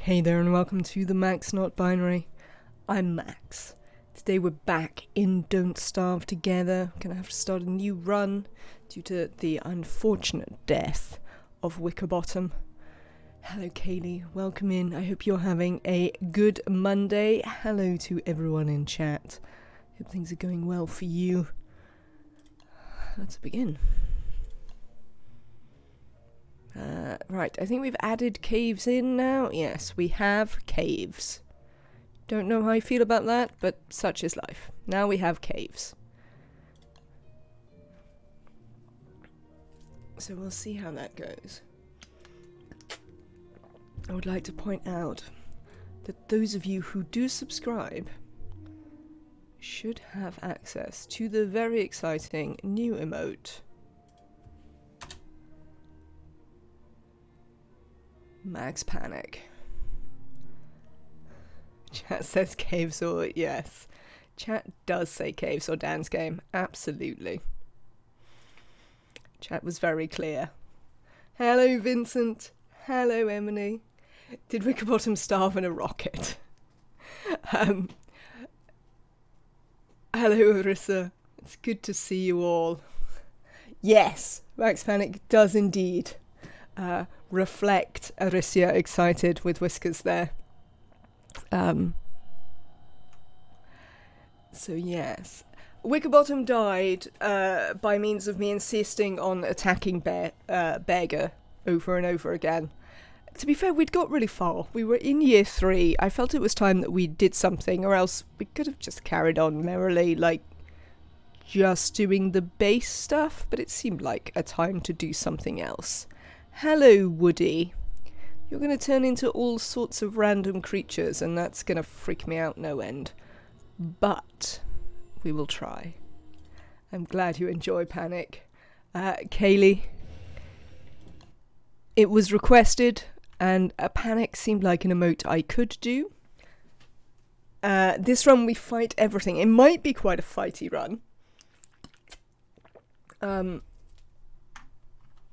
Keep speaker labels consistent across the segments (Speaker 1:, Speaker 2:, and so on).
Speaker 1: Hey there and welcome to the Max Not Binary. I'm Max. Today we're back in Don't Starve Together. Gonna have to start a new run due to the unfortunate death of Wickerbottom. Hello Kaylee, welcome in. I hope you're having a good Monday. Hello to everyone in chat. Hope things are going well for you. Let's begin. Right, I think we've added caves in now. Yes, we have caves. Don't know how I feel about that, but such is life. Now we have caves. So we'll see how that goes. I would like to point out that those of you who do subscribe should have access to the very exciting new emote, Max Panic. Chat says caves or yes. Chat does say caves or Dan's game. Absolutely. Chat was very clear. Hello Vincent. Hello Emily. Did Wickerbottom starve in a rocket? Hello Arissa. It's good to see you all. Yes, Max Panic does indeed reflect Arisia excited with whiskers there. So yes, Wickerbottom died by means of me insisting on attacking Beggar over and over again. To be fair, we'd got really far. We were in year 3. I felt it was time that we did something, or else we could have just carried on merrily, like just doing the base stuff, but it seemed like a time to do something else. Hello, Woody. You're going to turn into all sorts of random creatures, and that's going to freak me out no end. But we will try. I'm glad you enjoy Panic. Kaylee, it was requested, and a Panic seemed like an emote I could do. This run we fight everything. It might be quite a fighty run.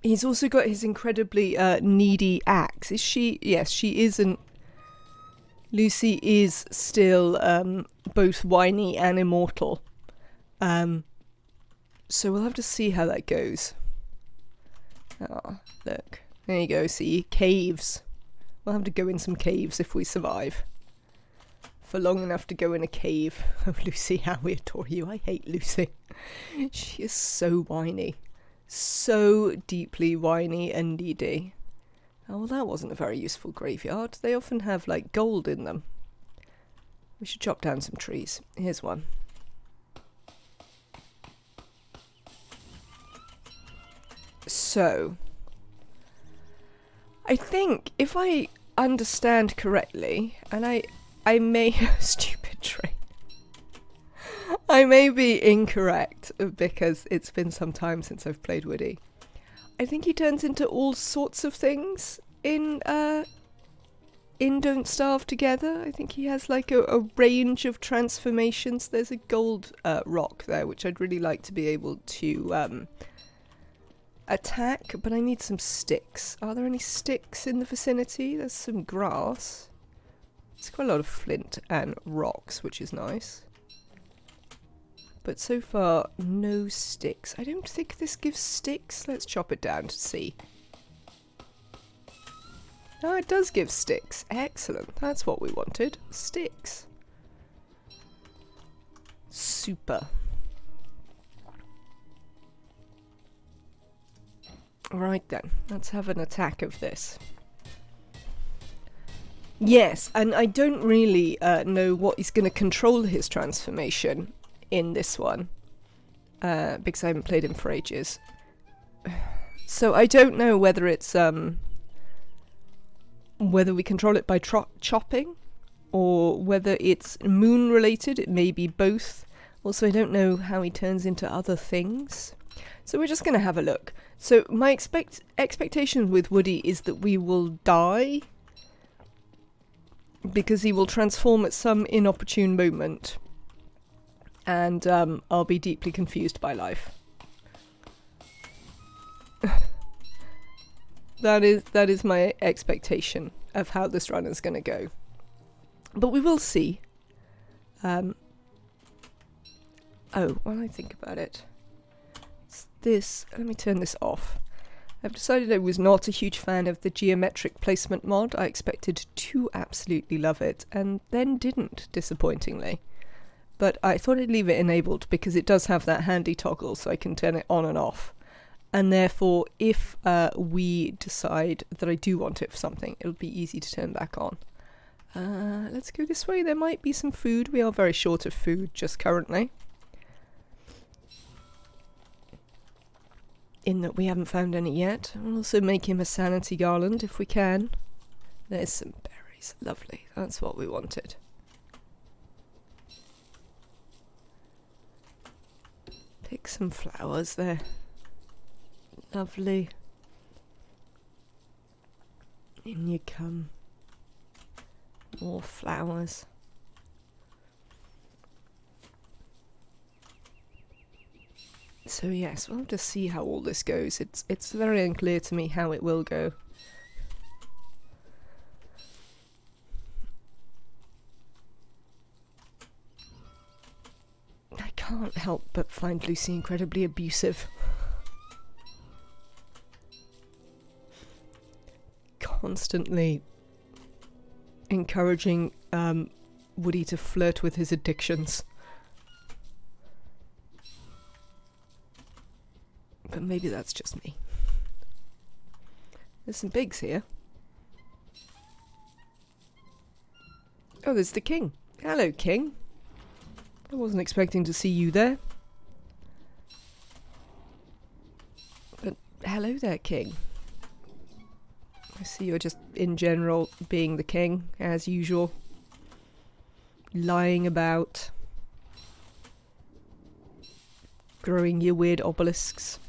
Speaker 1: He's also got his incredibly needy axe. Is she? Yes, she isn't. Lucy is still both whiny and immortal. So we'll have to see how that goes. Oh, look. There you go, see? Caves. We'll have to go in some caves if we survive. For long enough to go in a cave. Oh, Lucy, how we adore you. I hate Lucy. She is so whiny. So deeply whiny and needy. Oh, well, that wasn't a very useful graveyard. They often have, like, gold in them. We should chop down some trees. Here's one. So, I think, if I understand correctly, and I may... stupid tree. I may be incorrect, because it's been some time since I've played Woody. I think he turns into all sorts of things in Don't Starve Together. I think he has like a range of transformations. There's a gold rock there, which I'd really like to be able to attack, but I need some sticks. Are there any sticks in the vicinity? There's some grass. There's quite a lot of flint and rocks, which is nice. But so far, no sticks. I don't think this gives sticks. Let's chop it down to see. Oh, it does give sticks. Excellent. That's what we wanted. Sticks. Super. Right then. Let's have an attack of this. Yes, and I don't really know what is going to control his transformation in this one, because I haven't played him for ages. So I don't know whether it's whether we control it by chopping, or whether it's moon related. It may be both. Also, I don't know how he turns into other things. So we're just going to have a look. So my expectation with Woody is that we will die, because he will transform at some inopportune moment. And I'll be deeply confused by life. That is my expectation. of how this run is going to go. But we will see. Oh, when I think about it, it's this. Let me turn this off. I've decided I was not a huge fan of the geometric placement mod. I expected to absolutely love it, and then didn't, disappointingly. But I thought I'd leave it enabled because it does have that handy toggle, so I can turn it on and off. And therefore, if we decide that I do want it for something, it'll be easy to turn back on. Let's go this way. There might be some food. We are very short of food just currently. In that we haven't found any yet. We'll also make him a sanity garland if we can. There's some berries. Lovely. That's what we wanted. Pick some flowers there. Lovely. In you come. More flowers. So yes, we'll have to see how all this goes. It's very unclear to me how it will go. I can't help but find Lucy incredibly abusive. Constantly encouraging Woody to flirt with his addictions. But maybe that's just me. There's some pigs here. Oh, there's the king. Hello, king. I wasn't expecting to see you there. But hello there, king. I see you're just, in general, being the king, as usual. Lying about. Growing your weird obelisks.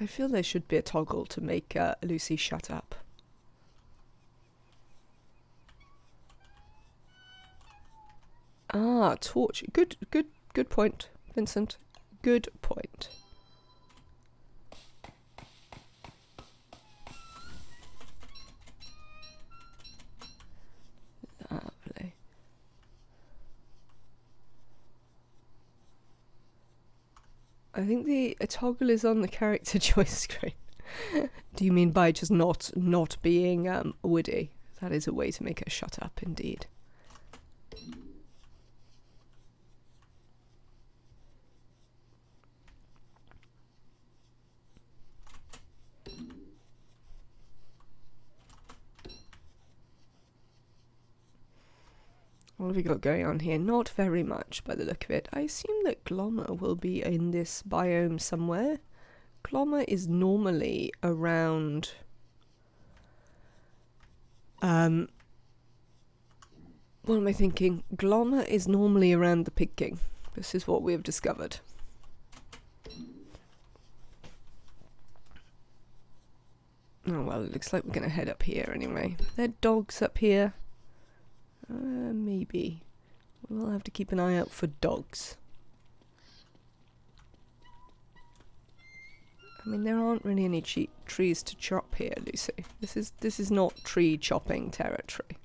Speaker 1: I feel there should be a toggle to make Lucy shut up. Ah, torch. Good point, Vincent. Good point. Lovely. I think the toggle is on the character choice screen. Do you mean by just not being Woody? That is a way to make her shut up, indeed. What have we got going on here? Not very much by the look of it. I assume that Glommer will be in this biome somewhere. Glommer is normally around... what am I thinking? Glommer is normally around the Pig King. This is what we have discovered. Oh well, it looks like we're going to head up here anyway. There are dogs up here. Maybe. We'll have to keep an eye out for dogs. I mean, there aren't really any trees to chop here, Lucy. This is not tree chopping territory.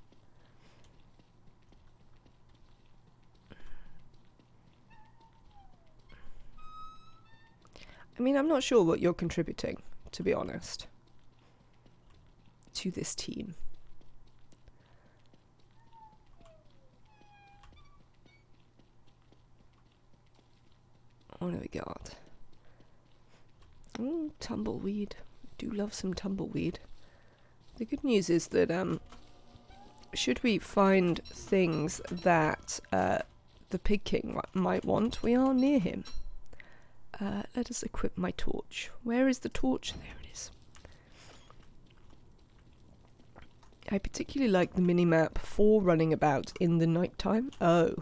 Speaker 1: I mean, I'm not sure what you're contributing, to be honest, to this team. What do we got? Oh, tumbleweed. Do love some tumbleweed. The good news is that should we find things that the Pig King might want, we are near him. Let us equip my torch. Where is the torch? There it is. I particularly like the minimap for running about in the nighttime. Oh.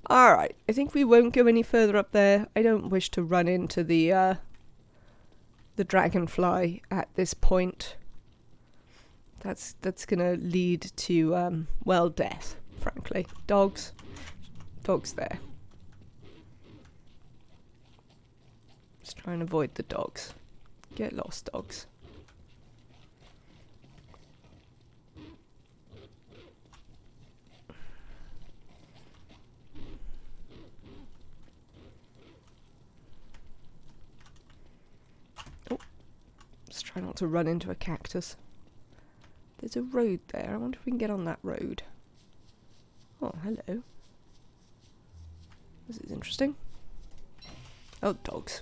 Speaker 1: Alright, I think we won't go any further up there. I don't wish to run into the dragonfly at this point. That's gonna lead to, well, death, frankly. Dogs there. Let's try and avoid the dogs. Get lost, dogs. Oh, let's try not to run into a cactus. There's a road there. I wonder if we can get on that road. Oh, hello. This is interesting. Oh, dogs.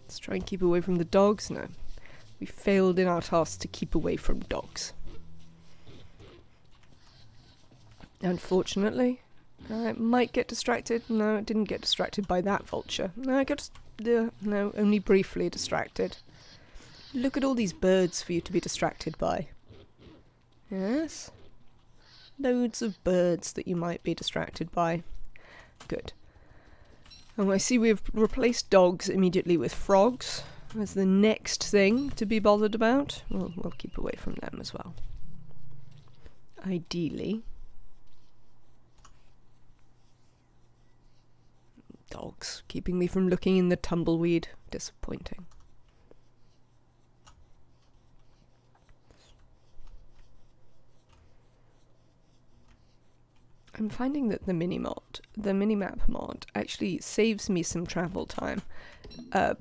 Speaker 1: Let's try and keep away from the dogs. No. We failed in our task to keep away from dogs. Unfortunately. I might get distracted. No, I didn't get distracted by that vulture. No, I got... no, only briefly distracted. Look at all these birds for you to be distracted by. Yes. Loads of birds that you might be distracted by. Good. And I see we've replaced dogs immediately with frogs as the next thing to be bothered about. We'll keep away from them as well. Ideally. Dogs keeping me from looking in the tumbleweed. Disappointing. I'm finding that the Minimap mod, actually saves me some travel time,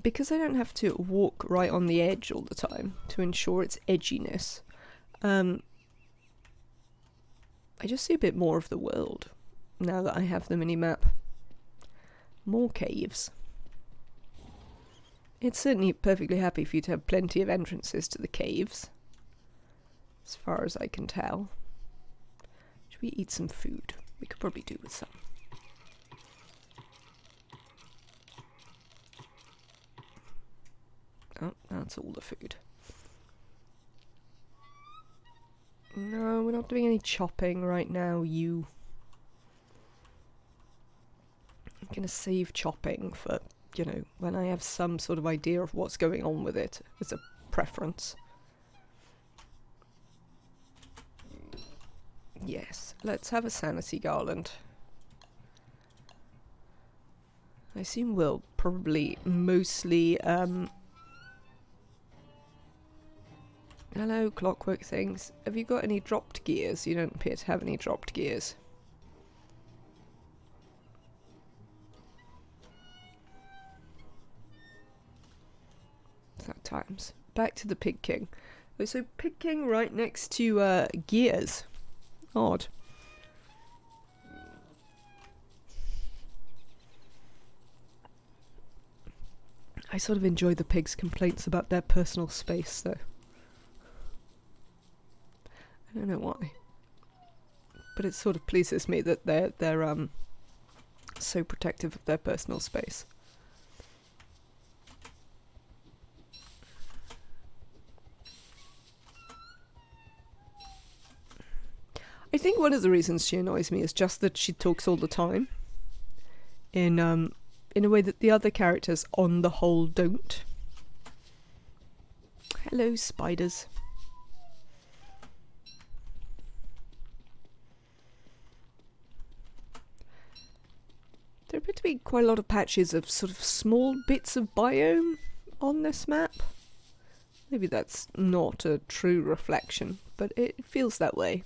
Speaker 1: because I don't have to walk right on the edge all the time to ensure its edginess. I just see a bit more of the world now that I have the Minimap. More caves. It's certainly perfectly happy for you to have plenty of entrances to the caves, as far as I can tell. Should we eat some food? We could probably do with some. Oh, that's all the food. No, we're not doing any chopping right now, you. I'm gonna save chopping for, you know, when I have some sort of idea of what's going on with it as a preference. Yes, let's have a sanity garland. I assume we'll probably mostly, hello, clockwork things. Have you got any dropped gears? You don't appear to have any dropped gears. That times. Back to the Pig King. Oh, so Pig King right next to, gears. Odd. I sort of enjoy the pigs' complaints about their personal space, though. I don't know why. But it sort of pleases me that they're so protective of their personal space. I think one of the reasons she annoys me is just that she talks all the time. In a way that the other characters on the whole don't. Hello, spiders. There appear to be quite a lot of patches of sort of small bits of biome on this map. Maybe that's not a true reflection, but it feels that way.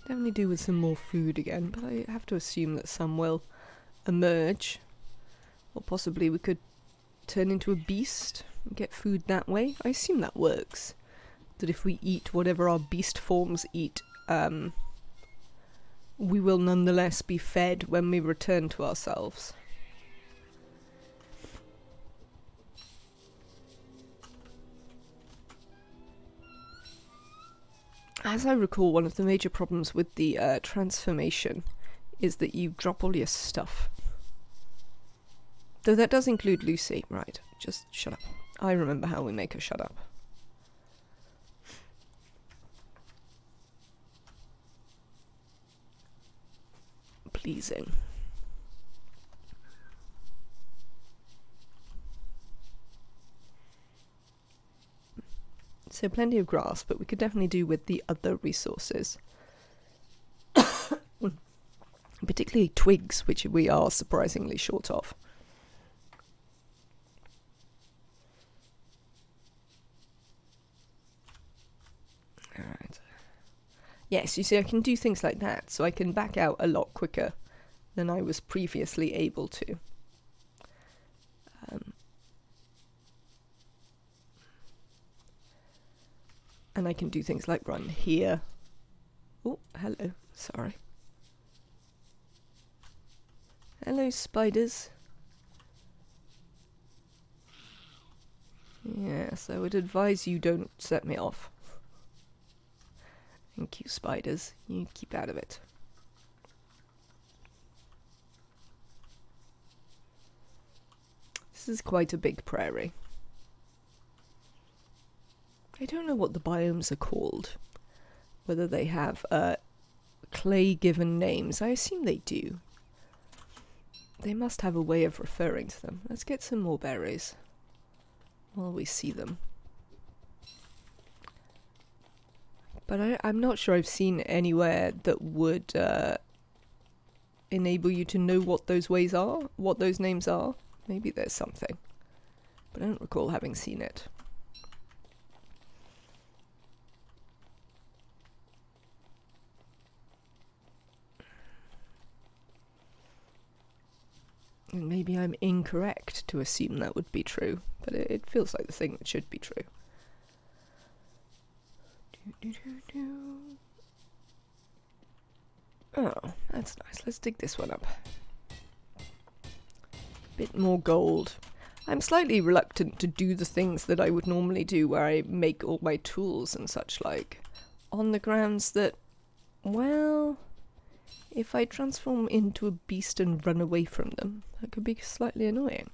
Speaker 1: Definitely do with some more food again, but I have to assume that some will emerge. Or possibly we could turn into a beast and get food that way. I assume that works. That if we eat whatever our beast forms eat, we will nonetheless be fed when we return to ourselves. As I recall, one of the major problems with the transformation is that you drop all your stuff. Though that does include Lucy. Right, just shut up. I remember how we make her shut up. Pleasing. So plenty of grass, but we could definitely do with the other resources. Particularly twigs, which we are surprisingly short of. Alright. Yes, you see, I can do things like that, so I can back out a lot quicker than I was previously able to. And I can do things like run here. Oh, hello. Sorry. Hello, spiders. Yes, I would advise you don't set me off. Thank you, spiders. You keep out of it. This is quite a big prairie. I don't know what the biomes are called. Whether they have clay-given names. I assume they do. They must have a way of referring to them. Let's get some more berries while we see them. But I'm not sure I've seen anywhere that would enable you to know what those ways are, what those names are. Maybe there's something, but I don't recall having seen it. And maybe I'm incorrect to assume that would be true, but it feels like the thing that should be true. Oh, that's nice. Let's dig this one up. Bit more gold. I'm slightly reluctant to do the things that I would normally do where I make all my tools and such like, on the grounds that, well, if I transform into a beast and run away from them, that could be slightly annoying.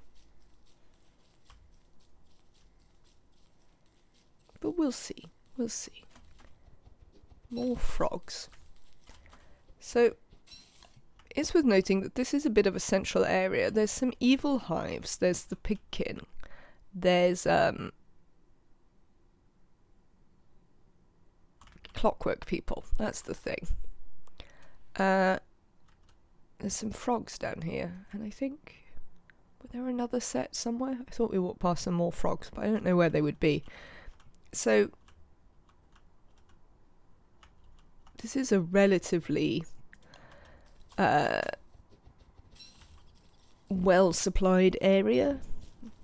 Speaker 1: But we'll see. We'll see. More frogs. So, it's worth noting that this is a bit of a central area. There's some evil hives. There's the pigkin. There's clockwork people. That's the thing. There's some frogs down here, and I think, was there another set somewhere? I thought we walked past some more frogs, but I don't know where they would be. So, this is a relatively well-supplied area,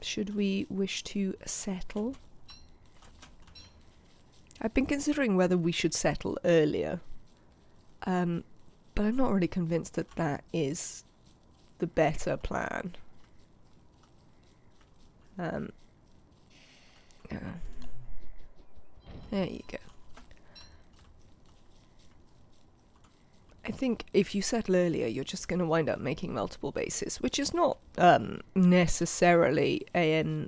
Speaker 1: should we wish to settle. I've been considering whether we should settle earlier, but I'm not really convinced that that is the better plan. Yeah. There you go. I think if you settle earlier, you're just going to wind up making multiple bases, which is not necessarily a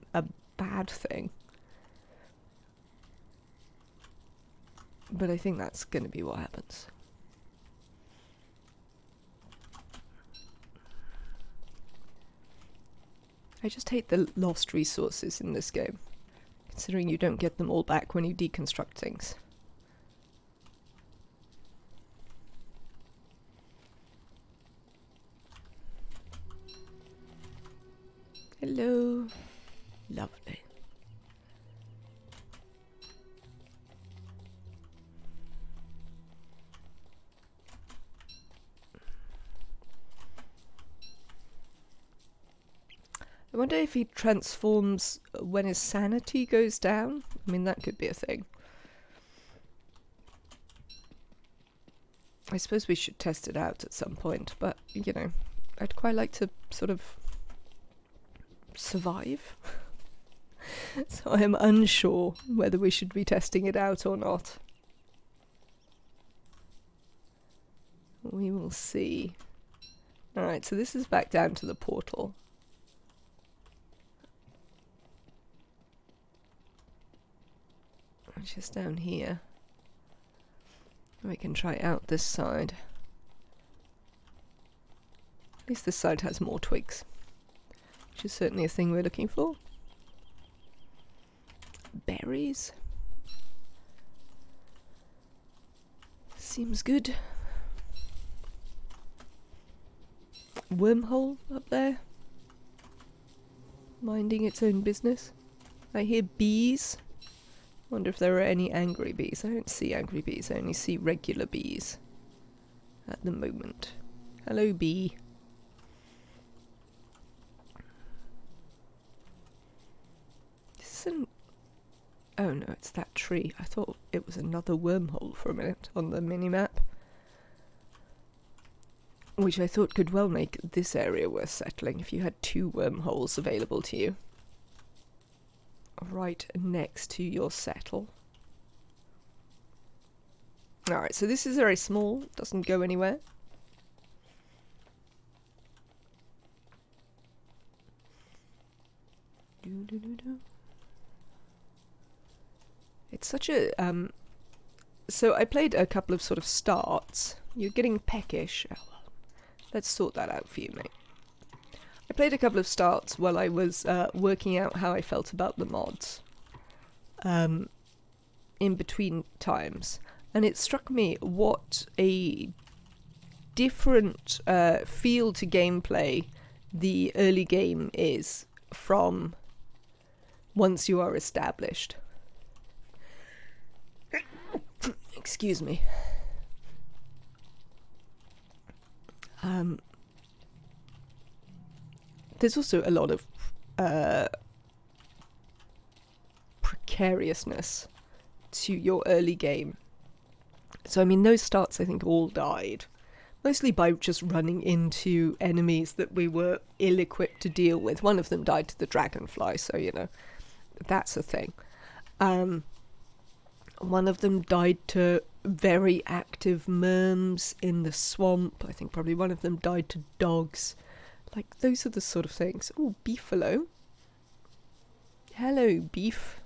Speaker 1: bad thing. But I think that's going to be what happens. I just hate the lost resources in this game, considering you don't get them all back when you deconstruct things. Hello. Lovely. I wonder if he transforms when his sanity goes down. I mean, that could be a thing. I suppose we should test it out at some point, but, you know, I'd quite like to sort of survive. So I am unsure whether we should be testing it out or not. We will see. Alright, so this is back down to the portal. Which is down here. We can try out this side. At least this side has more twigs, which is certainly a thing we're looking for. Berries. Seems good. Wormhole up there. Minding its own business. I hear bees. Wonder if there are any angry bees. I don't see angry bees, I only see regular bees at the moment. Hello, bee. This isn't... Oh no, it's that tree. I thought it was another wormhole for a minute on the minimap. Which I thought could well make this area worth settling if you had 2 wormholes available to you. Right next to your settle. Alright, so this is very small, doesn't go anywhere. It's such a... So I played a couple of sort of starts. You're getting peckish. Oh well, let's sort that out for you, mate. I played a couple of starts while I was working out how I felt about the mods. In between times. And it struck me what a different feel to gameplay the early game is from once you are established. Excuse me. There's also a lot of precariousness to your early game. So I mean, those starts I think all died. Mostly by just running into enemies that we were ill-equipped to deal with. One of them died to the dragonfly, so you know, that's a thing. One of them died to very active merms in the swamp. I think probably one of them died to dogs. Like, those are the sort of things. Oh, beefalo. Hello, beef.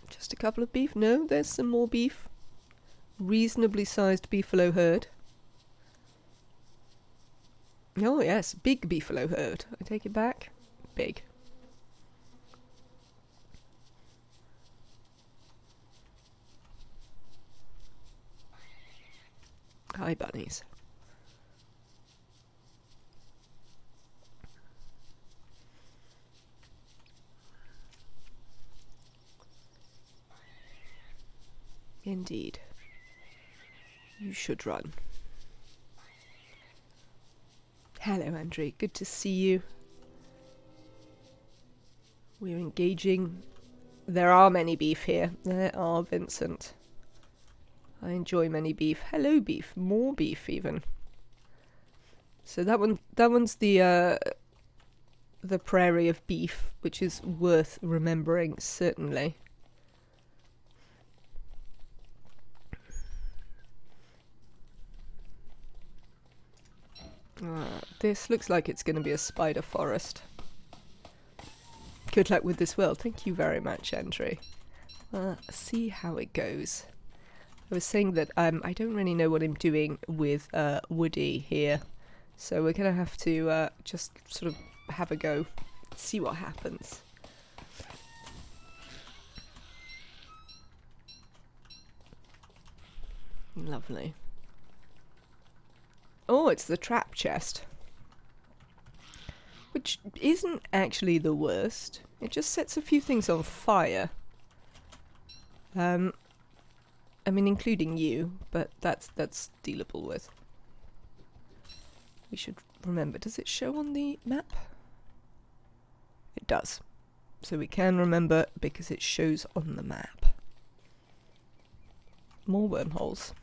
Speaker 1: Just a couple of beef? No, there's some more beef. Reasonably sized beefalo herd. Oh yes, big beefalo herd. I take it back. Big. Hi, bunnies. Indeed. You should run. Hello, Andrew. Good to see you. We're engaging. There are many beef here. There are, Vincent. I enjoy many beef. Hello, beef. More beef, even. So that one's the prairie of beef, which is worth remembering, certainly. This looks like it's going to be a spider forest. Good luck with this world. Thank you very much, Andrew. See how it goes. I was saying that I don't really know what I'm doing with Woody here, so we're going to have to just sort of have a go, see what happens. Lovely. Oh, it's the trap chest. Which isn't actually the worst. It just sets a few things on fire. I mean, including you, but that's dealable with. We should remember, does it show on the map? It does. So we can remember because it shows on the map. More wormholes.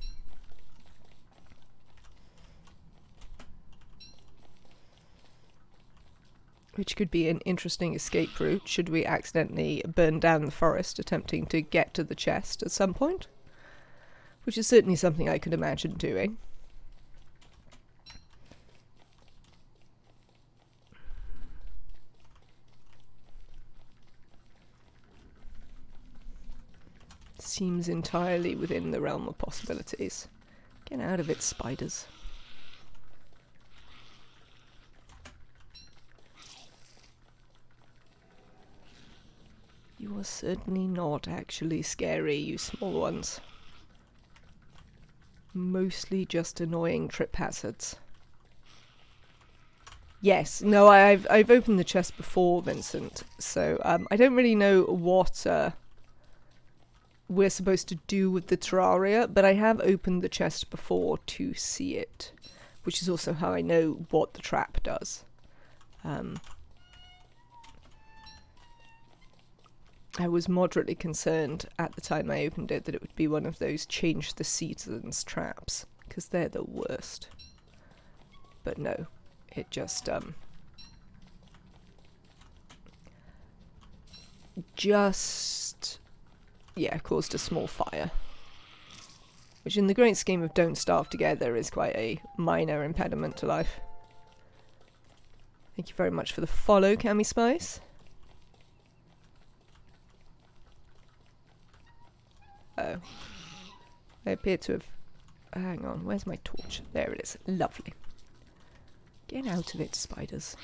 Speaker 1: Which could be an interesting escape route should we accidentally burn down the forest attempting to get to the chest at some point. Which is certainly something I could imagine doing. Seems entirely within the realm of possibilities. Get out of it, spiders. You are certainly not actually scary, you small ones. mostly just annoying trip hazards. Yes, no, I've opened the chest before, Vincent, so I don't really know what we're supposed to do with the terraria, but I have opened the chest before to see it, which is also how I know what the trap does. I was moderately concerned at the time I opened it that it would be one of those change the seasons traps, because they're the worst. But no, it just caused a small fire, which in the great scheme of don't starve together is quite a minor impediment to life. Thank you very much for the follow, Cami Spice. Oh, I appear to have... Hang on, where's my torch? There it is. Lovely. Get out of it, spiders.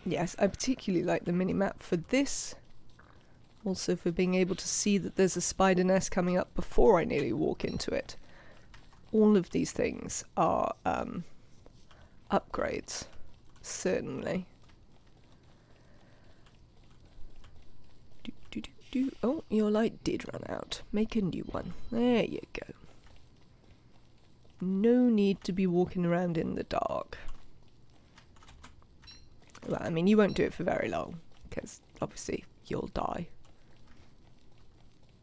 Speaker 1: Yes, I particularly like the minimap for this. Also for being able to see that there's a spider nest coming up before I nearly walk into it. All of these things are upgrades, certainly. Oh, your light did run out. Make a new one. There you go. No need to be walking around in the dark. Well, I mean, you won't do it for very long, because obviously you'll die.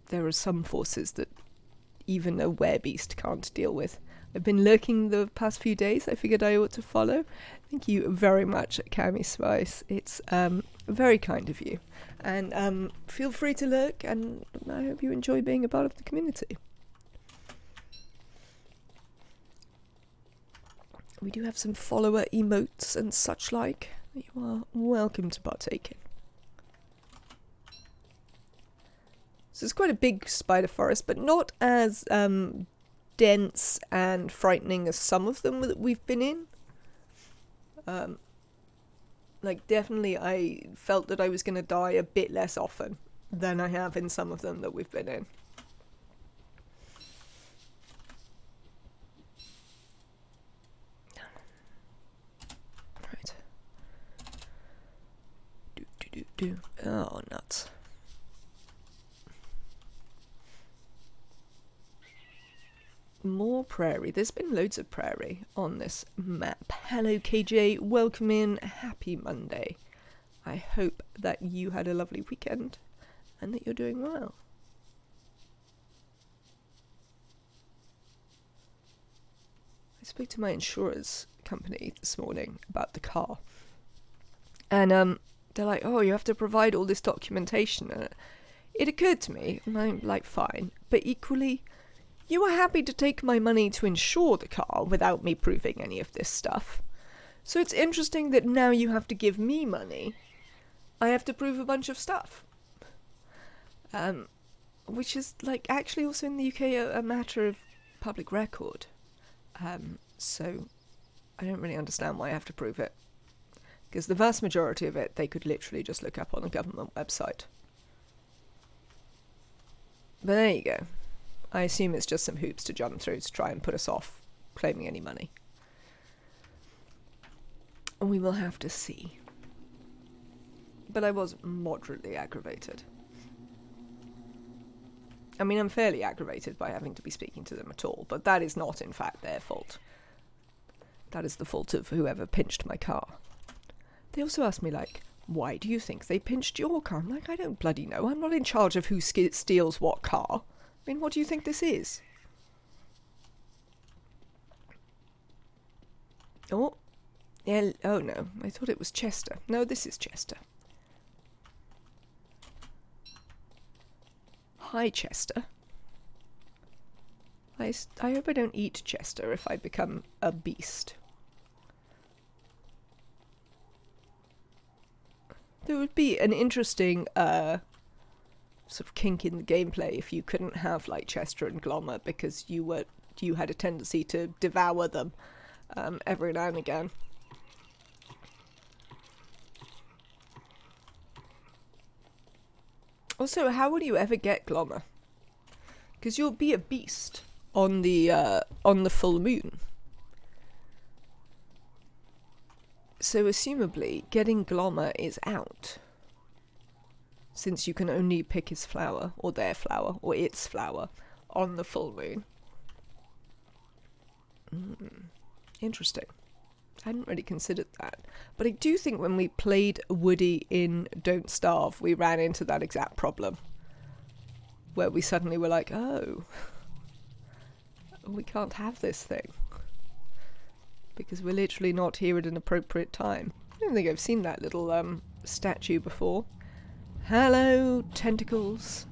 Speaker 1: There are some forces that even a werebeast can't deal with. I've been lurking the past few days. I figured I ought to follow. Thank you very much, Cami Spice. It's very kind of you. And feel free to lurk, and I hope you enjoy being a part of the community. We do have some follower emotes and such like. You are welcome to partake in. So it's quite a big spider forest, but not as dense and frightening as some of them that we've been in. Like, definitely I felt that I was going to die a bit less often than I have in some of them that we've been in. Right. Oh, nuts. More prairie. There's been loads of prairie on this map. Hello KJ, welcome in. Happy Monday. I hope that you had a lovely weekend and that you're doing well. I spoke to my insurance company this morning about the car. And they're like, oh, you have to provide all this documentation. And it occurred to me, and I'm like, fine. But equally, you were happy to take my money to insure the car without me proving any of this stuff. So it's interesting that now you have to give me money. I have to prove a bunch of stuff. Which is, like, actually also in the UK a matter of public record. So I don't really understand why I have to prove it. Because the vast majority of it, they could literally just look up on a government website. But there you go. I assume it's just some hoops to jump through to try and put us off claiming any money. We will have to see. But I was moderately aggravated. I mean, I'm fairly aggravated by having to be speaking to them at all, but that is not, in fact, their fault. That is the fault of whoever pinched my car. They also asked me, like, why do you think they pinched your car? I'm like, I don't bloody know. I'm not in charge of who steals what car. I mean, what do you think this is? Oh. Yeah, oh no, I thought it was Chester. No, this is Chester. Hi, Chester. I hope I don't eat Chester if I become a beast. There would be an interesting sort of kink in the gameplay if you couldn't have like Chester and Glommer because you had a tendency to devour them every now and again. Also, how will you ever get Glommer? Because you'll be a beast on the full moon. So assumably, getting Glommer is out. Since you can only pick his flower, or their flower, or its flower, on the full moon. Interesting. I hadn't really considered that. But I do think when we played Woody in Don't Starve, we ran into that exact problem. Where we suddenly were like, oh, we can't have this thing. Because we're literally not here at an appropriate time. I don't think I've seen that little statue before. Hello, tentacles.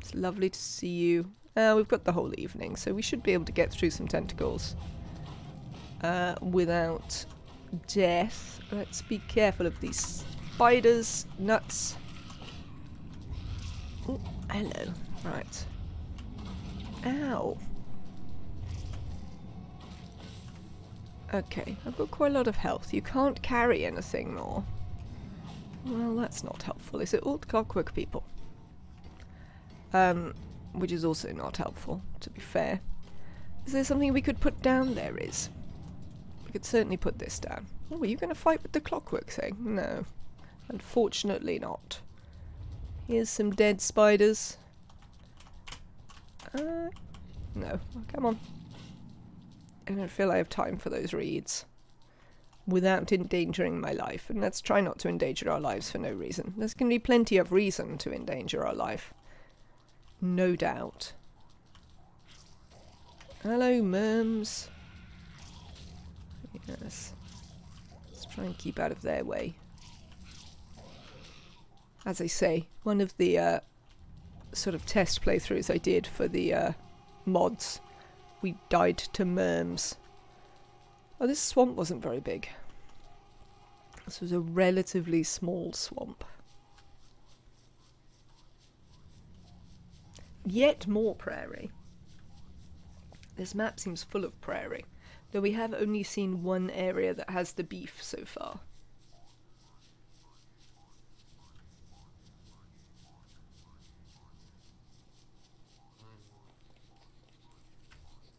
Speaker 1: It's lovely to see you. We've got the whole evening, so we should be able to get through some tentacles without death. Let's be careful of these spiders. Nuts. Oh, hello. Right. Ow. Okay, I've got quite a lot of health. You can't carry anything more. Well, that's not helpful, is it? All the clockwork people. Which is also not helpful, to be fair. Is there something we could put down? There is. We could certainly put this down. Oh, are you going to fight with the clockwork thing? No. Unfortunately not. Here's some dead spiders. No. Oh, come on. I don't feel I have time for those reeds. Without endangering my life. And let's try not to endanger our lives for no reason. There's going to be plenty of reason to endanger our life. No doubt. Hello, Merms. Yes. Let's try and keep out of their way. As I say, one of the sort of test playthroughs I did for the mods, we died to Merms. Oh, this swamp wasn't very big. This was a relatively small swamp. Yet more prairie. This map seems full of prairie, though we have only seen one area that has the beef so far.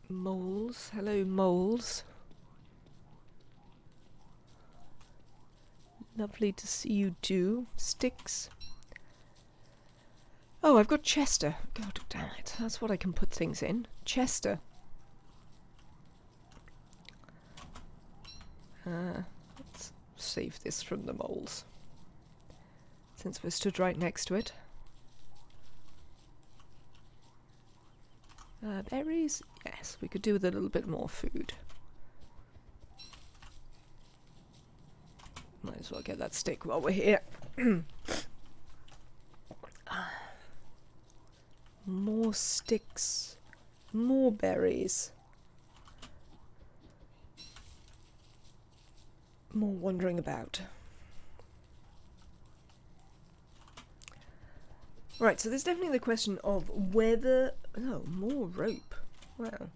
Speaker 1: Moles. Hello, moles. Lovely to see you too. Sticks. Oh, I've got Chester. God damn it. That's what I can put things in. Chester. Let's save this from the moles. Since we're stood right next to it. Berries? Yes, we could do with a little bit more food. Might as well get that stick while we're here. More sticks. More berries. More wandering about. Right, so there's definitely the question of whether... Oh, more rope. Wow.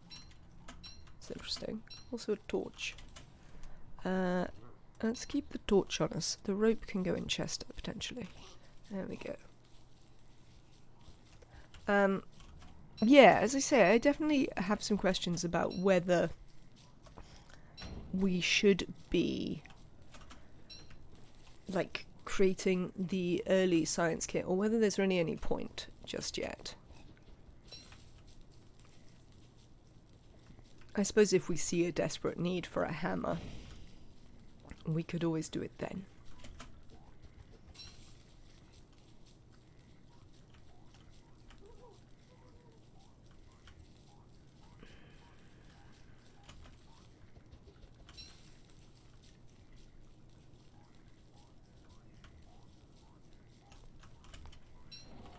Speaker 1: That's interesting. Also a torch. Let's keep the torch on us. The rope can go in Chester, potentially. There we go. Yeah, as I say, I definitely have some questions about whether we should be, like, creating the early science kit, or whether there's really any point just yet. I suppose if we see a desperate need for a hammer, we could always do it then.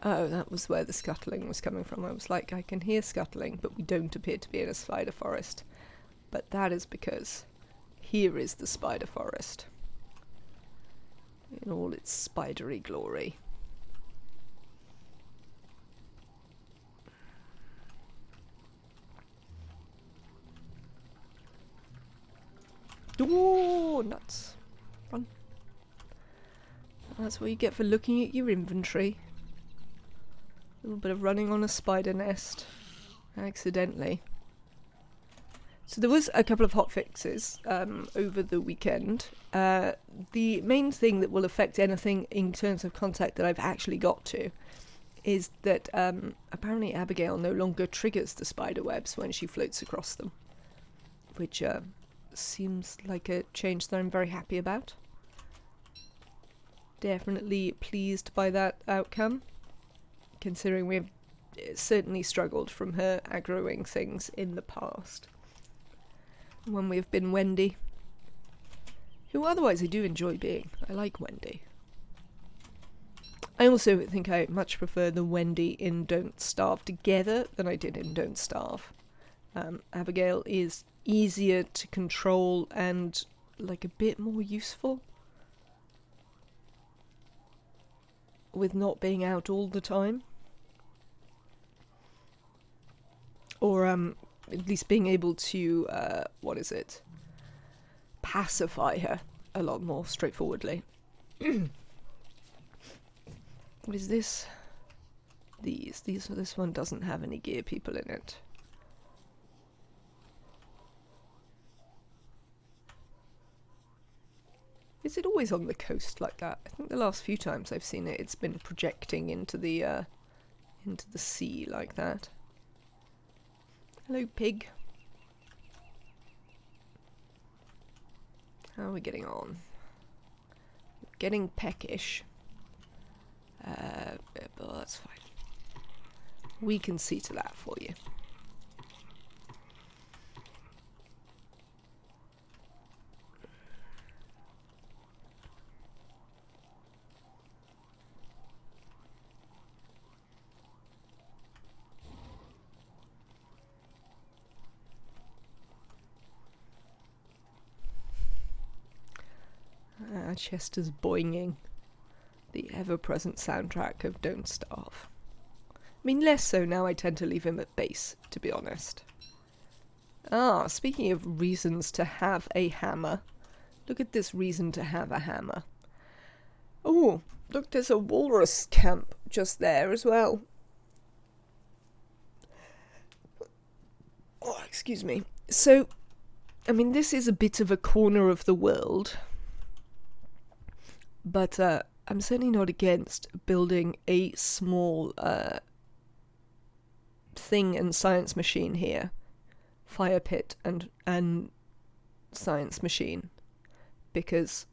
Speaker 1: Oh, that was where the scuttling was coming from. I was like, I can hear scuttling, but we don't appear to be in a spider forest. But that is because here is the spider forest. In all its spidery glory. Oh, nuts. Run. That's what you get for looking at your inventory. A little bit of running on a spider nest. Accidentally. So there was a couple of hot fixes over the weekend. The main thing that will affect anything in terms of contact that I've actually got to is that apparently Abigail no longer triggers the spider webs when she floats across them, which seems like a change that I'm very happy about. Definitely pleased by that outcome, considering we've certainly struggled from her aggroing things in the past. When we've been Wendy, who otherwise I do enjoy being. I like Wendy. I also think I much prefer the Wendy in Don't Starve Together than I did in Don't Starve. Abigail is easier to control and like a bit more useful with not being out all the time. Or at least being able to, pacify her a lot more straightforwardly. What is this? This one doesn't have any gear people in it. Is it always on the coast like that? I think the last few times I've seen it, it's been projecting into the sea like that. Hello, pig. How are we getting on? Getting peckish. But that's fine. We can see to that for you. Chester's boinging. The ever-present soundtrack of Don't Starve. I mean, less so now I tend to leave him at base, to be honest. Speaking of reasons to have a hammer. Look at this reason to have a hammer. Oh, look, there's a walrus camp just there as well. Oh, excuse me. So, I mean, this is a bit of a corner of the world. But I'm certainly not against building a small thing and science machine here. Fire pit and science machine. Because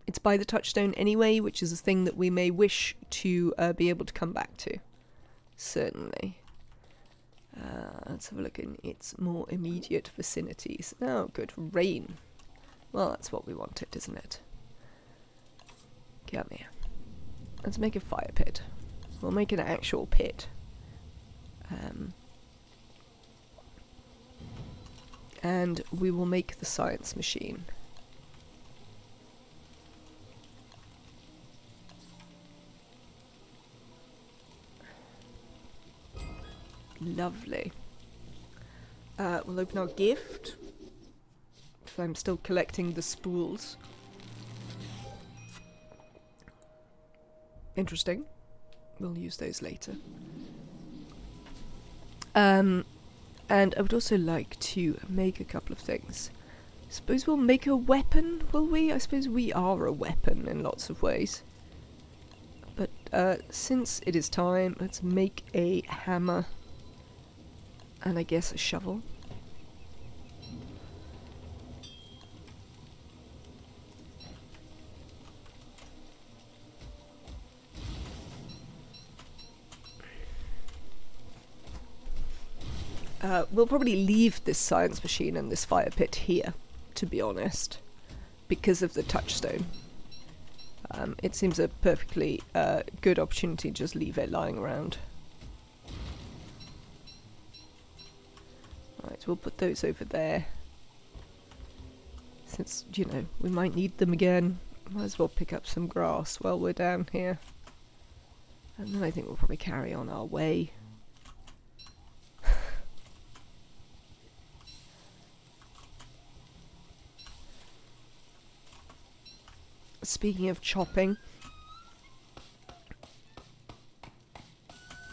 Speaker 1: it's by the touchstone anyway, which is a thing that we may wish to be able to come back to. Certainly. Let's have a look in its more immediate vicinities. Oh, good. Rain. Well, that's what we wanted, isn't it? Come here. Let's make a fire pit. We'll make an actual pit. And we will make the science machine. Lovely. We'll open our gift. So I'm still collecting the spools. Interesting. We'll use those later. And I would also like to make a couple of things. I suppose we'll make a weapon, will we? I suppose we are a weapon in lots of ways. But since it is time, let's make a hammer. And I guess a shovel. We'll probably leave this science machine and this fire pit here, to be honest, because of the touchstone. It seems a perfectly good opportunity to just leave it lying around. Right, we'll put those over there. Since, you know, we might need them again, might as well pick up some grass while we're down here. And then I think we'll probably carry on our way. Speaking of chopping,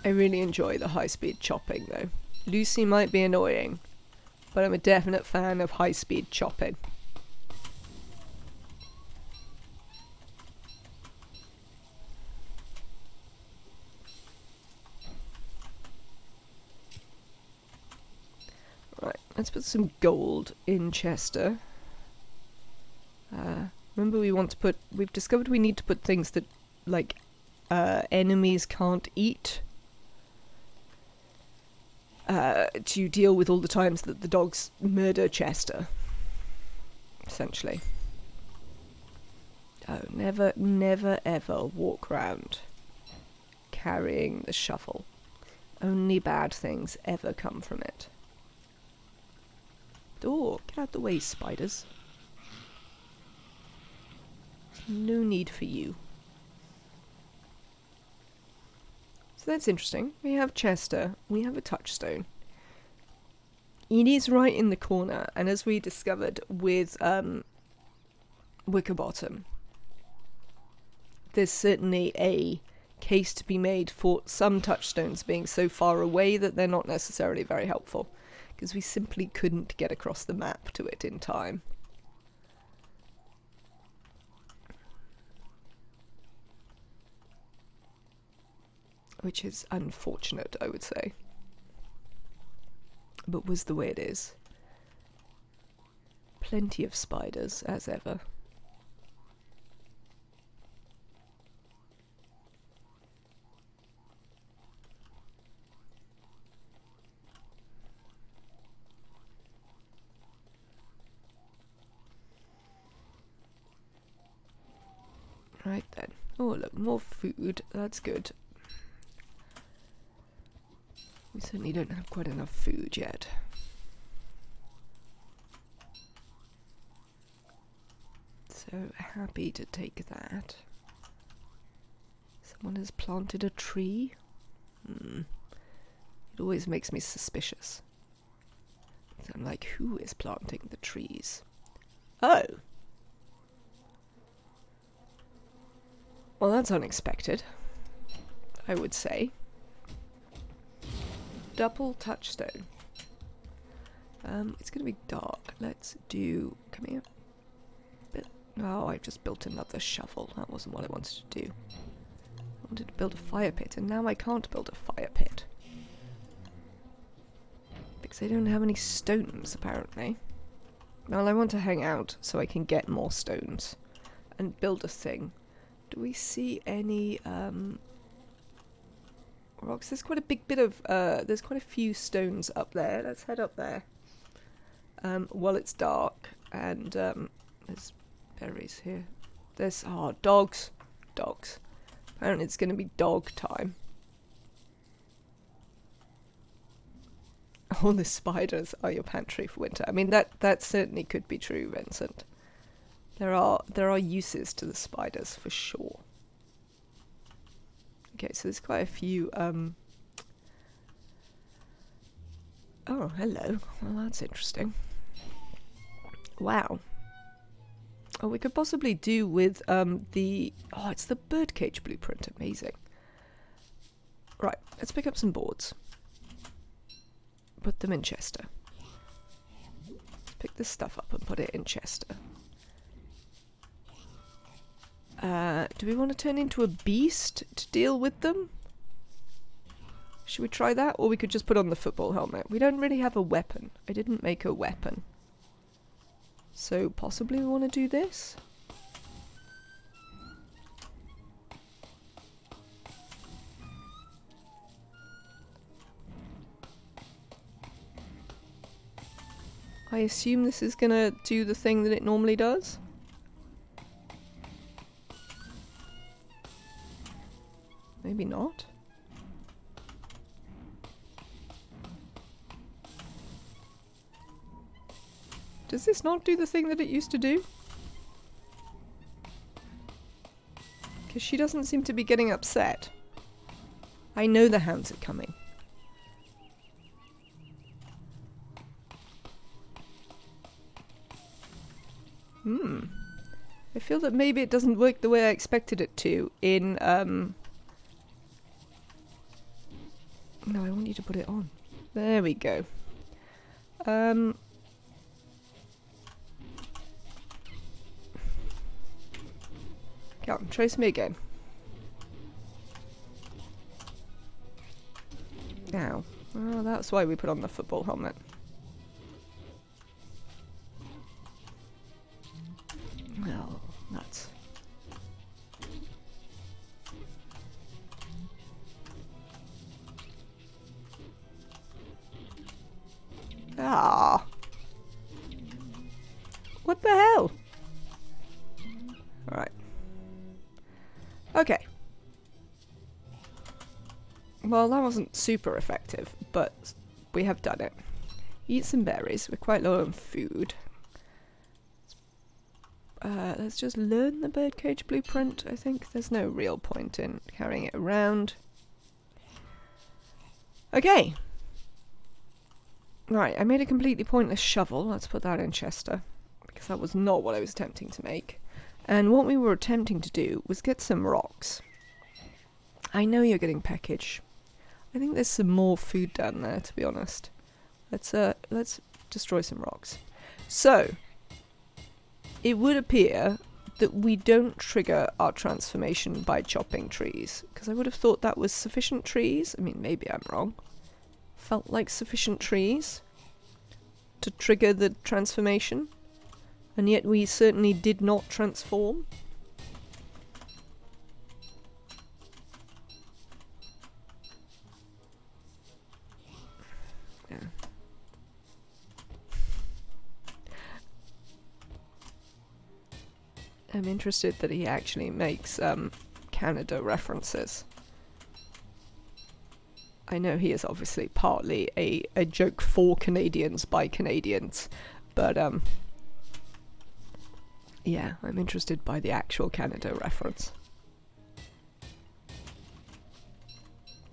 Speaker 1: I really enjoy the high-speed chopping, though. Lucy might be annoying, but I'm a definite fan of high-speed chopping. Right, let's put some gold in Chester. Remember we've discovered we need to put things that, like, enemies can't eat. To deal with all the times that the dogs murder Chester. Essentially. Oh, never ever walk around carrying the shovel. Only bad things ever come from it. Oh, get out the way, spiders. No need for you. So that's interesting. We have Chester. We have a touchstone. It is right in the corner, and as we discovered with Wickerbottom, there's certainly a case to be made for some touchstones being so far away that they're not necessarily very helpful, because we simply couldn't get across the map to it in time. Which is unfortunate, I would say. But was the way it is. Plenty of spiders, as ever. Right then. Oh look, more food. That's good. We certainly don't have quite enough food yet. So happy to take that. Someone has planted a tree. It always makes me suspicious. So I'm like, who is planting the trees? Oh! Well, that's unexpected, I would say. Double touchstone. It's going to be dark. Let's do... Come here. Oh, I've just built another shovel. That wasn't what I wanted to do. I wanted to build a fire pit, and now I can't build a fire pit. Because I don't have any stones, apparently. Well, I want to hang out so I can get more stones and build a thing. Do we see any rocks? There's quite a big bit of there's quite a few stones up there. Let's head up there while it's dark. And there's berries here. There's dogs. Apparently it's going to be dog time. All the spiders are your pantry for winter. I mean, that certainly could be true, Vincent. There are uses to the spiders for sure. Okay, so there's quite a few. Oh, hello. Well, that's interesting. Wow. Oh, we could possibly do with it's the birdcage blueprint. Amazing. Right, let's pick up some boards. Put them in Chester. Let's pick this stuff up and put it in Chester. Do we want to turn into a beast to deal with them? Should we try that? Or we could just put on the football helmet. We don't really have a weapon. I didn't make a weapon. So possibly we want to do this? I assume this is going to do the thing that it normally does? Maybe not. Does this not do the thing that it used to do? Because she doesn't seem to be getting upset. I know the hounds are coming. I feel that maybe it doesn't work the way I expected it to in No, I want you to put it on. There we go. Come, trace me again. Now, well, that's why we put on the football helmet. Well, nuts. Ah. What the hell? Alright. Okay. Well, that wasn't super effective, but we have done it. Eat some berries. We're quite low on food. Let's just learn the birdcage blueprint, I think. There's no real point in carrying it around. Okay. Right, I made a completely pointless shovel. Let's put that in Chester, because that was not what I was attempting to make. And what we were attempting to do was get some rocks. I know you're getting peckage. I think there's some more food down there, to be honest. Let's destroy some rocks. So, it would appear that we don't trigger our transformation by chopping trees, because I would have thought that was sufficient trees. I mean, maybe I'm wrong. Felt like sufficient trees to trigger the transformation, and yet we certainly did not transform. Yeah. I'm interested that he actually makes Canada references. I know he is obviously partly a joke for Canadians by Canadians, but yeah, I'm interested by the actual Canada reference.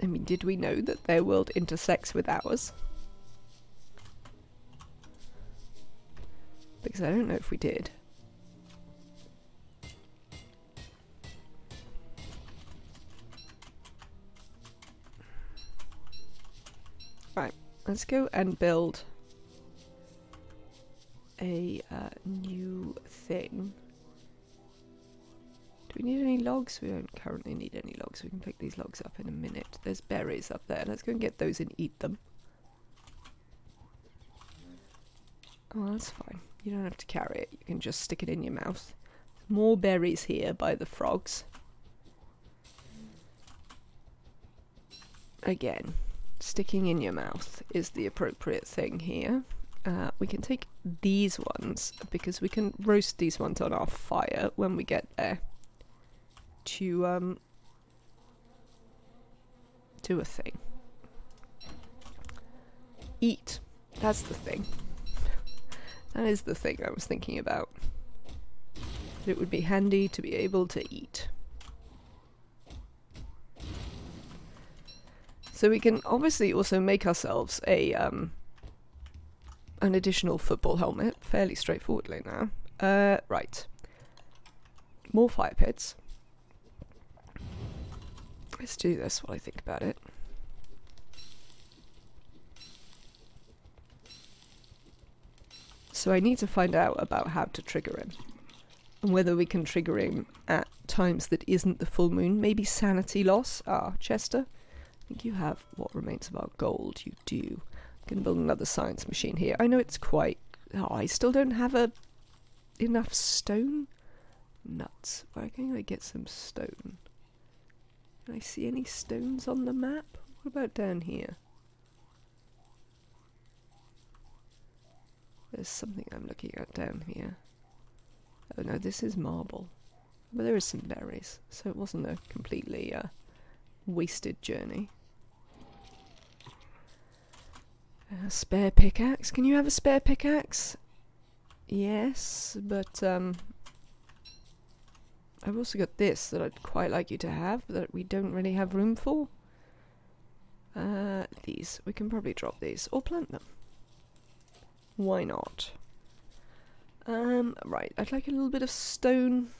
Speaker 1: I mean, did we know that their world intersects with ours? Because I don't know if we did. Right, let's go and build a new thing. Do we need any logs? We don't currently need any logs. We can pick these logs up in a minute. There's berries up there. Let's go and get those and eat them. Oh, that's fine. You don't have to carry it. You can just stick it in your mouth. More berries here by the frogs. Again, sticking in your mouth is the appropriate thing here. We can take these ones, because we can roast these ones on our fire when we get there. To do a thing. Eat. That's the thing. That is the thing I was thinking about. It would be handy to be able to eat. So we can obviously also make ourselves a an additional football helmet, fairly straightforwardly now. Right. More fire pits. Let's do this while I think about it. So I need to find out about how to trigger him. And whether we can trigger him at times that isn't the full moon. Maybe sanity loss. Ah, Chester. I think you have what remains of our gold. You do. I'm going to build another science machine here. I know it's quite... Oh, I still don't have enough stone? Nuts. Where can I get some stone? Can I see any stones on the map? What about down here? There's something I'm looking at down here. Oh no, this is marble. But there is some berries, so it wasn't a completely wasted journey. A spare pickaxe. Can you have a spare pickaxe? Yes, but I've also got this that I'd quite like you to have, that we don't really have room for. These. We can probably drop these, or plant them. Why not? Right, I'd like a little bit of stone.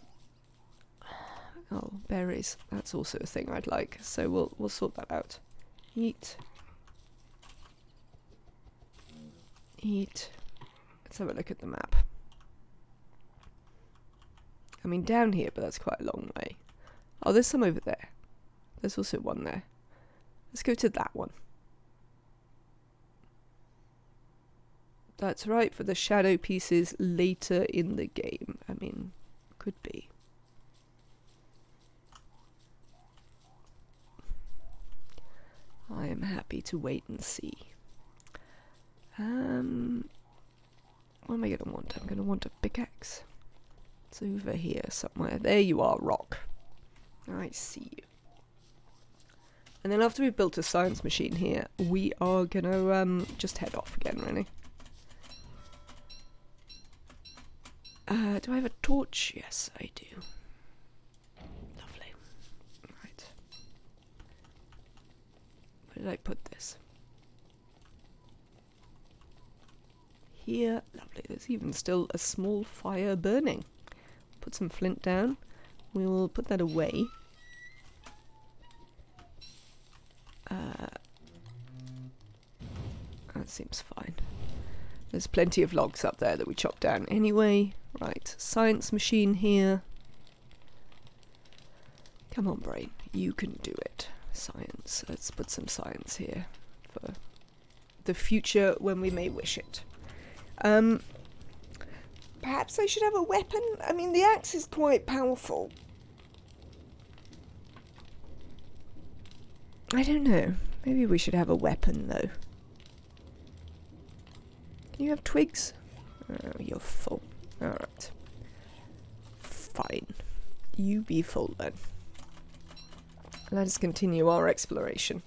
Speaker 1: Oh, berries. That's also a thing I'd like, so we'll sort that out. Eat. Eat. Let's have a look at the map. I mean, down here, but that's quite a long way. Oh, there's some over there. There's also one there. Let's go to that one. That's right, for the shadow pieces later in the game. I mean, could be. I am happy to wait and see. What am I going to want? I'm going to want a pickaxe. It's over here somewhere. There you are, rock. I see you. And then after we've built a science machine here, we are going to just head off again, really. Do I have a torch? Yes, I do. Lovely. Right. Where did I put this? Here. Lovely. There's even still a small fire burning. Put some flint down. We'll put that away. That seems fine. There's plenty of logs up there that we chopped down anyway. Right, science machine here. Come on, brain. You can do it. Science. Let's put some science here for the future when we may wish it. Perhaps I should have a weapon? I mean, the axe is quite powerful. I don't know. Maybe we should have a weapon, though. Can you have twigs? Oh, you're full. Alright. Fine. You be full, then. Let us continue our exploration.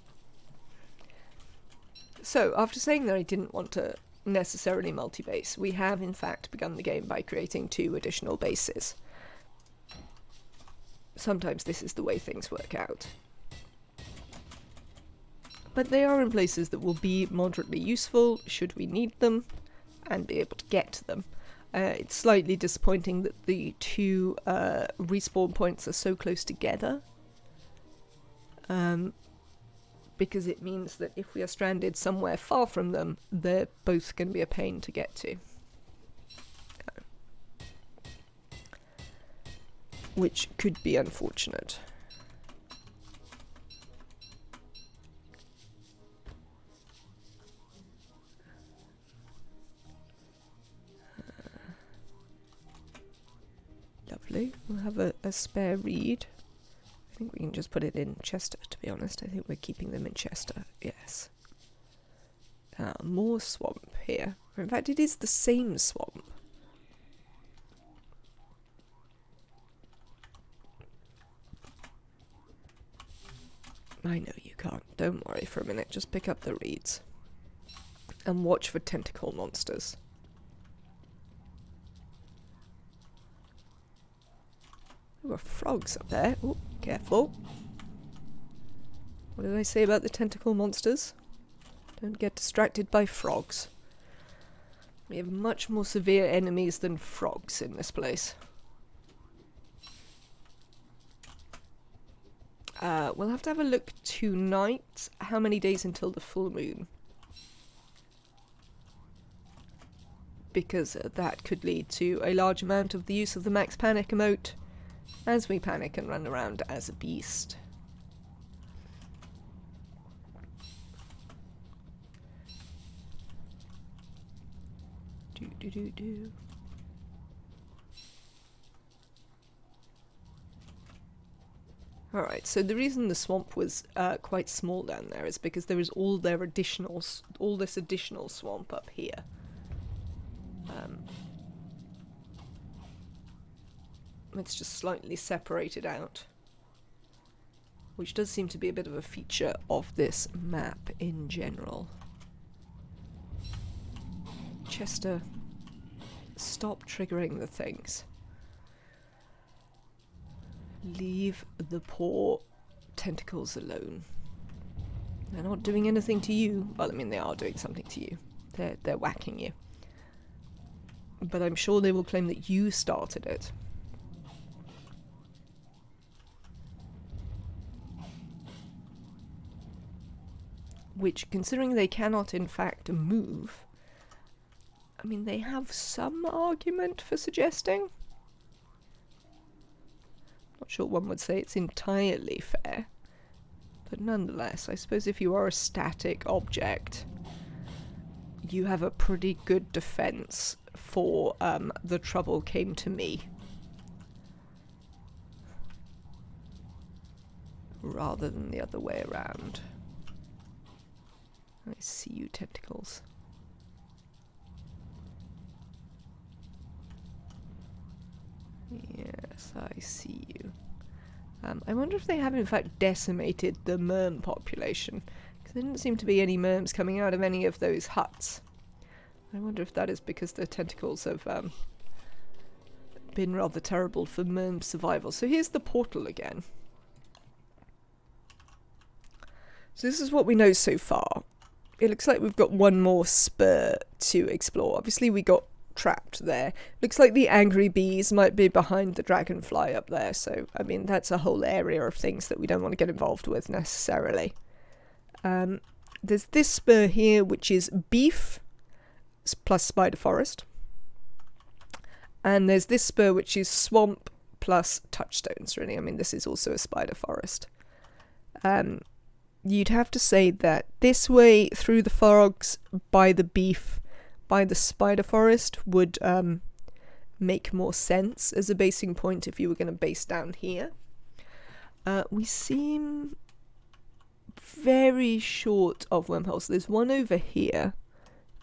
Speaker 1: So, after saying that I didn't want to necessarily multi-base, we have in fact begun the game by creating 2 additional bases. Sometimes this is the way things work out. But they are in places that will be moderately useful should we need them and be able to get to them. It's slightly disappointing that the 2 respawn points are so close together. Because it means that if we are stranded somewhere far from them, they're both going to be a pain to get to. Which could be unfortunate. Lovely. We'll have a spare reed. I think we can just put it in Chester, to be honest. I think we're keeping them in Chester, yes. More swamp here. In fact, it is the same swamp. I know you can't. Don't worry for a minute. Just pick up the reeds. And watch for tentacle monsters. There were frogs up there. Oh, careful. What did I say about the tentacle monsters? Don't get distracted by frogs. We have much more severe enemies than frogs in this place. We'll have to have a look tonight. How many days until the full moon? Because that could lead to a large amount of the use of the max panic emote as we panic and run around as a beast. Do. Alright, so the reason the swamp was quite small down there is because there is all this additional swamp up here. It's just slightly separated out, which does seem to be a bit of a feature of this map in general. Chester, stop triggering the things. Leave the poor tentacles alone. They're not doing anything to you. Well, I mean, they are doing something to you. They're whacking you. But I'm sure they will claim that you started it. Which, considering they cannot in fact move, I mean, they have some argument for suggesting. Not sure one would say it's entirely fair. But nonetheless, I suppose if you are a static object, you have a pretty good defense for the trouble came to me. Rather than the other way around. I see you, tentacles. Yes, I see you. I wonder if they have in fact decimated the merm population, because there didn't seem to be any merms coming out of any of those huts. I wonder if that is because the tentacles have been rather terrible for merm survival. So here's the portal again. So this is what we know so far. It looks like we've got one more spur to explore. Obviously we got trapped there. Looks like the angry bees might be behind the dragonfly up there, so I mean that's a whole area of things that we don't want to get involved with necessarily. There's this spur here which is beef plus spider forest, and there's this spur which is swamp plus touchstones. Really, I mean this is also a spider forest. You'd have to say that this way through the fogs by the beef by the spider forest would make more sense as a basing point if you were going to base down here. We seem very short of wormholes. There's one over here.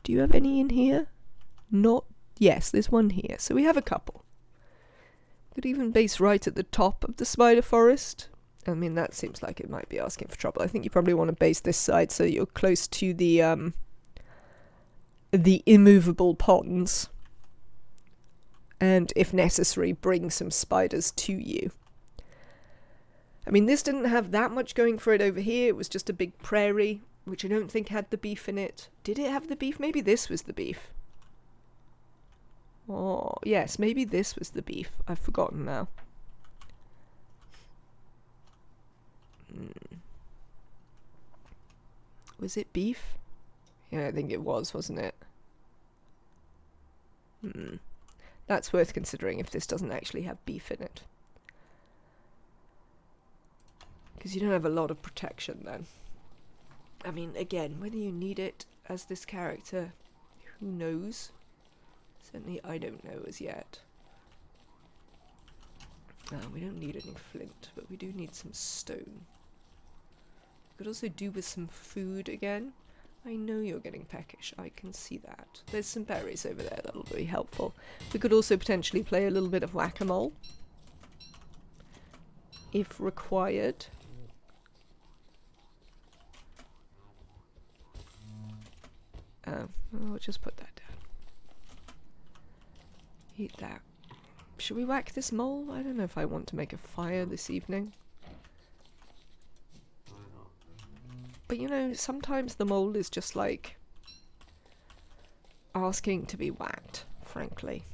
Speaker 1: Do you have any in here? Not. Yes, there's one here. So we have a couple. Could even base right at the top of the spider forest. I mean, that seems like it might be asking for trouble. I think you probably want to base this side so you're close to the immovable ponds, and if necessary bring some spiders to you. I mean, this didn't have that much going for it over here. It was just a big prairie, which I don't think had the beef in it. Did it have the beef? Maybe this was the beef. Oh yes, maybe this was the beef. I've forgotten now. Was it beef? Yeah, I think it was, wasn't it? That's worth considering if this doesn't actually have beef in it. Because you don't have a lot of protection then. I mean, again, whether you need it as this character, who knows? Certainly I don't know as yet. We don't need any flint, but we do need some stone. Could also do with some food again. I know you're getting peckish, I can see that. There's some berries over there that'll be helpful. We could also potentially play a little bit of whack-a-mole, if required. I'll just put that down. Eat that. Should we whack this mole? I don't know if I want to make a fire this evening. But you know, sometimes the mole is just like asking to be whacked, frankly.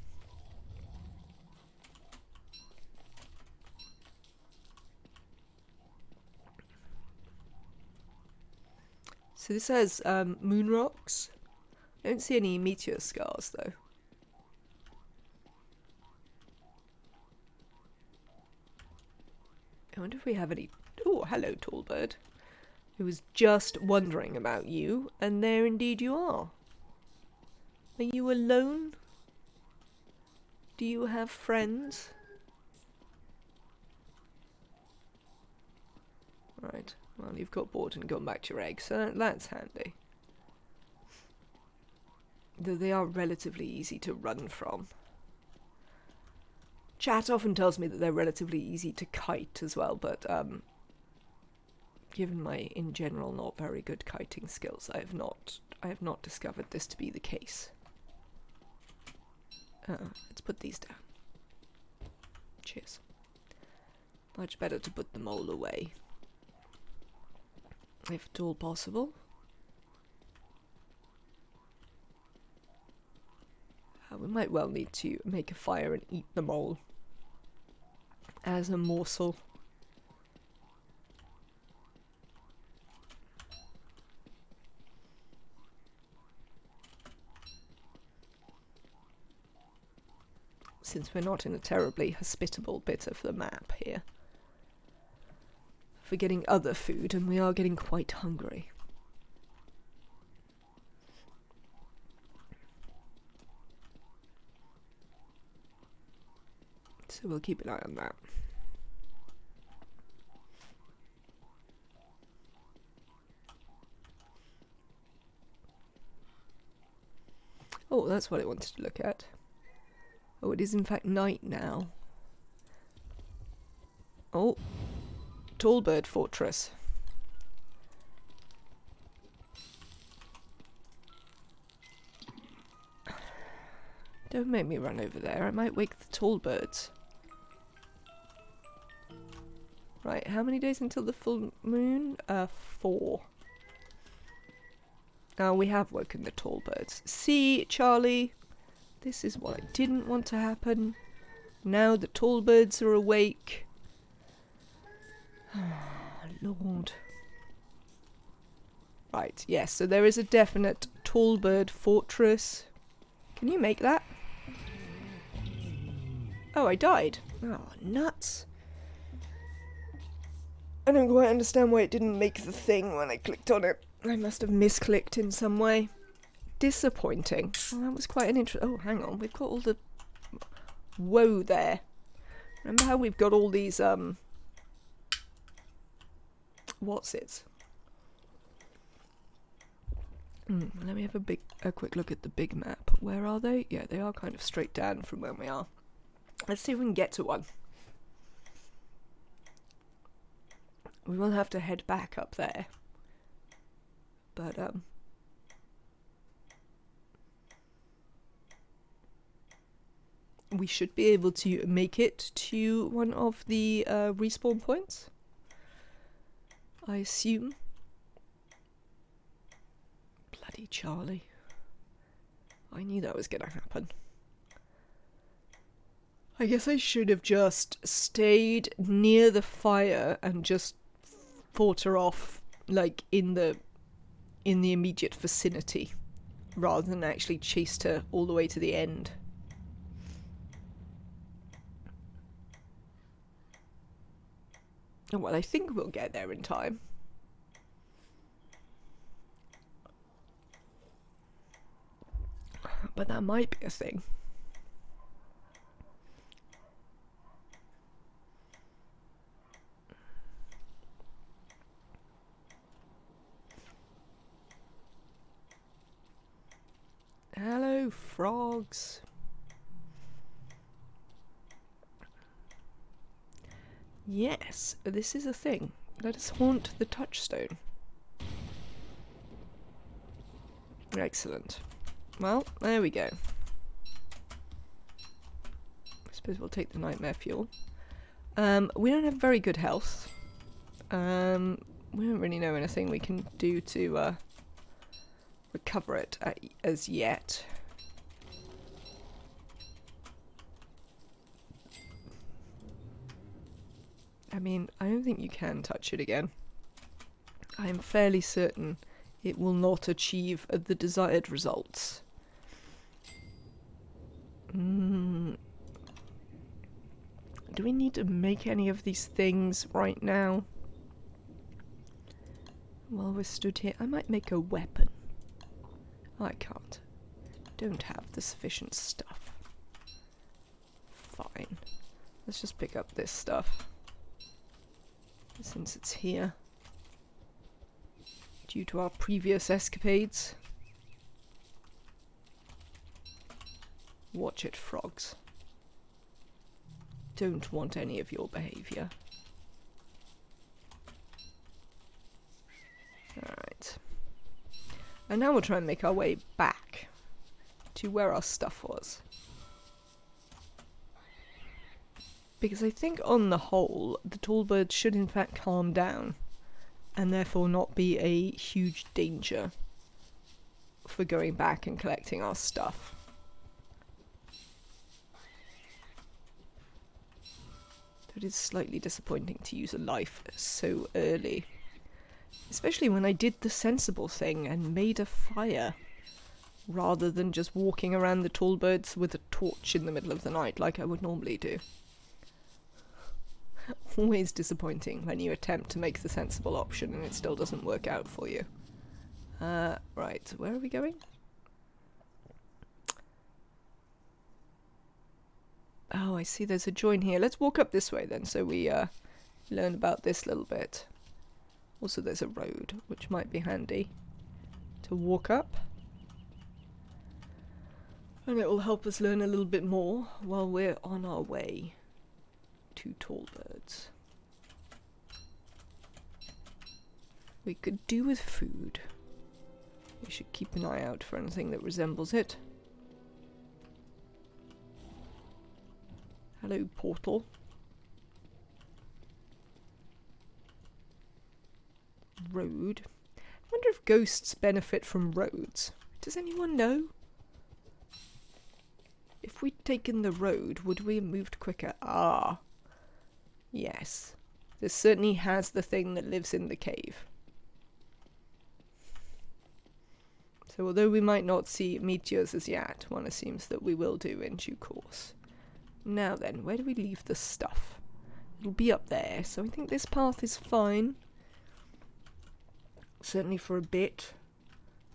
Speaker 1: So this has moon rocks. I don't see any meteor scars though. I wonder if we have any... Oh, hello, tall bird. I was just wondering about you, and there indeed you are. Are you alone? Do you have friends? Right, well, you've got bored and gone back to your egg, so that's handy. Though they are relatively easy to run from. Chat often tells me that they're relatively easy to kite as well, but given my, in general, not very good kiting skills, I have not discovered this to be the case. Let's put these down. Cheers. Much better to put the mole away, if at all possible. We might well need to make a fire and eat the mole as a morsel. since we're not in a terribly hospitable bit of the map here, for getting other food, and we are getting quite hungry. So we'll keep an eye on that. Oh, that's what I wanted to look at. Oh, it is in fact night now. Oh, Tall Bird Fortress. Don't make me run over there, I might wake the tall birds. Right, how many days until the full moon? 4. Now we have woken the tall birds. See, Charlie? This is what I didn't want to happen. Now the tall birds are awake. Oh, Lord. Right, yes, so there is a definite tall bird fortress. Can you make that? Oh, I died. Oh, nuts. I don't quite understand why it didn't make the thing when I clicked on it. I must have misclicked in some way. Disappointing. Well, that was quite an oh, hang on. We've got all the... Whoa there. Remember how we've got all these, what's it? Let me have a quick look at the big map. Where are they? Yeah, they are kind of straight down from where we are. Let's see if we can get to one. We will have to head back up there. But, we should be able to make it to one of the respawn points, I assume. Bloody Charlie. I knew that was going to happen. I guess I should have just stayed near the fire and just fought her off, like, in the immediate vicinity, rather than actually chased her all the way to the end. Well, I think we'll get there in time. But that might be a thing. Hello, frogs. Yes, this is a thing. Let us haunt the touchstone. Excellent. Well, there we go. I suppose we'll take the nightmare fuel. We don't have very good health. We don't really know anything we can do to recover it as yet. I mean, I don't think you can touch it again. I am fairly certain it will not achieve the desired results. Do we need to make any of these things right now? While we're stood here, I might make a weapon. I can't. Don't have the sufficient stuff. Fine. Let's just pick up this stuff. Since it's here. Due to our previous escapades. Watch it, frogs. Don't want any of your behaviour. Alright. And now we'll try and make our way back to where our stuff was. Because I think on the whole, the tall bird should in fact calm down, and therefore not be a huge danger for going back and collecting our stuff. It is slightly disappointing to use a life so early. Especially when I did the sensible thing and made a fire, rather than just walking around the tall birds with a torch in the middle of the night like I would normally do. Always disappointing when you attempt to make the sensible option and it still doesn't work out for you. Right, where are we going? Oh, I see there's a join here. Let's walk up this way then, so we learn about this little bit. Also there's a road, which might be handy to walk up. And it will help us learn a little bit more while we're on our way to Tallbirds. We could do with food. We should keep an eye out for anything that resembles it. Hello, portal. Road. I wonder if ghosts benefit from roads. Does anyone know? If we'd taken the road, would we have moved quicker? Ah. Yes. This certainly has the thing that lives in the cave. So although we might not see meteors as yet, one assumes that we will do in due course. Now then, where do we leave the stuff? It'll be up there, so I think this path is fine. Certainly for a bit.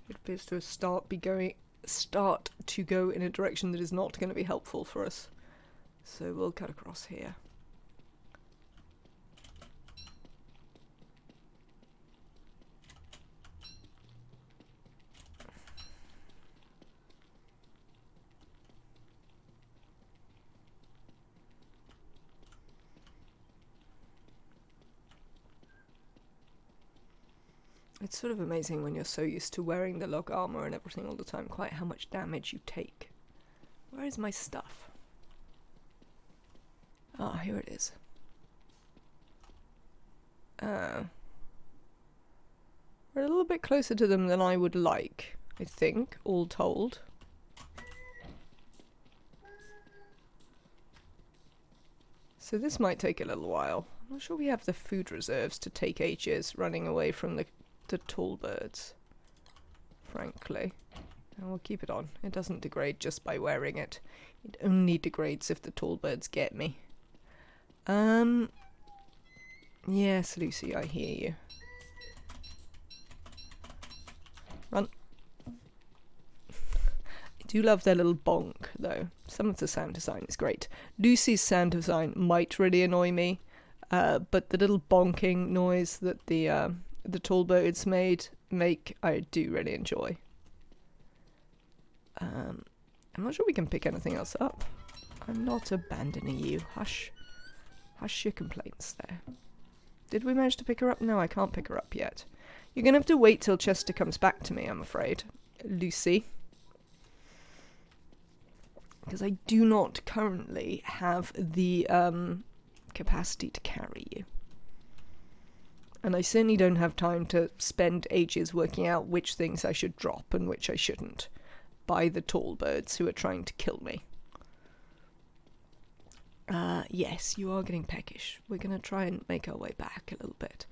Speaker 1: It appears to start to go in a direction that is not going to be helpful for us. So we'll cut across here. It's sort of amazing when you're so used to wearing the log armor and everything all the time, quite how much damage you take. Where is my stuff? Ah, here it is. We're a little bit closer to them than I would like, I think, all told. So this might take a little while. I'm not sure we have the food reserves to take ages running away from the tall birds, frankly. And we'll keep it on. It doesn't degrade just by wearing it. It only degrades if the tall birds get me. Yes, Lucy, I hear you. Run. I do love their little bonk, though. Some of the sound design is great. Lucy's sound design might really annoy me, but the little bonking noise that the tall birds make, I do really enjoy. I'm not sure we can pick anything else up. I'm not abandoning you. Hush. Hush your complaints there. Did we manage to pick her up? No, I can't pick her up yet. You're going to have to wait till Chester comes back to me, I'm afraid. Lucy. Because I do not currently have the capacity to carry you. And I certainly don't have time to spend ages working out which things I should drop and which I shouldn't by the tall birds who are trying to kill me. Yes, you are getting peckish. We're going to try and make our way back a little bit.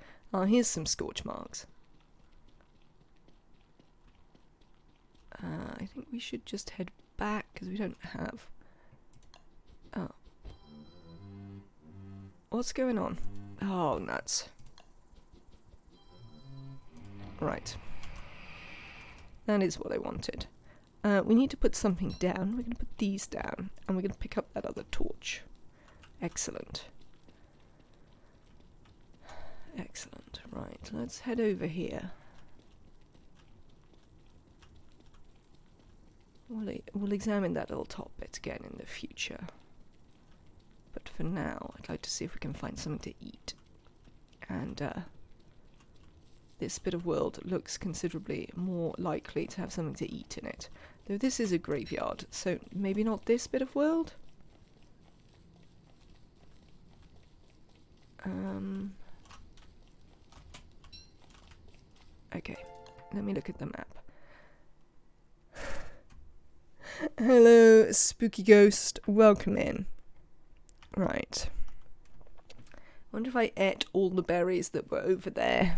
Speaker 1: Here's some scorch marks. I think we should just head back because we don't have... Oh. What's going on? Oh, nuts. Right. That is what I wanted. We need to put something down. We're going to put these down. And we're going to pick up that other torch. Excellent. Excellent. Right, let's head over here. We'll examine that little top bit again in the future. But for now, I'd like to see if we can find something to eat. And, this bit of world looks considerably more likely to have something to eat in it. Though this is a graveyard, so maybe not this bit of world? Okay, let me look at the map. Hello, spooky ghost. Welcome in. Right. Wonder if I ate all the berries that were over there.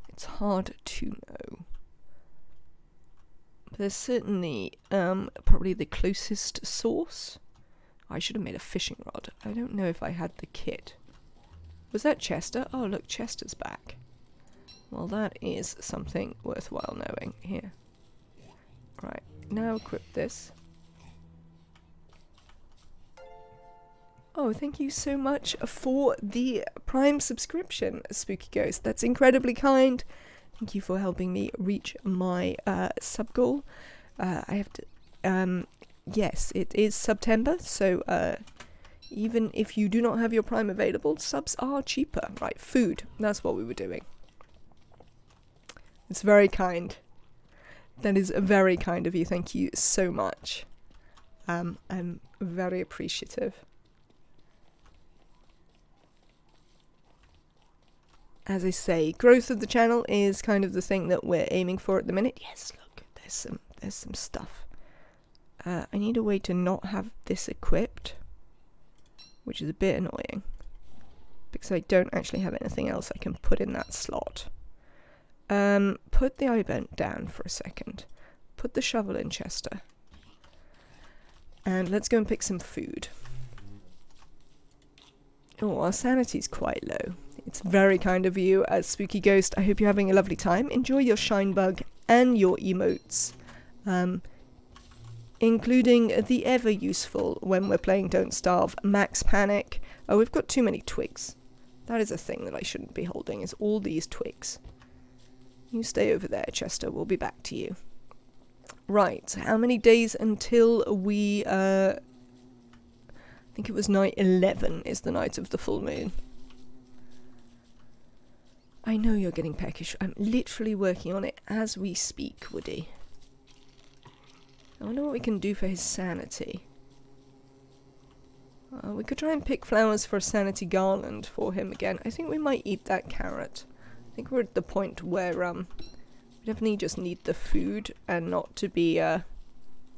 Speaker 1: It's hard to know. There's certainly probably the closest source. I should have made a fishing rod. I don't know if I had the kit. Was that Chester? Oh, look, Chester's back. Well, that is something worthwhile knowing. Here. Right, now equip this. Oh, thank you so much for the Prime subscription, Spooky Ghost. That's incredibly kind. Thank you for helping me reach my sub goal. I have to... yes, it is September, so even if you do not have your Prime available, subs are cheaper. Right, food. That's what we were doing. It's very kind. That is very kind of you. Thank you so much. I'm very appreciative. As I say, growth of the channel is kind of the thing that we're aiming for at the minute. Yes, look, there's some stuff. I need a way to not have this equipped, which is a bit annoying, because I don't actually have anything else I can put in that slot. Put the iBent down for a second. Put the shovel in, Chester. And let's go and pick some food. Oh, our sanity's quite low. It's very kind of you, as Spooky Ghost. I hope you're having a lovely time. Enjoy your shine bug and your emotes. Including the ever useful, when we're playing Don't Starve, Max Panic. Oh, we've got too many twigs. That is a thing that I shouldn't be holding, is all these twigs. You stay over there, Chester. We'll be back to you. Right, how many days until we, I think it was night 11 is the night of the full moon. I know you're getting peckish. I'm literally working on it as we speak, Woody. I wonder what we can do for his sanity. We could try and pick flowers for a sanity garland for him again. I think we might eat that carrot. I think we're at the point where we definitely just need the food and not to be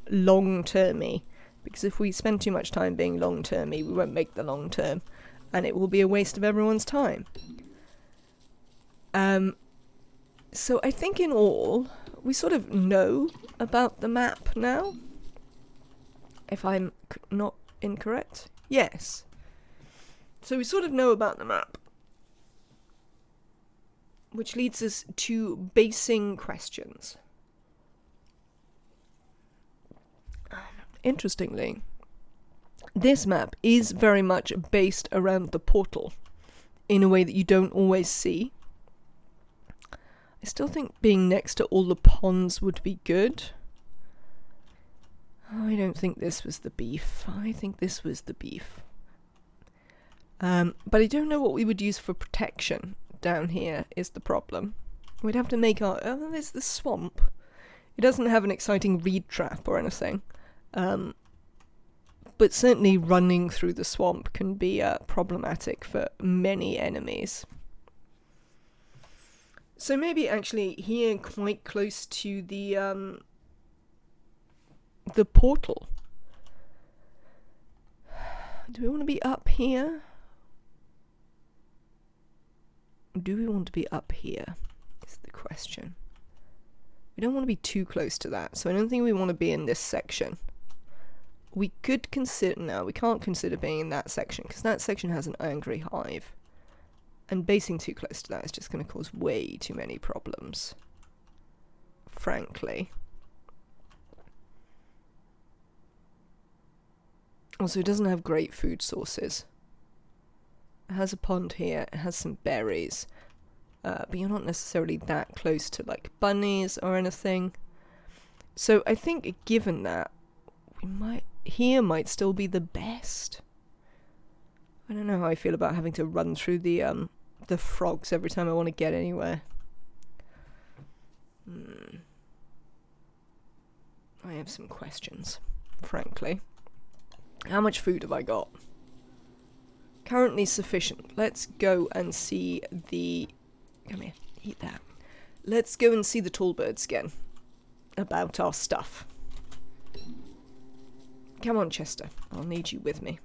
Speaker 1: long-termy. Because if we spend too much time being long-termy, we won't make the long term. And it will be a waste of everyone's time. So I think in all, we sort of know about the map now. If I'm not incorrect. Yes. So we sort of know about the map. Which leads us to basing questions. Interestingly, this map is very much based around the portal in a way that you don't always see. I still think being next to all the ponds would be good. I don't think this was the beef. I think this was the beef. But I don't know what we would use for protection down here is the problem. We'd have to make our... Oh, there's the swamp. It doesn't have an exciting reed trap or anything. But certainly running through the swamp can be problematic for many enemies. So maybe actually here quite close to the portal. Do we want to be up here? Do we want to be up here is the question. We don't want to be too close to that, so I don't think we want to be in this section. We could consider... No, we can't consider being in that section, because that section has an angry hive. And basing too close to that is just going to cause way too many problems. Frankly. Also, it doesn't have great food sources. It has a pond here, it has some berries. But you're not necessarily that close to, like, bunnies or anything. So I think, given that, we might... Here might still be the best. I don't know how I feel about having to run through the frogs every time I want to get anywhere. I have some questions, frankly. How much food have I got? Currently sufficient. Let's go and see the... Come here, eat that. Let's go and see the tall birds again. About our stuff. Come on, Chester. I'll need you with me.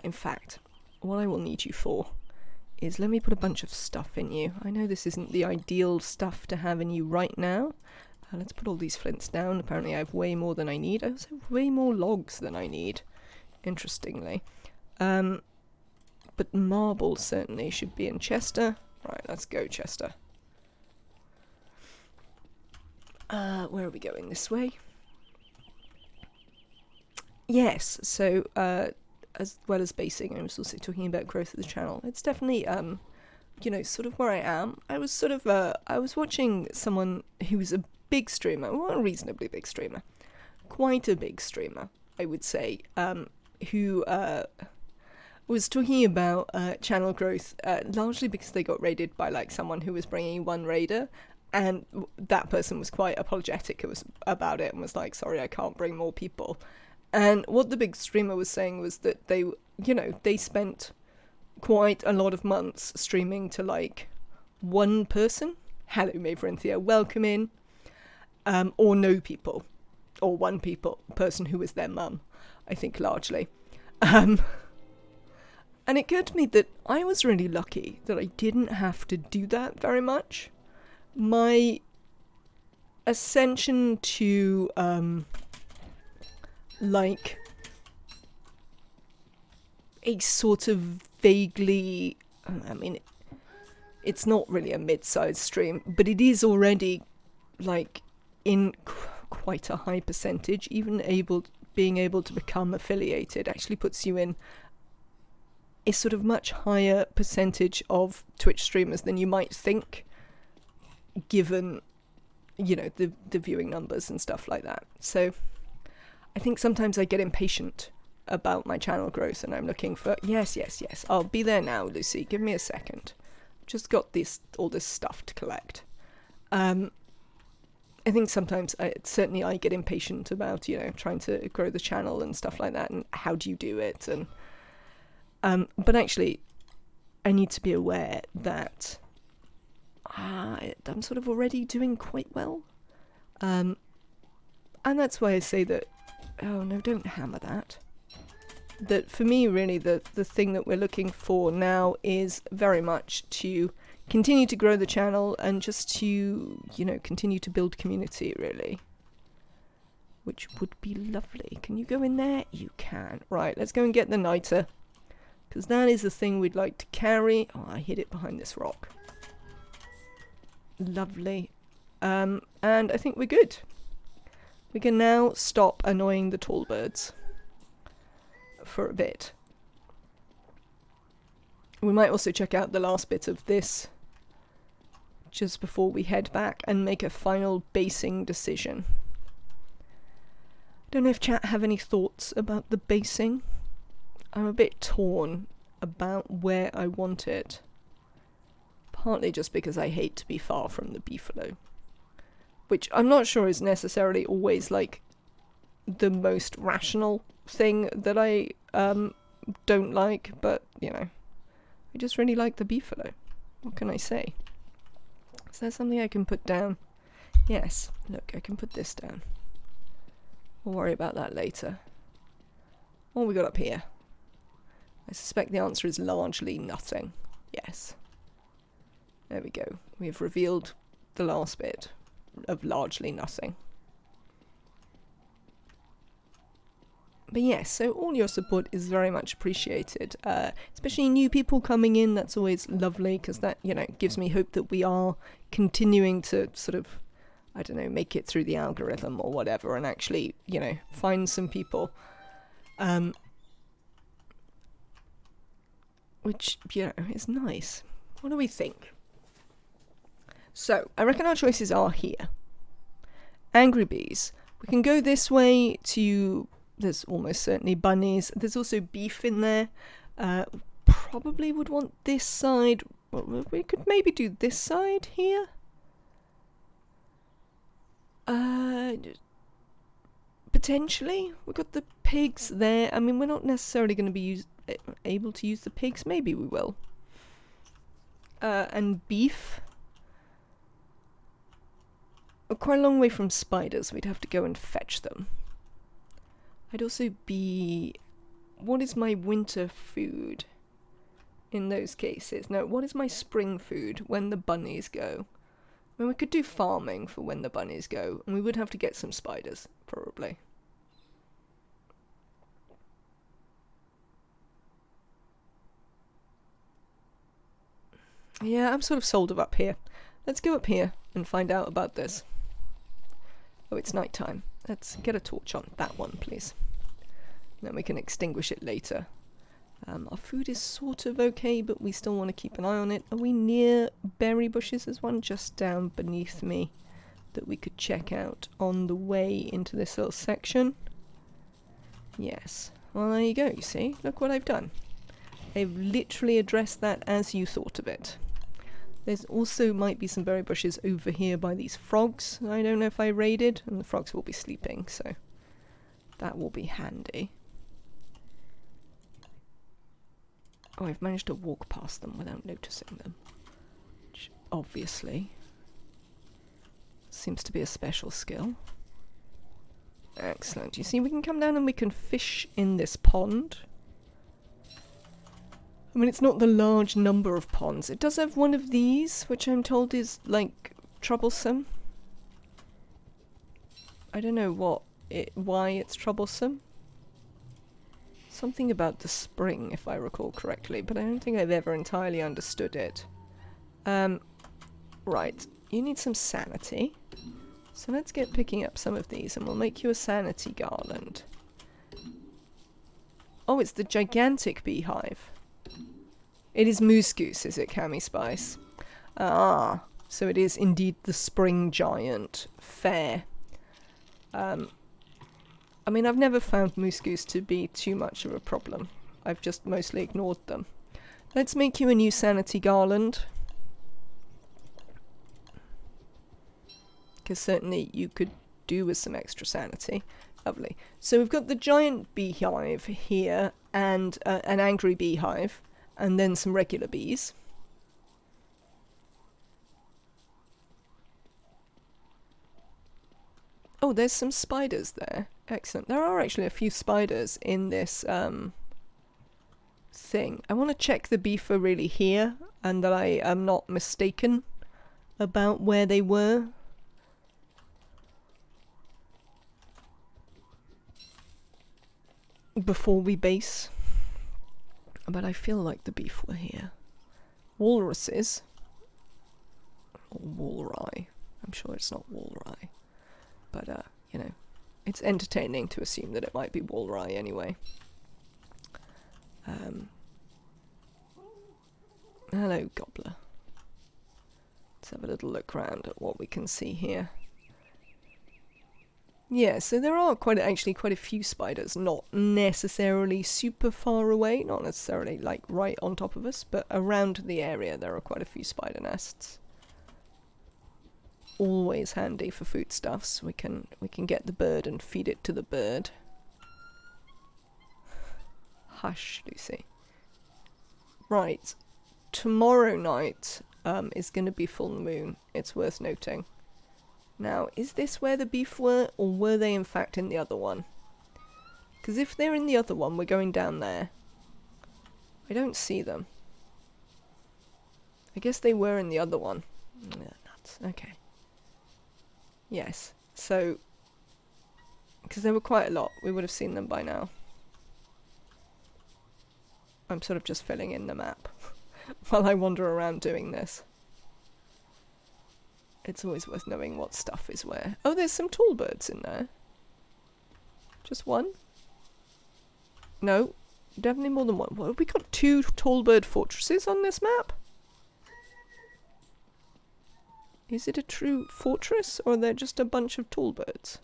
Speaker 1: In fact, what I will need you for is let me put a bunch of stuff in you. I know this isn't the ideal stuff to have in you right now. Let's put all these flints down. Apparently I have way more than I need. I also have way more logs than I need, interestingly. But marble certainly should be in Chester. Right, let's go, Chester. Where are we going? This way? Yes, so as well as basing, I was also talking about growth of the channel. It's definitely, sort of where I am. I was watching someone who was a big streamer, well, a reasonably big streamer, quite a big streamer, I would say, who was talking about channel growth, largely because they got raided by like someone who was bringing one raider, and that person was quite apologetic about it and was like, sorry, I can't bring more people. And what the big streamer was saying was that they spent quite a lot of months streaming to like one person. Hello, Maverinthia, welcome in. Or no people, or one person who was their mum, I think largely. And it occurred to me that I was really lucky that I didn't have to do that very much. My ascension to, like, a sort of vaguely, I mean, it's not really a mid-sized stream, but it is already, like, in quite a high percentage. Even being able to become affiliated actually puts you in a sort of much higher percentage of Twitch streamers than you might think, given, the viewing numbers and stuff like that. So I think sometimes I get impatient about my channel growth and I'm looking for, yes, I'll be there now, Lucy, give me a second. Just got all this stuff to collect. I think sometimes I get impatient about, trying to grow the channel and stuff like that, and how do you do it? And but actually, I need to be aware that I'm sort of already doing quite well. And that's why I say that, oh no, don't hammer that. That for me, really, the thing that we're looking for now is very much to continue to grow the channel and just to, continue to build community, really. Which would be lovely. Can you go in there? You can. Right, let's go and get the niter. Because that is the thing we'd like to carry. Oh, I hid it behind this rock. Lovely. And I think we're good. We can now stop annoying the tall birds for a bit. We might also check out the last bit of this just before we head back and make a final basing decision. Don't know if chat have any thoughts about the basing. I'm a bit torn about where I want it. Partly just because I hate to be far from the beefalo, which I'm not sure is necessarily always like the most rational thing that I don't like, but I just really like the beefalo. What can I say? Is there something I can put down? Yes, look, I can put this down. We'll worry about that later. What have we got up here? I suspect the answer is largely nothing. Yes. There we go. We have revealed the last bit of largely nothing. But yes, so all your support is very much appreciated. Especially new people coming in, that's always lovely, because that, gives me hope that we are continuing to sort of, I don't know, make it through the algorithm or whatever, and actually, find some people. Which, is nice. What do we think? So, I reckon our choices are here. Angry bees. We can go this way to... There's almost certainly bunnies. There's also beef in there. Probably would want this side. Well, we could maybe do this side here. Potentially. We've got the pigs there. I mean, we're not necessarily going to be able to use the pigs. Maybe we will. And beef. We're quite a long way from spiders. We'd have to go and fetch them. I'd also be... What is my winter food? in those cases. Now, what is my spring food when the bunnies go? I mean, we could do farming for when the bunnies go, and we would have to get some spiders, probably. Yeah, I'm sort of sold up here. Let's go up here and find out about this. Oh, it's night time. Let's get a torch on that one, please. Then we can extinguish it later. Our food is sort of okay, but we still want to keep an eye on it. Are we near berry bushes? There's one just down beneath me that we could check out on the way into this little section. Yes. Well, there you go, you see. Look what I've done. I've literally addressed that as you thought of it. There's also might be some berry bushes over here by these frogs. I don't know if I raided, and the frogs will be sleeping, so that will be handy. Oh, I've managed to walk past them without noticing them. Which obviously seems to be a special skill. Excellent. You see, we can come down and we can fish in this pond. I mean, it's not the large number of ponds. It does have one of these, which I'm told is, like, troublesome. I don't know why it's troublesome. Something about the spring, if I recall correctly, but I don't think I've ever entirely understood it. Right, you need some sanity. So let's get picking up some of these, and we'll make you a sanity garland. Oh, it's the gigantic beehive. It is moose goose, is it, Cami Spice? Ah, so it is indeed the spring giant. Fair. I mean, I've never found moose goose to be too much of a problem. I've just mostly ignored them. Let's make you a new sanity garland. Because certainly you could do with some extra sanity. Lovely. So we've got the giant beehive here, and an angry beehive, and then some regular bees. Oh, there's some spiders there. Excellent. There are actually a few spiders in this thing. I want to check the beef are really here, and that I am not mistaken about where they were. Before we base. But I feel like the beef were here. Walruses. Or walrye. I'm sure it's not walrye. But, you know, it's entertaining to assume that it might be walrye anyway. Hello, gobbler. Let's have a little look around at what we can see here. Yeah, so there are actually quite a few spiders, not necessarily super far away, not necessarily like right on top of us, but around the area there are quite a few spider nests. Always handy for foodstuffs. We can get the bird and feed it to the bird. Hush, Lucy. Right, tomorrow night is going to be full moon. It's worth noting. Now, is this where the beef were, or were they in fact in the other one? Because if they're in the other one, we're going down there. I don't see them. I guess they were in the other one. Yeah, nuts. Okay. Yes. So, because there were quite a lot, we would have seen them by now. I'm sort of just filling in the map while I wander around doing this. It's always worth knowing what stuff is where. Oh, there's some tall birds in there. Just one? No, definitely more than one. What, have we got 2 tall bird fortresses on this map? Is it a true fortress, or are there just a bunch of tall birds?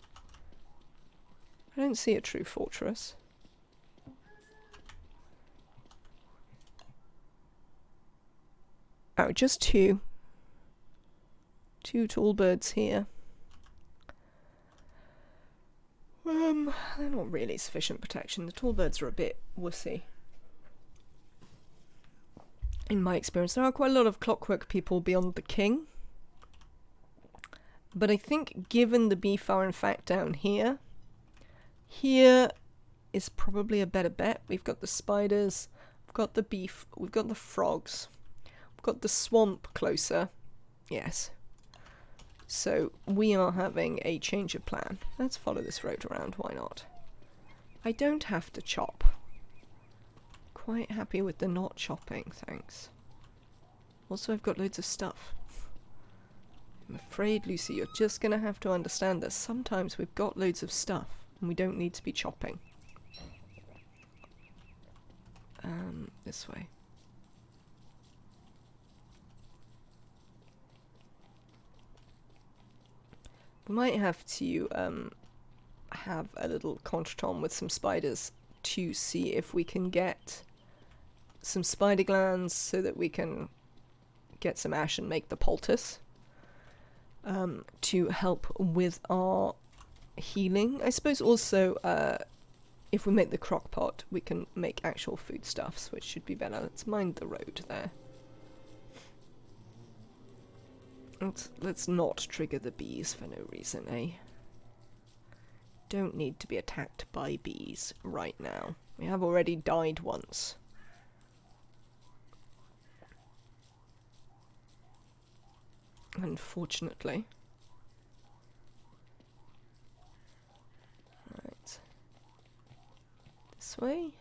Speaker 1: I don't see a true fortress. Oh, just 2. 2 tall birds here. They're not really sufficient protection. The tall birds are a bit wussy. In my experience, there are quite a lot of clockwork people beyond the king. But I think given the beef are in fact down here, here is probably a better bet. We've got the spiders We've got the beef. We've got the frogs. We've got the swamp closer. Yes. So we are having a change of plan. Let's follow this road around, why not? I don't have to chop. Quite happy with the not chopping, thanks. Also, I've got loads of stuff. I'm afraid, Lucy, you're just gonna have to understand that sometimes we've got loads of stuff and we don't need to be chopping. This way. We might have to have a little contretemps with some spiders to see if we can get some spider glands so that we can get some ash and make the poultice to help with our healing. I suppose also if we make the crock pot we can make actual foodstuffs, which should be better. Let's mind the road there. Let's not trigger the bees for no reason, eh? Don't need to be attacked by bees right now. We have already died once. Unfortunately. Right. This way.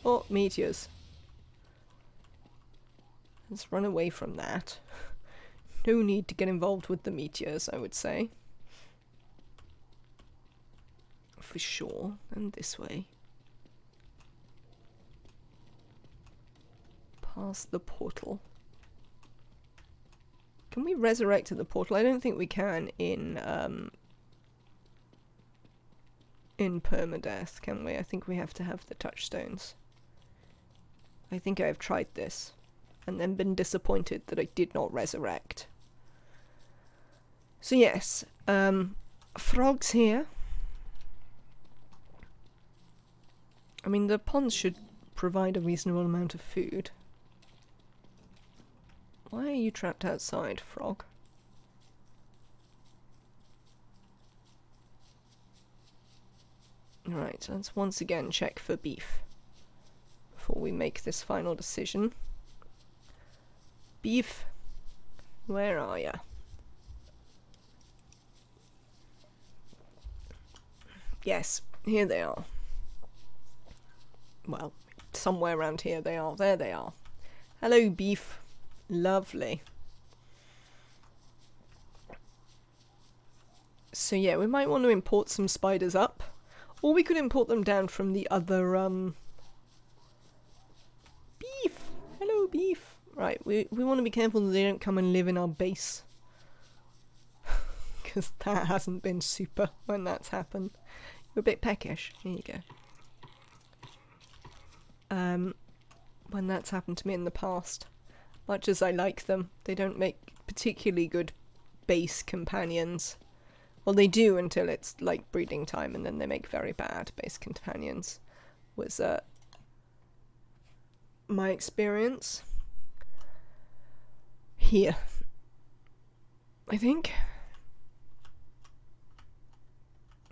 Speaker 1: Oh, meteors. Let's run away from that. No need to get involved with the meteors, I would say. For sure. And this way. Past the portal. Can we resurrect at the portal? I don't think we can in permadeath, can we? I think we have to have the touchstones. I think I've tried this and then been disappointed that I did not resurrect. So yes, frogs here. I mean, the ponds should provide a reasonable amount of food. Why are you trapped outside, frog? Right, let's once again check for beef before we make this final decision. Beef, where are ya? Yes, here they are. Well, somewhere around here they are. There they are. Hello, beef. Lovely. So yeah, we might want to import some spiders up. Or we could import them down from the other, beef! Hello, beef! Right, we want to be careful that they don't come and live in our base. Because that hasn't been super when that's happened. You're a bit peckish. Here you go. When that's happened to me in the past. Much as I like them, they don't make particularly good base companions. Well, they do until it's like breeding time, and then they make very bad base companions. Was my experience here, I think.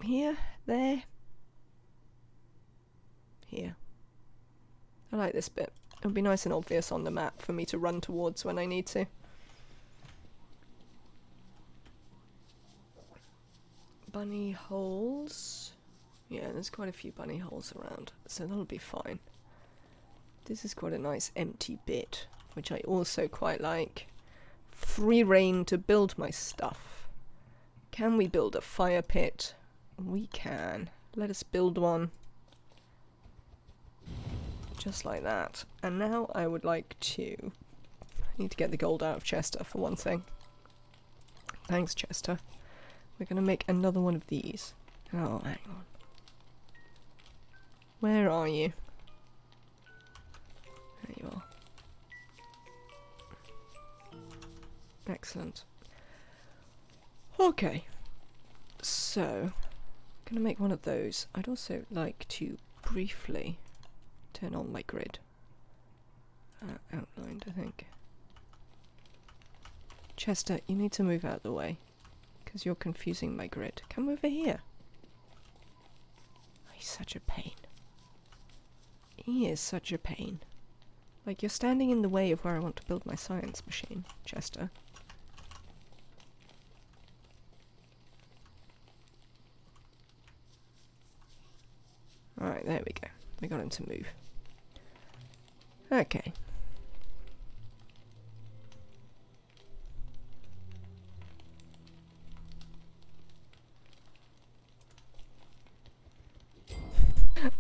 Speaker 1: Here, there, here. I like this bit. It'll be nice and obvious on the map for me to run towards when I need to. Bunny holes. Yeah, there's quite a few bunny holes around, so that'll be fine. This is quite a nice empty bit, which I also quite like. Free reign to build my stuff. Can we build a fire pit? We can. Let us build one. Just like that. And now I would like to... I need to get the gold out of Chester for one thing. Thanks, Chester. We're going to make another one of these. Oh, hang on. Where are you? There you are. Excellent. Okay. So, I'm going to make one of those. I'd also like to briefly turn on my grid. Outlined, I think. Chester, you need to move out of the way, because you're confusing my grid. Come over here. He's such a pain. He is such a pain. Like, you're standing in the way of where I want to build my science machine, Chester. Alright, there we go. We got him to move. Okay.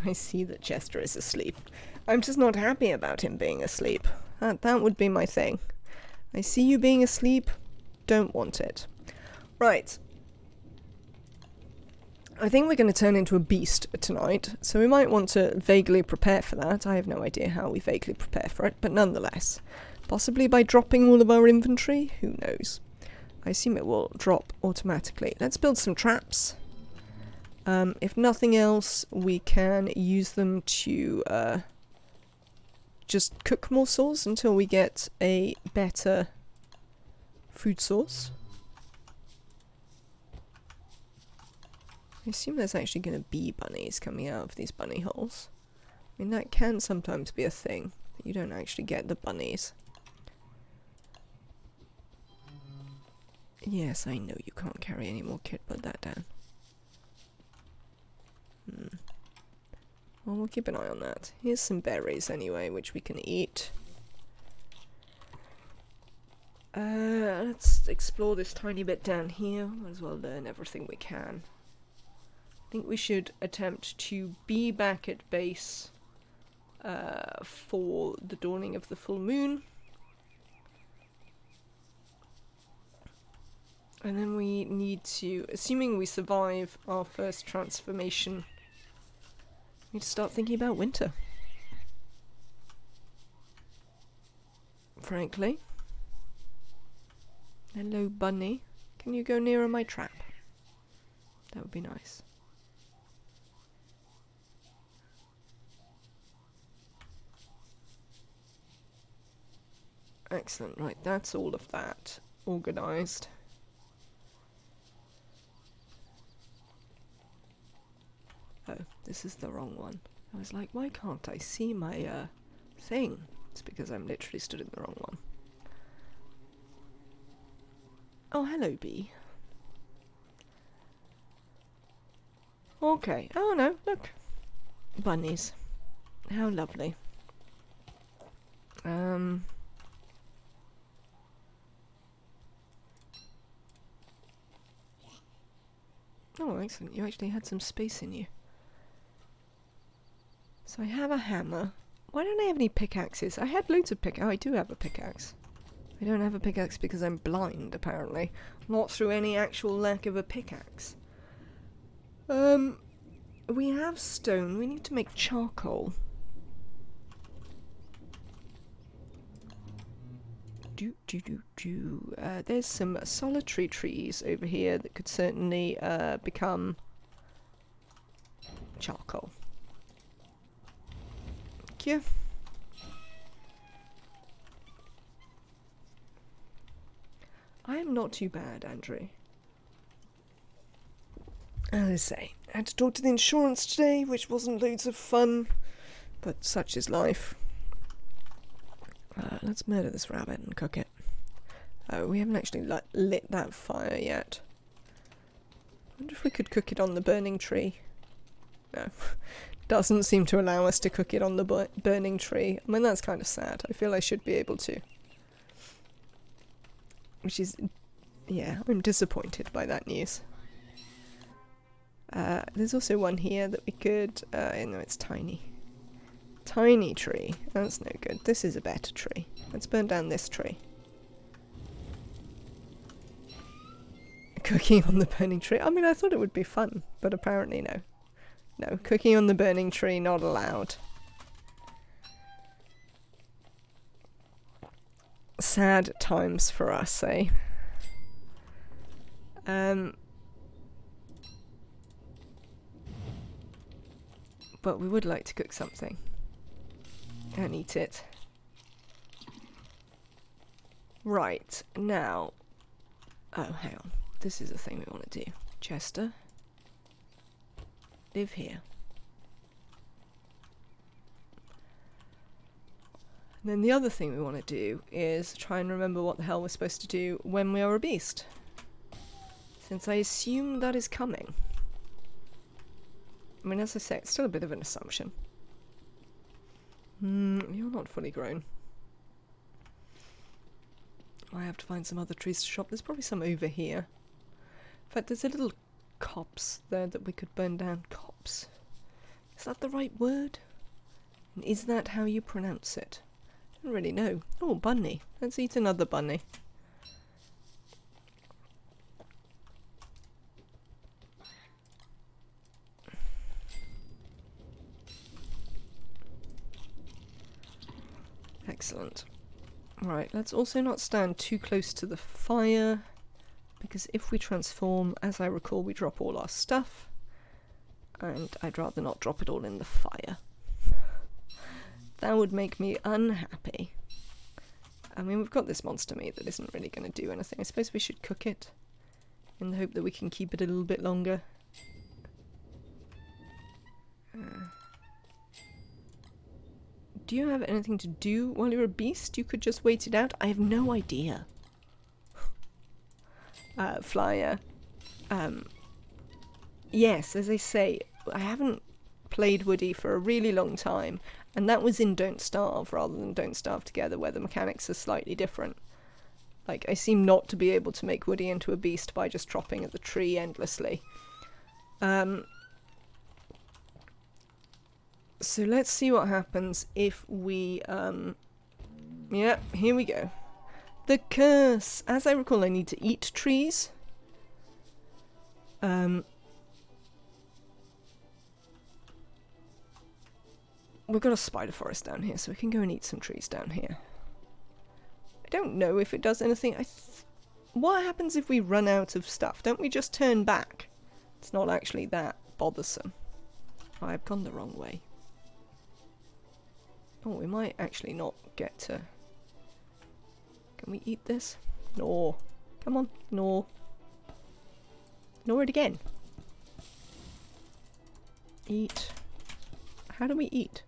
Speaker 1: I see that Chester is asleep. I'm just not happy about him being asleep. That would be my thing. I see you being asleep, don't want it. Right. I think we're going to turn into a beast tonight, so we might want to vaguely prepare for that. I have no idea how we vaguely prepare for it, but nonetheless. Possibly by dropping all of our inventory? Who knows? I assume it will drop automatically. Let's build some traps. If nothing else, we can use them to just cook morsels until we get a better food source. I assume there's actually going to be bunnies coming out of these bunny holes. I mean, that can sometimes be a thing, that you don't actually get the bunnies. Yes, I know you can't carry any more kit, put that down. Well, we'll keep an eye on that. Here's some berries anyway, which we can eat. Let's explore this tiny bit down here. Might as well learn everything we can. I think we should attempt to be back at base for the dawning of the full moon. And then we need to, assuming we survive our first transformation, we need to start thinking about winter. Frankly. Hello, bunny. Can you go nearer my trap? That would be nice. Excellent. Right, that's all of that organised. Oh, this is the wrong one. I was like, why can't I see my thing? It's because I'm literally stood in the wrong one. Oh, hello, bee. Okay. Oh, no, look. Bunnies. How lovely. Oh, excellent. You actually had some space in you. So I have a hammer. Why don't I have any pickaxes? I had loads of pickaxes. Oh, I do have a pickaxe. I don't have a pickaxe because I'm blind, apparently. Not through any actual lack of a pickaxe. We have stone. We need to make charcoal. There's some solitary trees over here that could certainly become charcoal. Thank you. I am not too bad, Andrew. As I say, I had to talk to the insurance today, which wasn't loads of fun, but such is life. Let's murder this rabbit and cook it. Oh, we haven't actually lit that fire yet. I wonder if we could cook it on the burning tree. No. Doesn't seem to allow us to cook it on the burning tree. I mean, that's kind of sad. I feel I should be able to. Which is... yeah, I'm disappointed by that news. There's also one here that we could... no, it's tiny. Tiny tree. That's no good. This is a better tree. Let's burn down this tree. Cooking on the burning tree. I mean, I thought it would be fun, but apparently no. No, cooking on the burning tree, not allowed. Sad times for us, eh? But we would like to cook something. And eat it. Right, now... oh, hang on. This is the thing we want to do. Chester. Live here. And then the other thing we want to do is try and remember what the hell we're supposed to do when we are a beast. Since I assume that is coming. I mean, as I say, it's still a bit of an assumption. You're not fully grown. I have to find some other trees to chop. There's probably some over here. In fact, there's a little copse there that we could burn down. Copse? Is that the right word? And is that how you pronounce it? I don't really know. Oh, bunny. Let's eat another bunny. Excellent. Right, let's also not stand too close to the fire, because if we transform, as I recall, we drop all our stuff, and I'd rather not drop it all in the fire. That would make me unhappy. I mean, we've got this monster meat that isn't really going to do anything. I suppose we should cook it, in the hope that we can keep it a little bit longer. Do you have anything to do while you're a beast? You could just wait it out? I have no idea. Flyer. Yes, as I say, I haven't played Woody for a really long time, and that was in Don't Starve rather than Don't Starve Together, where the mechanics are slightly different. Like, I seem not to be able to make Woody into a beast by just dropping at the tree endlessly. So let's see what happens if we, yeah, here we go. The curse! As I recall, I need to eat trees. We've got a spider forest down here, so we can go and eat some trees down here. I don't know if it does anything. What happens if we run out of stuff? Don't we just turn back? It's not actually that bothersome. Oh, I've gone the wrong way. Oh, we might actually not get to... Can we eat this? No. Come on. No. Gnaw it again. Eat. How do we eat?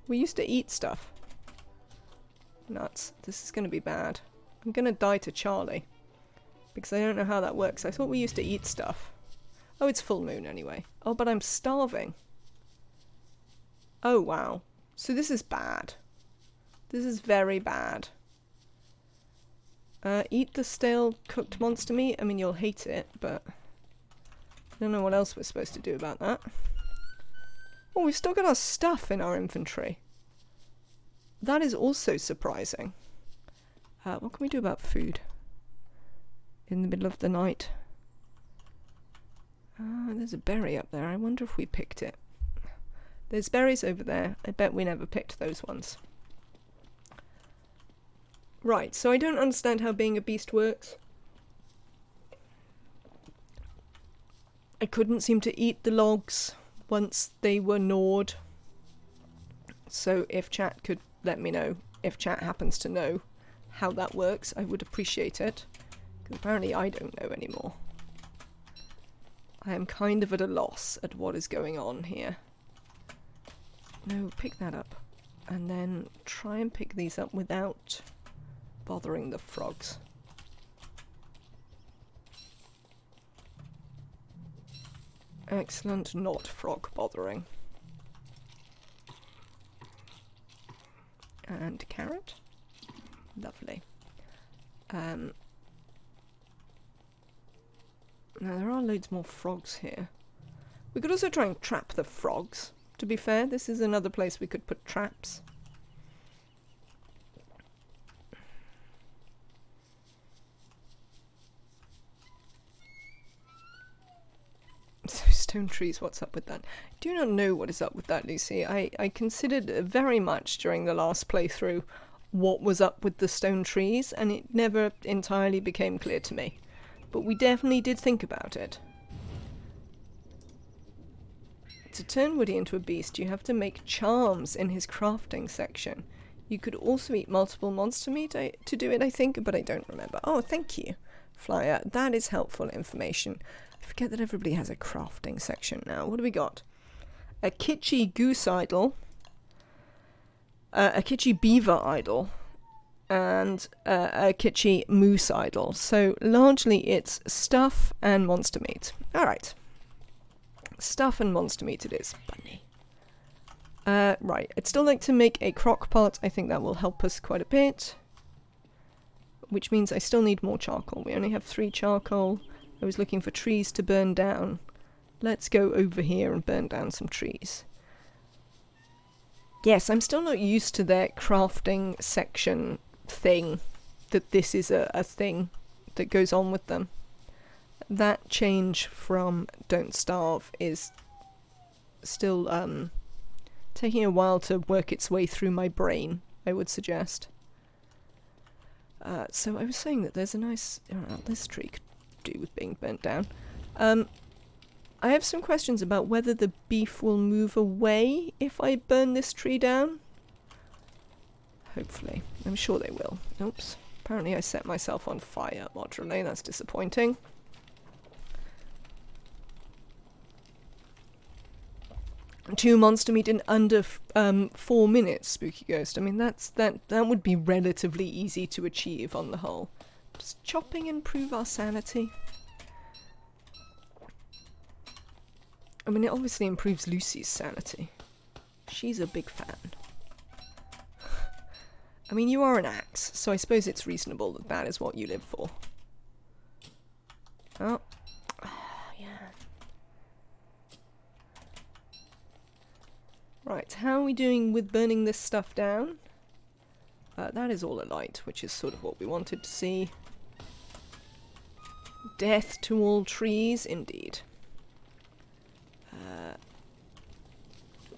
Speaker 1: We used to eat stuff. Nuts. This is going to be bad. I'm going to die to Charlie. Because I don't know how that works. I thought we used to eat stuff. Oh, it's full moon anyway. Oh, but I'm starving. Oh, wow. So this is bad. This is very bad. Eat the stale cooked monster meat. I mean, you'll hate it, but I don't know what else we're supposed to do about that. Oh, we've still got our stuff in our inventory. That is also surprising. What can we do about food? In the middle of the night. There's a berry up there. I wonder if we picked it. There's berries over there. I bet we never picked those ones. Right, so I don't understand how being a beast works. I couldn't seem to eat the logs once they were gnawed. So if chat could let me know, if chat happens to know how that works, I would appreciate it. Because apparently I don't know anymore. I am kind of at a loss at what is going on here. No, pick that up. And then try and pick these up without bothering the frogs. Excellent, not frog bothering. And carrot. Lovely. Now there are loads more frogs here. We could also try and trap the frogs. To be fair, this is another place we could put traps. So stone trees, what's up with that? I do not know what is up with that, Lucy. I considered very much during the last playthrough what was up with the stone trees, and it never entirely became clear to me. But we definitely did think about it. To turn Woody into a beast, you have to make charms in his crafting section. You could also eat multiple monster meat to do it, I think, but I don't remember. Oh, thank you, Flyer. That is helpful information. I forget that everybody has a crafting section now. What do we got? A kitschy goose idol. a kitschy beaver idol, and a kitschy moose idol. So largely it's stuff and monster meat. Alright. Stuff and monster meat it is. Bunny. Right. I'd still like to make a crock pot. I think that will help us quite a bit. Which means I still need more charcoal. We only have 3 charcoal. I was looking for trees to burn down. Let's go over here and burn down some trees. Yes, I'm still not used to their crafting section thing. That this is a thing that goes on with them. That change from Don't Starve is still taking a while to work its way through my brain, I would suggest. So I was saying that there's a nice... this tree could do with being burnt down. I have some questions about whether the beef will move away if I burn this tree down. Hopefully. I'm sure they will. Oops. Apparently I set myself on fire moderately. That's disappointing. Two monster meat in under 4 minutes, Spooky Ghost. I mean, that would be relatively easy to achieve on the whole. Does chopping improve our sanity? I mean, it obviously improves Lucy's sanity. She's a big fan. I mean, you are an axe, so I suppose it's reasonable that that is what you live for. Oh. Yeah. Right, how are we doing with burning this stuff down? That is all alight, which is sort of what we wanted to see. Death to all trees, indeed.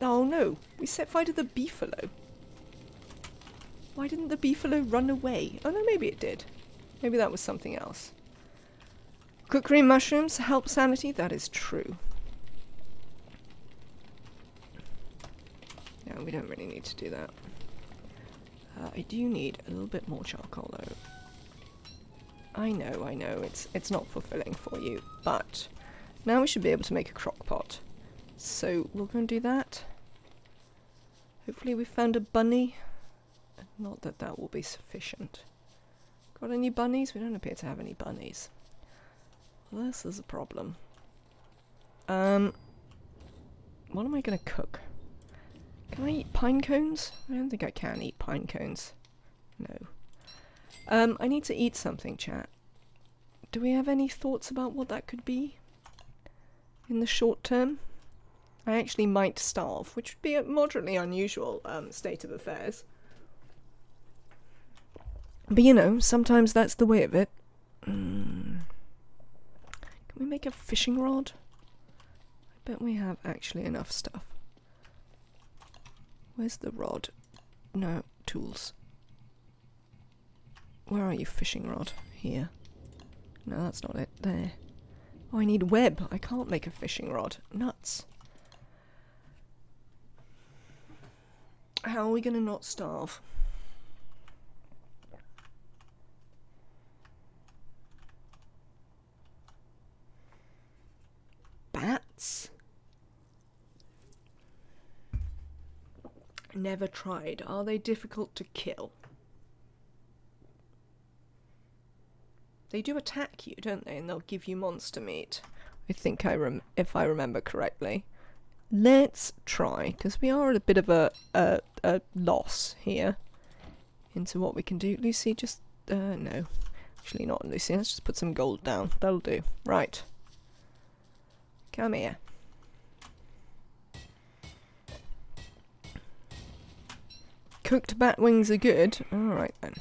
Speaker 1: Oh no, we set fire to the beefalo. Why didn't the beefalo run away? Oh no, maybe it did. Maybe that was something else. Cooked green mushrooms help sanity, that is true. No, we don't really need to do that. I do need a little bit more charcoal though. I know, it's not fulfilling for you, but now we should be able to make a crock pot. So we're going to do that. Hopefully we found a bunny. Not that that will be sufficient. Got any bunnies? We don't appear to have any bunnies. Well, this is a problem. What am I going to cook? Can I eat pine cones? I don't think I can eat pine cones. No. I need to eat something, chat. Do we have any thoughts about what that could be? In the short term? I actually might starve, which would be a moderately unusual state of affairs. But you know, sometimes that's the way of it. Can we make a fishing rod? I bet we have actually enough stuff. Where's the rod? No, tools. Where are you, fishing rod? Here. No, that's not it. There. Oh, I need web. I can't make a fishing rod. Nuts. How are we going to not starve? Bats? Never tried. Are they difficult to kill? They do attack you, don't they? And they'll give you monster meat. I think if I remember correctly. Let's try, because we are at a bit of a loss here into what we can do. Lucy, just no, actually not Lucy. Let's just put some gold down. That'll do. Right. Come here. Cooked bat wings are good. Alright then.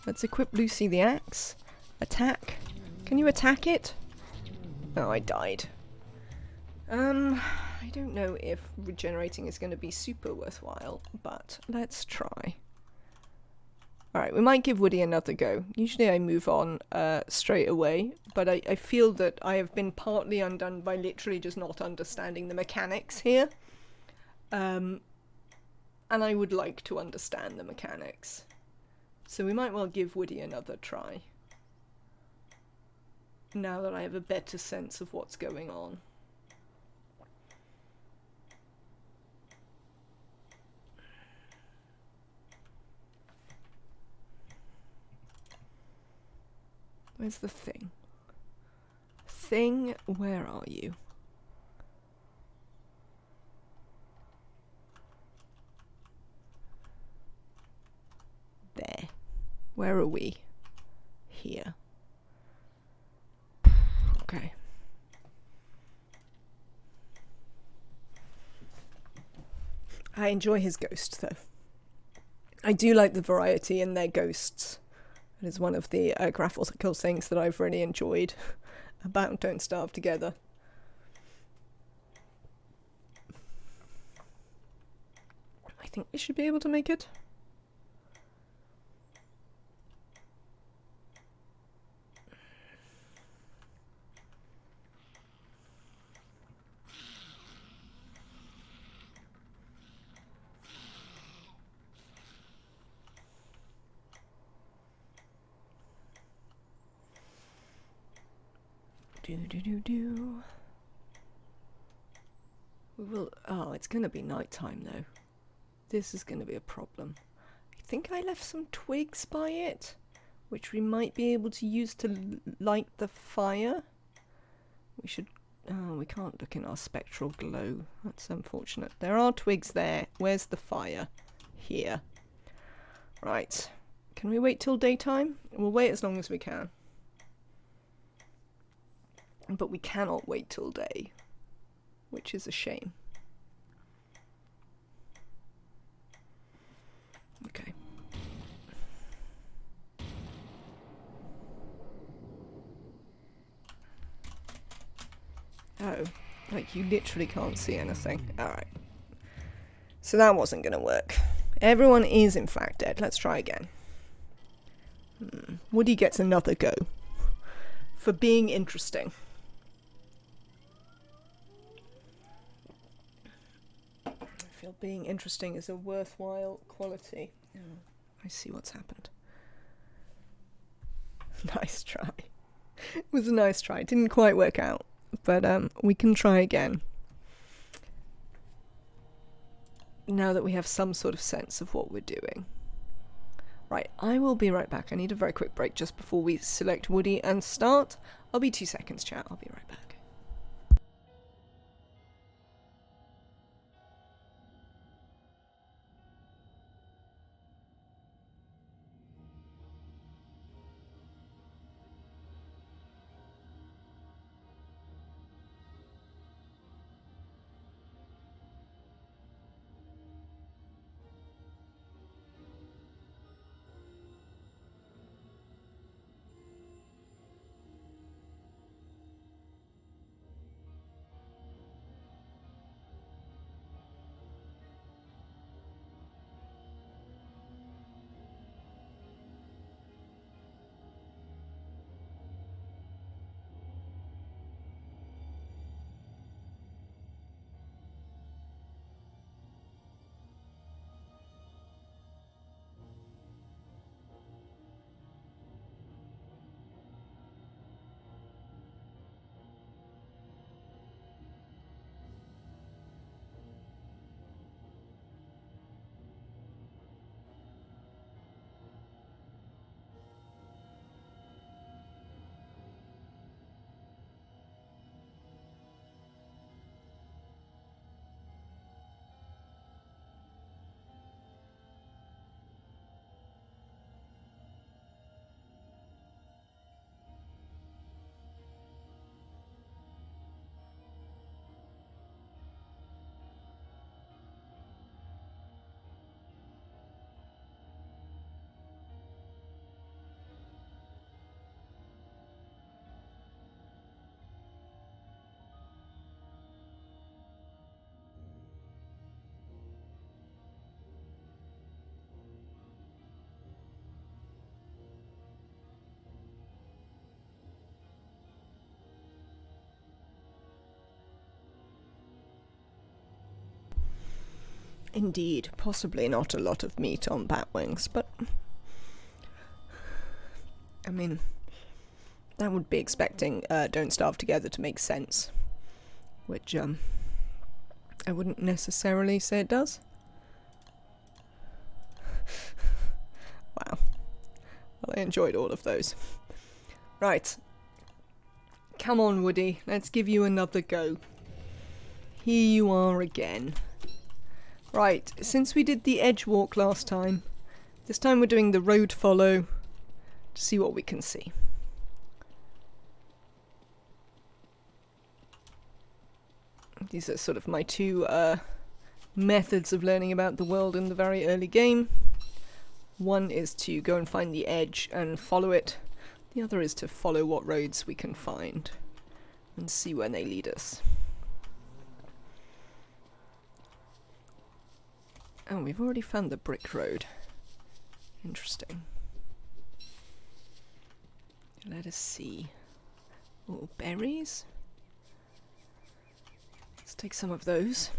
Speaker 1: Let's equip Lucy the axe. Attack. Can you attack it? Oh, I died. I don't know if regenerating is going to be super worthwhile, but let's try. Alright, we might give Woody another go. Usually I move on straight away, but I feel that I have been partly undone by literally just not understanding the mechanics here. And I would like to understand the mechanics. So we might well give Woody another try. Now that I have a better sense of what's going on. Where's the thing? Thing, where are you? There. Where are we? Here. Okay. I enjoy his ghost, though. I do like the variety in their ghosts. It is one of the graphical things that I've really enjoyed about Don't Starve Together. I think we should be able to make it. Do. We will. Oh, it's going to be nighttime though. This is going to be a problem. I think I left some twigs by it, which we might be able to use to light the fire. We should. Oh, we can't look in our spectral glow. That's unfortunate. There are twigs there. Where's the fire? Here. Right. Can we wait till daytime? We'll wait as long as we can. But we cannot wait till day, which is a shame. Okay. Oh, like you literally can't see anything. Alright. So that wasn't going to work. Everyone is in fact dead. Let's try again. Woody gets another go. For being interesting. I feel being interesting is a worthwhile quality. Oh, I see what's happened. Nice try. It was a nice try. It didn't quite work out. But we can try again. Now that we have some sort of sense of what we're doing. Right, I will be right back. I need a very quick break just before we select Woody and start. I'll be 2 seconds, chat. I'll be right back. Indeed, possibly not a lot of meat on bat wings, but I mean, that would be expecting Don't Starve Together to make sense, which I wouldn't necessarily say it does. Wow. Well, I enjoyed all of those. Right. Come on, Woody. Let's give you another go. Here you are again. Right, since we did the edge walk last time, this time we're doing the road follow to see what we can see. These are sort of my two methods of learning about the world in the very early game. One is to go and find the edge and follow it. The other is to follow what roads we can find and see where they lead us. Oh, we've already found the brick road. Interesting. Let us see. Oh, berries? Let's take some of those.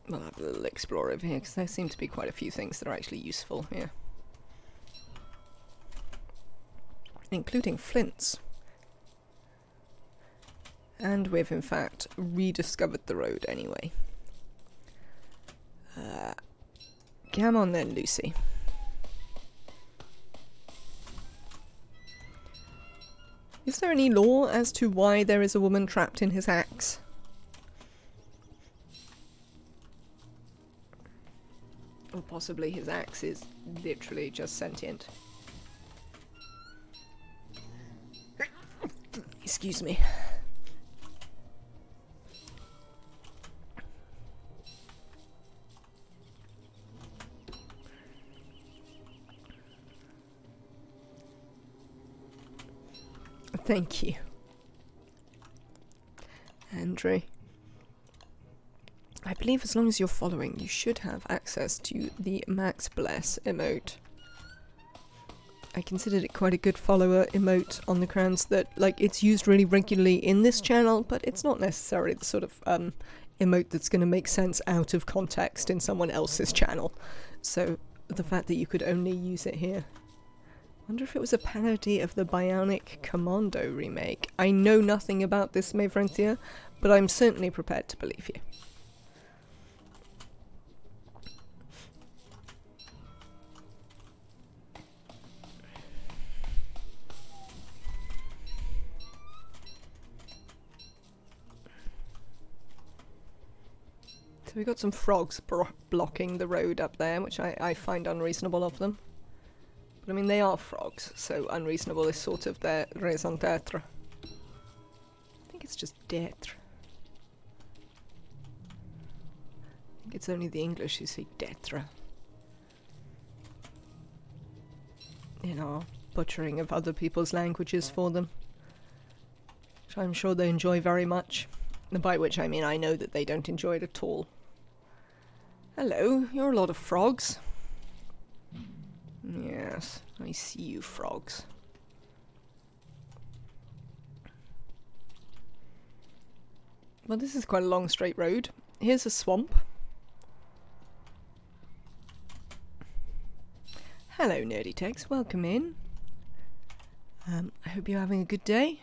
Speaker 1: We'll have a little explore over here, because there seem to be quite a few things that are actually useful here. Including flints. And we've in fact rediscovered the road anyway. Come on then, Lucy. Is there any law as to why there is a woman trapped in his axe? Or possibly his axe is literally just sentient. Excuse me. Thank you, Andre. I believe as long as you're following, you should have access to the Max Bless emote. I considered it quite a good follower emote on the grounds that, like, it's used really regularly in this channel, but it's not necessarily the sort of emote that's going to make sense out of context in someone else's channel. So the fact that you could only use it here. I wonder if it was a parody of the Bionic Commando remake. I know nothing about this, Mayfrenthia, but I'm certainly prepared to believe you. So we've got some frogs blocking the road up there, which I find unreasonable of them. But I mean, they are frogs, so unreasonable is sort of their raison d'etre. I think it's just d'etre. I think it's only the English who say d'etre. In our butchering of other people's languages for them. Which I'm sure they enjoy very much. By which I mean I know that they don't enjoy it at all. Hello, you're a lot of frogs. Yes, I see you, frogs. Well, this is quite a long straight road. Here's a swamp. Hello, Nerdy Tex. Welcome in. I hope you're having a good day.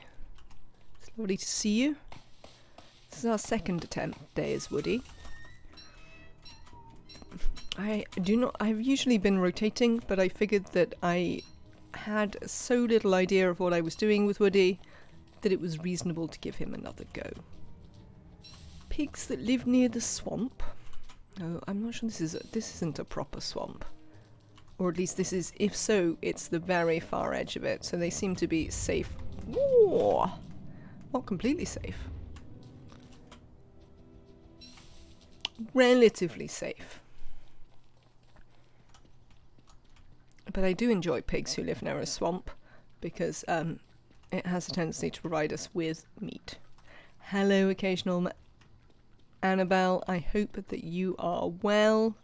Speaker 1: It's lovely to see you. This is our second attempt day as Woody. I've usually been rotating, but I figured that I had so little idea of what I was doing with Woody that it was reasonable to give him another go. Pigs that live near the swamp. Oh, I'm not sure this isn't a proper swamp. Or at least this is, if so, it's the very far edge of it, so they seem to be safe. Ooh, not completely safe. Relatively safe. But I do enjoy pigs who live near a swamp, because it has a tendency to provide us with meat. Hello, occasional Annabelle. I hope that you are well.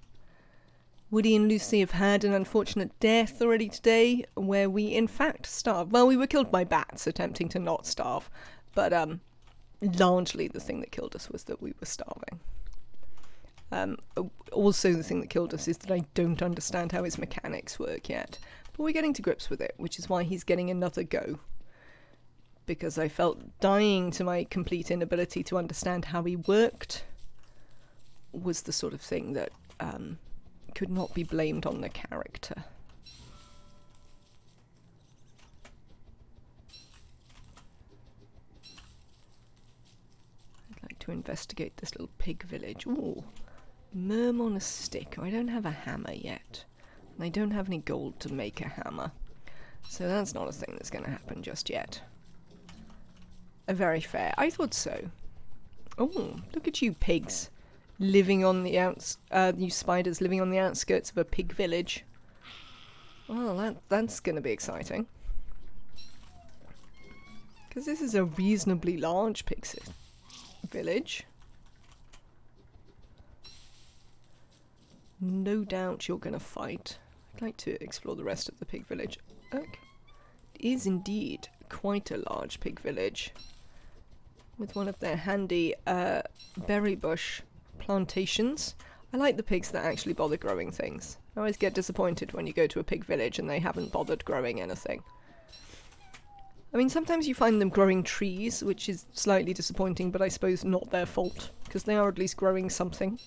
Speaker 1: Woody and Lucy have had an unfortunate death already today, where we in fact starved. Well, we were killed by bats attempting to not starve, but largely the thing that killed us was that we were starving. Also, the thing that killed us is that I don't understand how his mechanics work yet. But we're getting to grips with it, which is why he's getting another go. Because I felt dying to my complete inability to understand how he worked was the sort of thing that could not be blamed on the character. to investigate this little pig village. Ooh, merm on a stick. I don't have a hammer yet. And I don't have any gold to make a hammer. So that's not a thing that's going to happen just yet. Very fair. I thought so. Oh, look at you pigs. Living on the you spiders living on the outskirts of a pig village. Well, that's going to be exciting. Because this is a reasonably large pig village. No doubt you're going to fight. I'd like to explore the rest of the pig village. Okay. It is indeed quite a large pig village. With one of their handy berry bush plantations. I like the pigs that actually bother growing things. I always get disappointed when you go to a pig village and they haven't bothered growing anything. I mean, sometimes you find them growing trees, which is slightly disappointing, but I suppose not their fault, because they are at least growing something.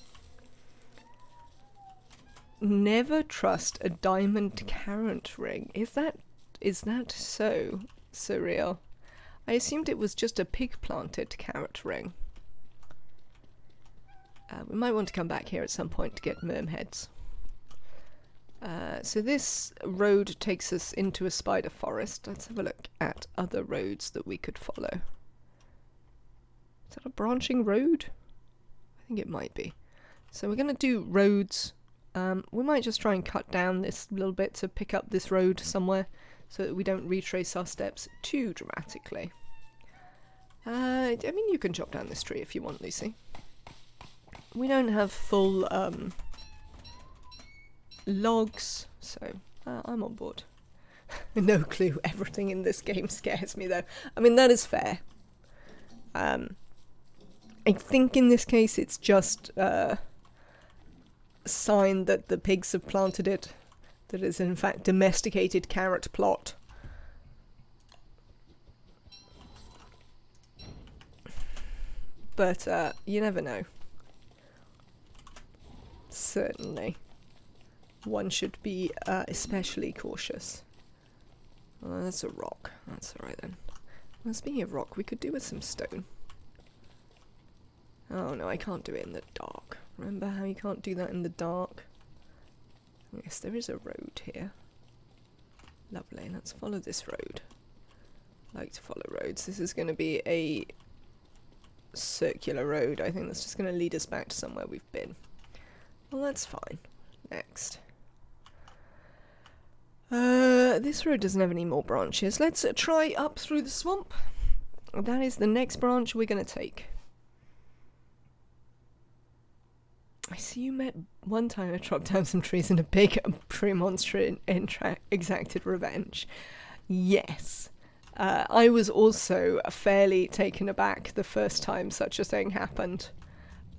Speaker 1: Never trust a diamond carrot ring. Is that so surreal? I assumed it was just a pig-planted carrot ring. We might want to come back here at some point to get merm heads. So this road takes us into a spider forest. Let's have a look at other roads that we could follow. Is that a branching road? I think it might be. So we're going to do roads. We might just try and cut down this little bit to pick up this road somewhere so that we don't retrace our steps too dramatically. I mean, you can chop down this tree if you want, Lucy. We don't have full logs, so I'm on board. No clue. Everything in this game scares me, though. I mean, that is fair. I think in this case it's just a sign that the pigs have planted it. That is, in fact, domesticated carrot plot. But you never know. Certainly. One should be especially cautious. Well, that's a rock. That's alright then. Well, speaking of rock, we could do with some stone. Oh no, I can't do it in the dark. Remember how you can't do that in the dark? Yes, there is a road here. Lovely, let's follow this road. I like to follow roads. This is going to be a circular road. I think that's just going to lead us back to somewhere we've been. Well, that's fine. Next. This road doesn't have any more branches. Let's try up through the swamp. That is the next branch we're going to take. I see you met one time I chopped down some trees and a big tree monster exacted revenge. Yes. I was also fairly taken aback the first time such a thing happened.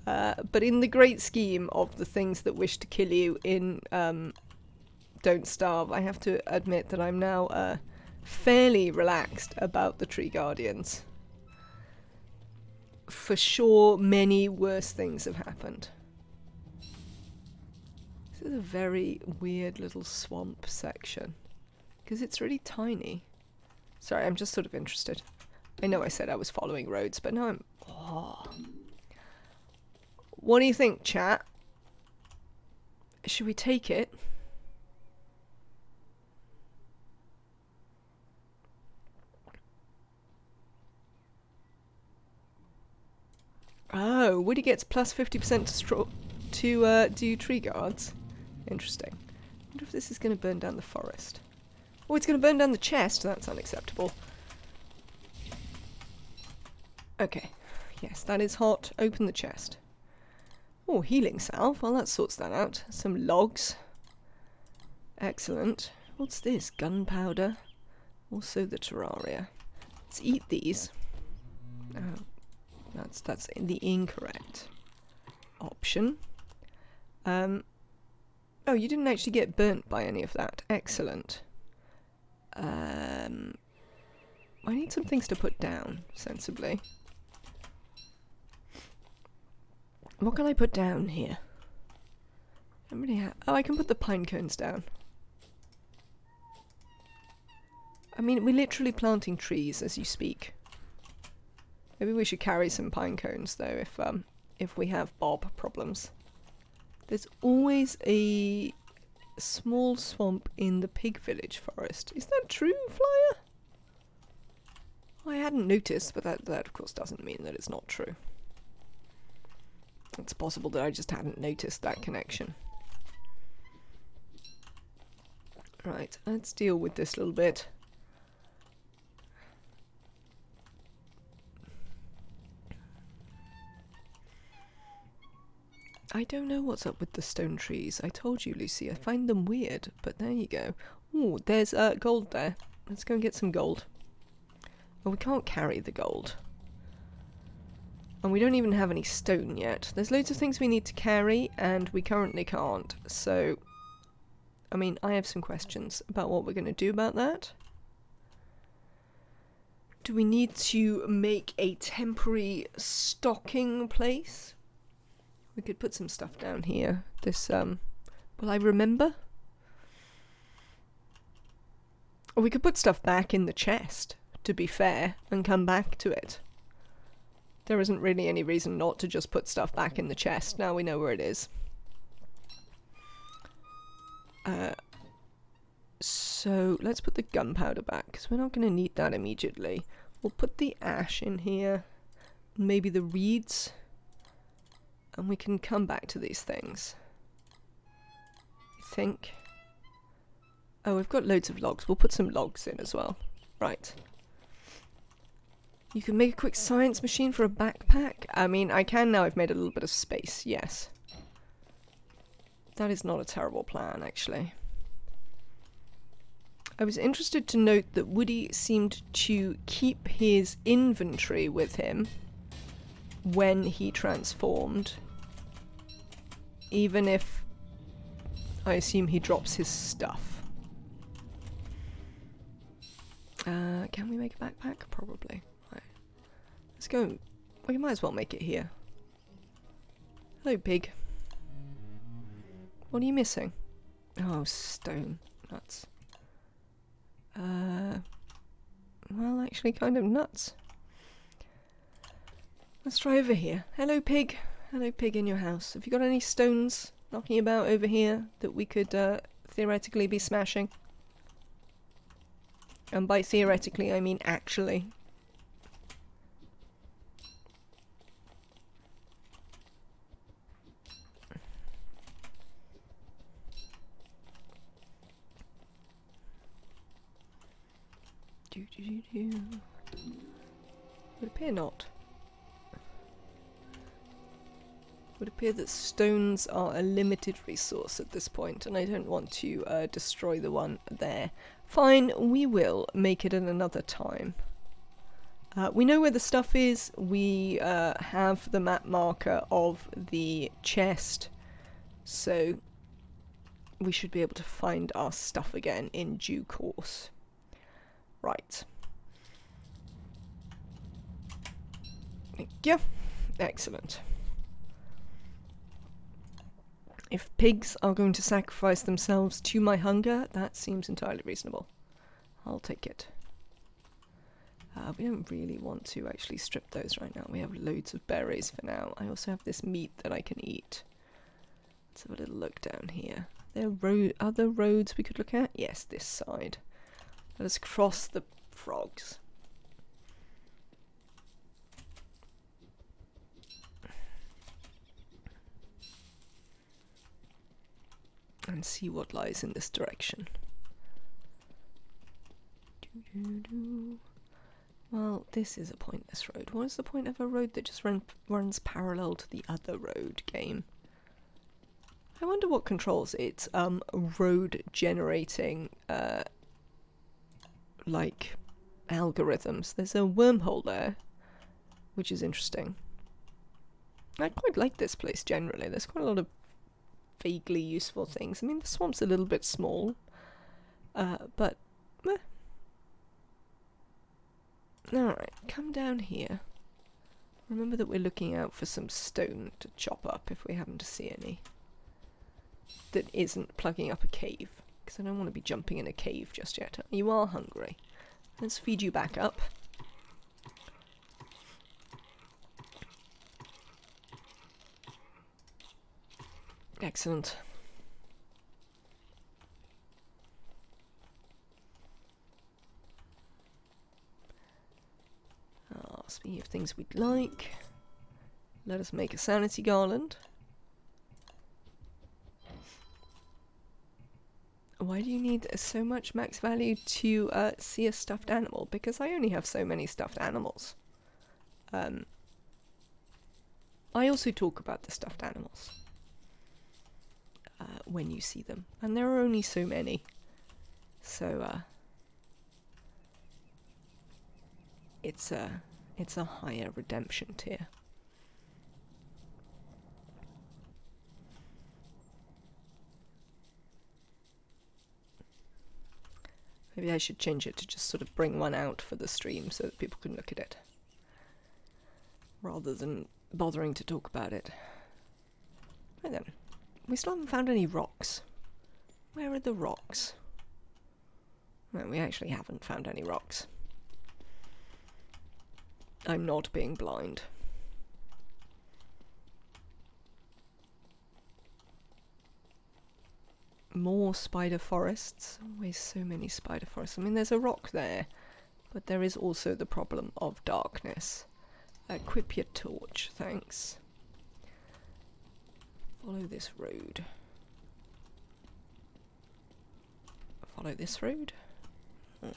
Speaker 1: But in the great scheme of the things that wish to kill you in Don't Starve, I have to admit that I'm now fairly relaxed about the Tree Guardians. For sure, many worse things have happened. This is a very weird little swamp section, because it's really tiny. Sorry, I'm just sort of interested. I know I said I was following roads, but now I'm... Oh. What do you think, chat? Should we take it? Oh, Woody gets plus 50% to do tree guards. Interesting. I wonder if this is going to burn down the forest. Oh, it's going to burn down the chest. That's unacceptable. Okay. Yes, that is hot. Open the chest. Oh, healing salve. Well, that sorts that out. Some logs. Excellent. What's this? Gunpowder. Also the terraria. Let's eat these. Oh, that's the incorrect option. Oh, you didn't actually get burnt by any of that. Excellent. I need some things to put down, sensibly. What can I put down here? I don't really oh, I can put the pine cones down. I mean, we're literally planting trees as you speak. Maybe we should carry some pine cones though if we have bob problems. There's always a small swamp in the pig village forest. Is that true, Flyer? I hadn't noticed, but that of course doesn't mean that it's not true. It's possible that I just hadn't noticed that connection. Right, let's deal with this little bit. I don't know what's up with the stone trees. I told you, Lucy, I find them weird, but there you go. Ooh, there's gold there. Let's go and get some gold. Oh, we can't carry the gold. And we don't even have any stone yet. There's loads of things we need to carry, and we currently can't. So, I mean, I have some questions about what we're going to do about that. Do we need to make a temporary stocking place? We could put some stuff down here. This, will I remember? Or we could put stuff back in the chest, to be fair, and come back to it. There isn't really any reason not to just put stuff back in the chest. Now we know where it is. So let's put the gunpowder back, because we're not going to need that immediately. We'll put the ash in here, maybe the reeds, and we can come back to these things. I think. Oh, we've got loads of logs. We'll put some logs in as well. Right. You can make a quick science machine for a backpack? I mean, I can now. I've made a little bit of space, yes. That is not a terrible plan, actually. I was interested to note that Woody seemed to keep his inventory with him when he transformed, even if I assume he drops his stuff. Can we make a backpack? Probably. Right. Let's go. We might as well make it here. Hello, pig. What are you missing? Oh, stone. Nuts. Well, actually kind of nuts. Let's try over here. Hello, pig. Hello, pig in your house. Have you got any stones knocking about over here that we could theoretically be smashing? And by theoretically, I mean actually. Would appear not. Would appear that stones are a limited resource at this point, and I don't want to destroy the one there. Fine, we will make it at another time. We know where the stuff is. We have the map marker of the chest, so we should be able to find our stuff again in due course. Right. Thank you. Excellent. If pigs are going to sacrifice themselves to my hunger, that seems entirely reasonable. I'll take it. We don't really want to actually strip those right now. We have loads of berries for now. I also have this meat that I can eat. Let's have a little look down here. There are other roads we could look at? Yes, this side. Let us cross the frogs. And see what lies in this direction. Well, this is a pointless road. What is the point of a road that just runs parallel to the other road, game? I wonder what controls its road generating like algorithms. There's a wormhole there, which is interesting. I quite like this place generally. There's quite a lot of vaguely useful things. I mean, the swamp's a little bit small, but alright, come down here. Remember that we're looking out for some stone to chop up if we happen to see any that isn't plugging up a cave, because I don't want to be jumping in a cave just yet. You are hungry. Let's feed you back up. Excellent. Speaking of things we'd like, let us make a sanity garland. Why do you need so much max value to see a stuffed animal? Because I only have so many stuffed animals. I also talk about the stuffed animals when you see them, and there are only so many. So it's a higher redemption tier. Maybe I should change it to just sort of bring one out for the stream so that people can look at it, rather than bothering to talk about it. Right then, we still haven't found any rocks. Where are the rocks? No, we actually haven't found any rocks. I'm not being blind. More spider forests. Always so many spider forests. I mean, there's a rock there, but there is also the problem of darkness. Equip your torch, thanks. Follow this road. Follow this road? Oh.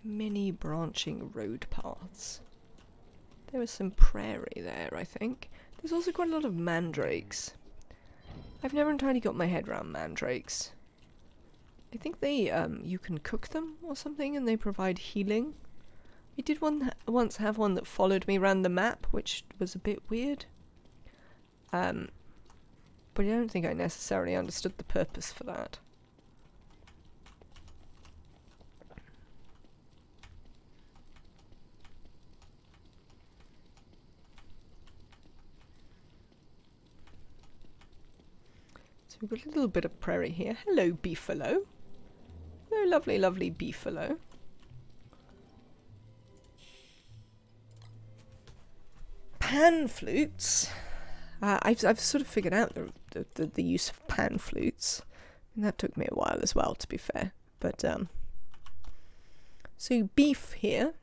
Speaker 1: Many branching road paths. There was some prairie there, I think. There's also quite a lot of mandrakes. I've never entirely got my head around mandrakes. I think they, you can cook them or something and they provide healing. I did once have one that followed me around the map, which was a bit weird. But I don't think I necessarily understood the purpose for that. So we've got a little bit of prairie here. Hello, beefalo. Hello, lovely, lovely beefalo. Pan flutes. I've sort of figured out the use of pan flutes. And that took me a while as well, to be fair. But, so beef here.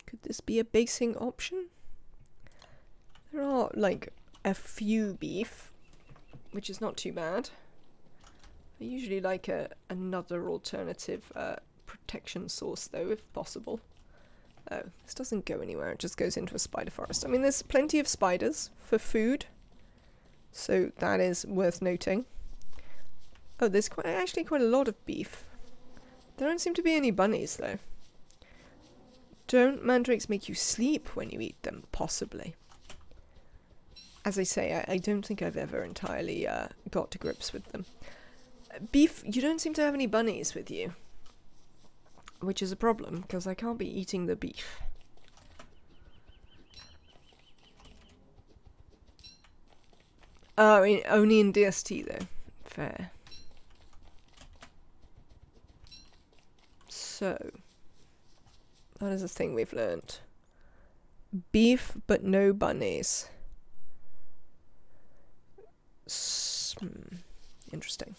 Speaker 1: Could this be a basing option? There are, like, a few beef, which is not too bad. I usually like another alternative protection source, though, if possible. Oh, this doesn't go anywhere. It just goes into a spider forest. I mean, there's plenty of spiders for food, so that is worth noting. Oh, there's actually quite a lot of beef. There don't seem to be any bunnies, though. Don't mandrakes make you sleep when you eat them? Possibly. As I say, I don't think I've ever entirely got to grips with them. Beef, you don't seem to have any bunnies with you. Which is a problem, because I can't be eating the beef. Oh, only in DST, though. Fair. So, that is a thing we've learnt. Beef, but no bunnies. Interesting.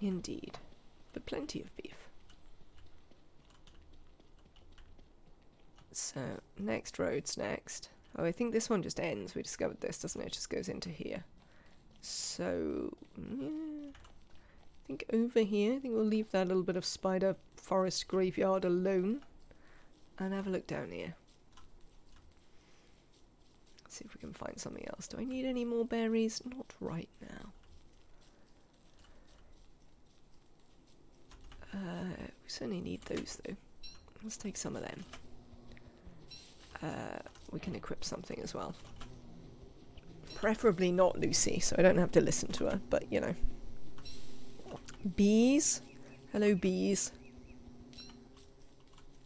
Speaker 1: Indeed. But plenty of beef. So, next road's next. Oh, I think this one just ends. We discovered this, doesn't it? It just goes into here. So, yeah. I think over here, I think we'll leave that little bit of spider forest graveyard alone. And have a look down here. Let's see if we can find something else. Do I need any more berries? Not right now. We certainly need those, though. Let's take some of them. We can equip something as well. Preferably not Lucy, so I don't have to listen to her, but, you know. Bees. Hello, bees.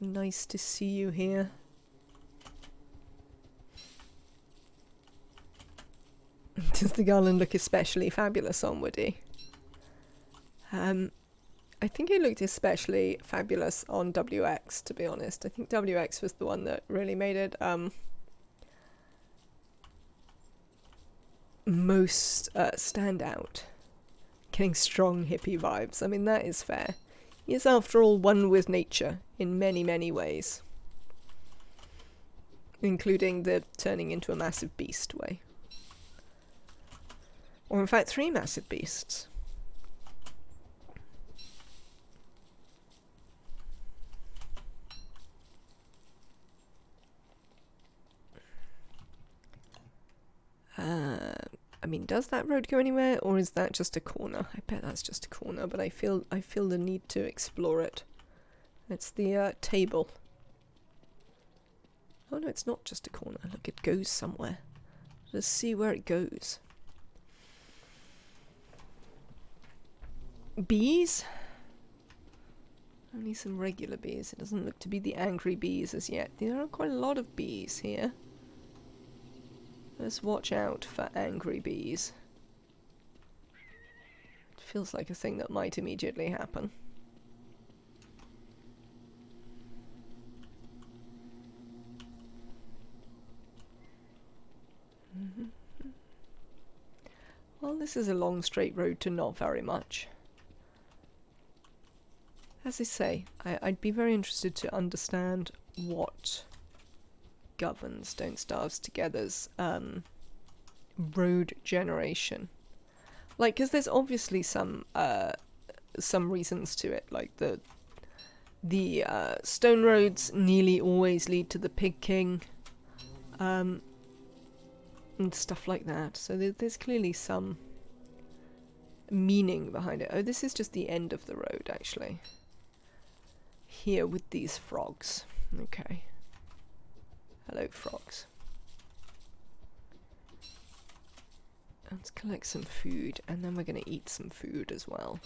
Speaker 1: Nice to see you here. Does the garland look especially fabulous on Woody? I think it looked especially fabulous on WX, to be honest. I think WX was the one that really made it most stand out. Getting strong hippie vibes. I mean, that is fair. He is, after all, one with nature in many, many ways. Including the turning into a massive beast way. Or in fact, 3 massive beasts. I mean, does that road go anywhere, or is that just a corner? I bet that's just a corner, but I feel the need to explore it. It's the table. Oh no, it's not just a corner. Look, it goes somewhere. Let's see where it goes. Bees? Only some regular bees. It doesn't look to be the angry bees as yet. There are quite a lot of bees here. Let's watch out for angry bees. It feels like a thing that might immediately happen. Well, this is a long straight road to not very much. As I say, I'd be very interested to understand what governs Don't Starve Together's road generation. Like, because there's obviously some reasons to it, like the stone roads nearly always lead to the Pig King, and stuff like that. So there's clearly some meaning behind it. Oh, this is just the end of the road, actually. Here with these frogs. Okay. Hello, frogs. Let's collect some food, and then we're going to eat some food as well.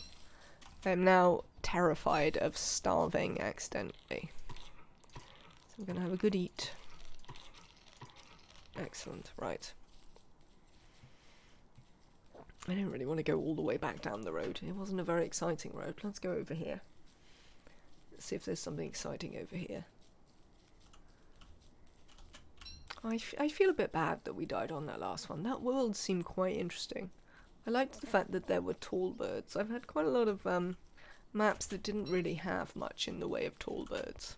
Speaker 1: I'm now terrified of starving accidentally. So I'm going to have a good eat. Excellent, right. I don't really want to go all the way back down the road. It wasn't a very exciting road. Let's go over here. Let's see if there's something exciting over here. I feel a bit bad that we died on that last one. That world seemed quite interesting. I liked the fact that there were tall birds. I've had quite a lot of maps that didn't really have much in the way of tall birds.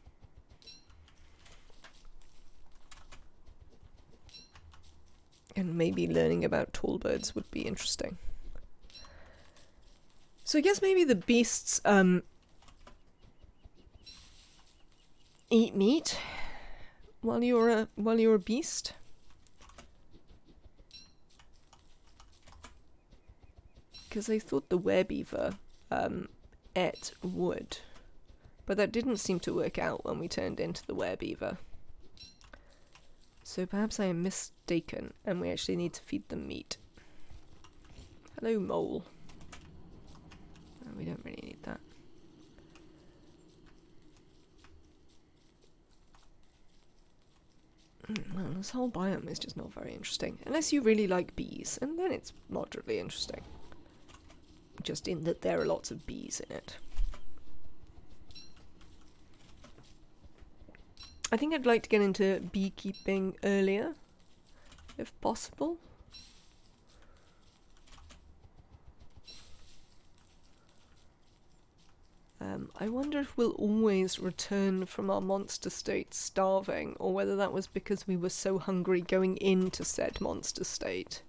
Speaker 1: And maybe learning about tall birds would be interesting. So I guess maybe the beasts eat meat while you're a beast. Because I thought the werebeaver ate wood, but that didn't seem to work out when we turned into the werebeaver. So perhaps I am mistaken, and we actually need to feed them meat. Hello, mole. Oh, we don't really need that. Well, this whole biome is just not very interesting. Unless you really like bees, and then it's moderately interesting. Just in that there are lots of bees in it. I think I'd like to get into beekeeping earlier, if possible. I wonder if we'll always return from our monster state starving, or whether that was because we were so hungry going into said monster state.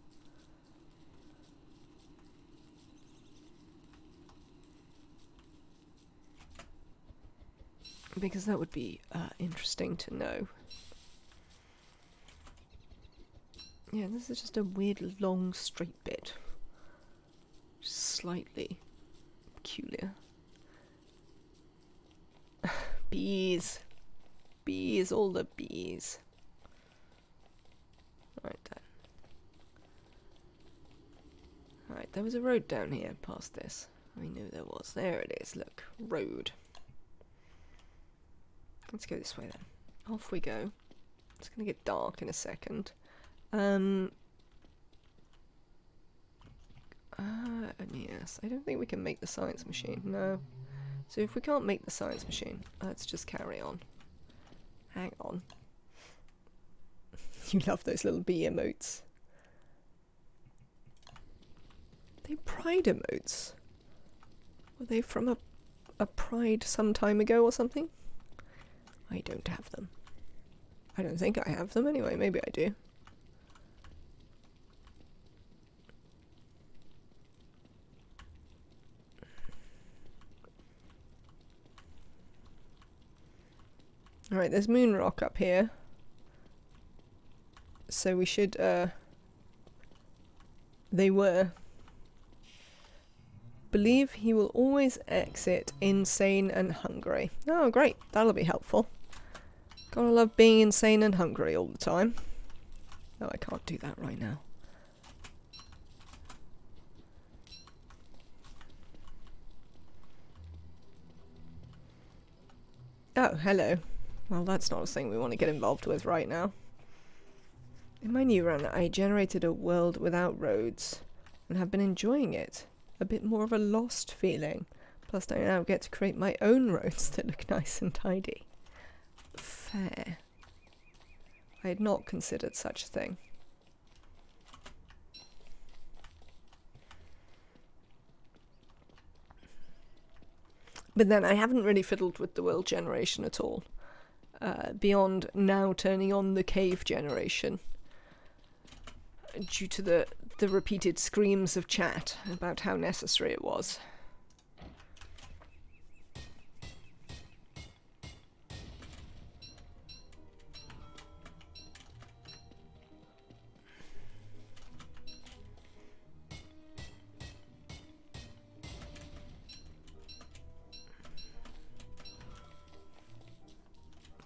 Speaker 1: Because that would be interesting to know. Yeah, this is just a weird long straight bit. Just slightly peculiar. Bees. Bees, all the bees. Right then. Right, there was a road down here past this. I knew there was. There it is, look. Road. Let's go this way then. Off we go. It's going to get dark in a second. Yes, I don't think we can make the science machine. No. So if we can't make the science machine, let's just carry on. Hang on. You love those little bee emotes. Are they pride emotes? Were they from a pride some time ago or something? I don't have them. I don't think I have them anyway, maybe I do. Alright, there's moon rock up here. So we should, they were. Believe he will always exit insane and hungry. Oh, great. That'll be helpful. Gotta love being insane and hungry all the time. No, I can't do that right now. Oh, hello. Well, that's not a thing we want to get involved with right now. In my new run, I generated a world without roads and have been enjoying it. A bit more of a lost feeling. Plus, I now get to create my own roads that look nice and tidy. Fair. I had not considered such a thing. But then I haven't really fiddled with the world generation at all. Beyond now turning on the cave generation. Due to the repeated screams of chat about how necessary it was.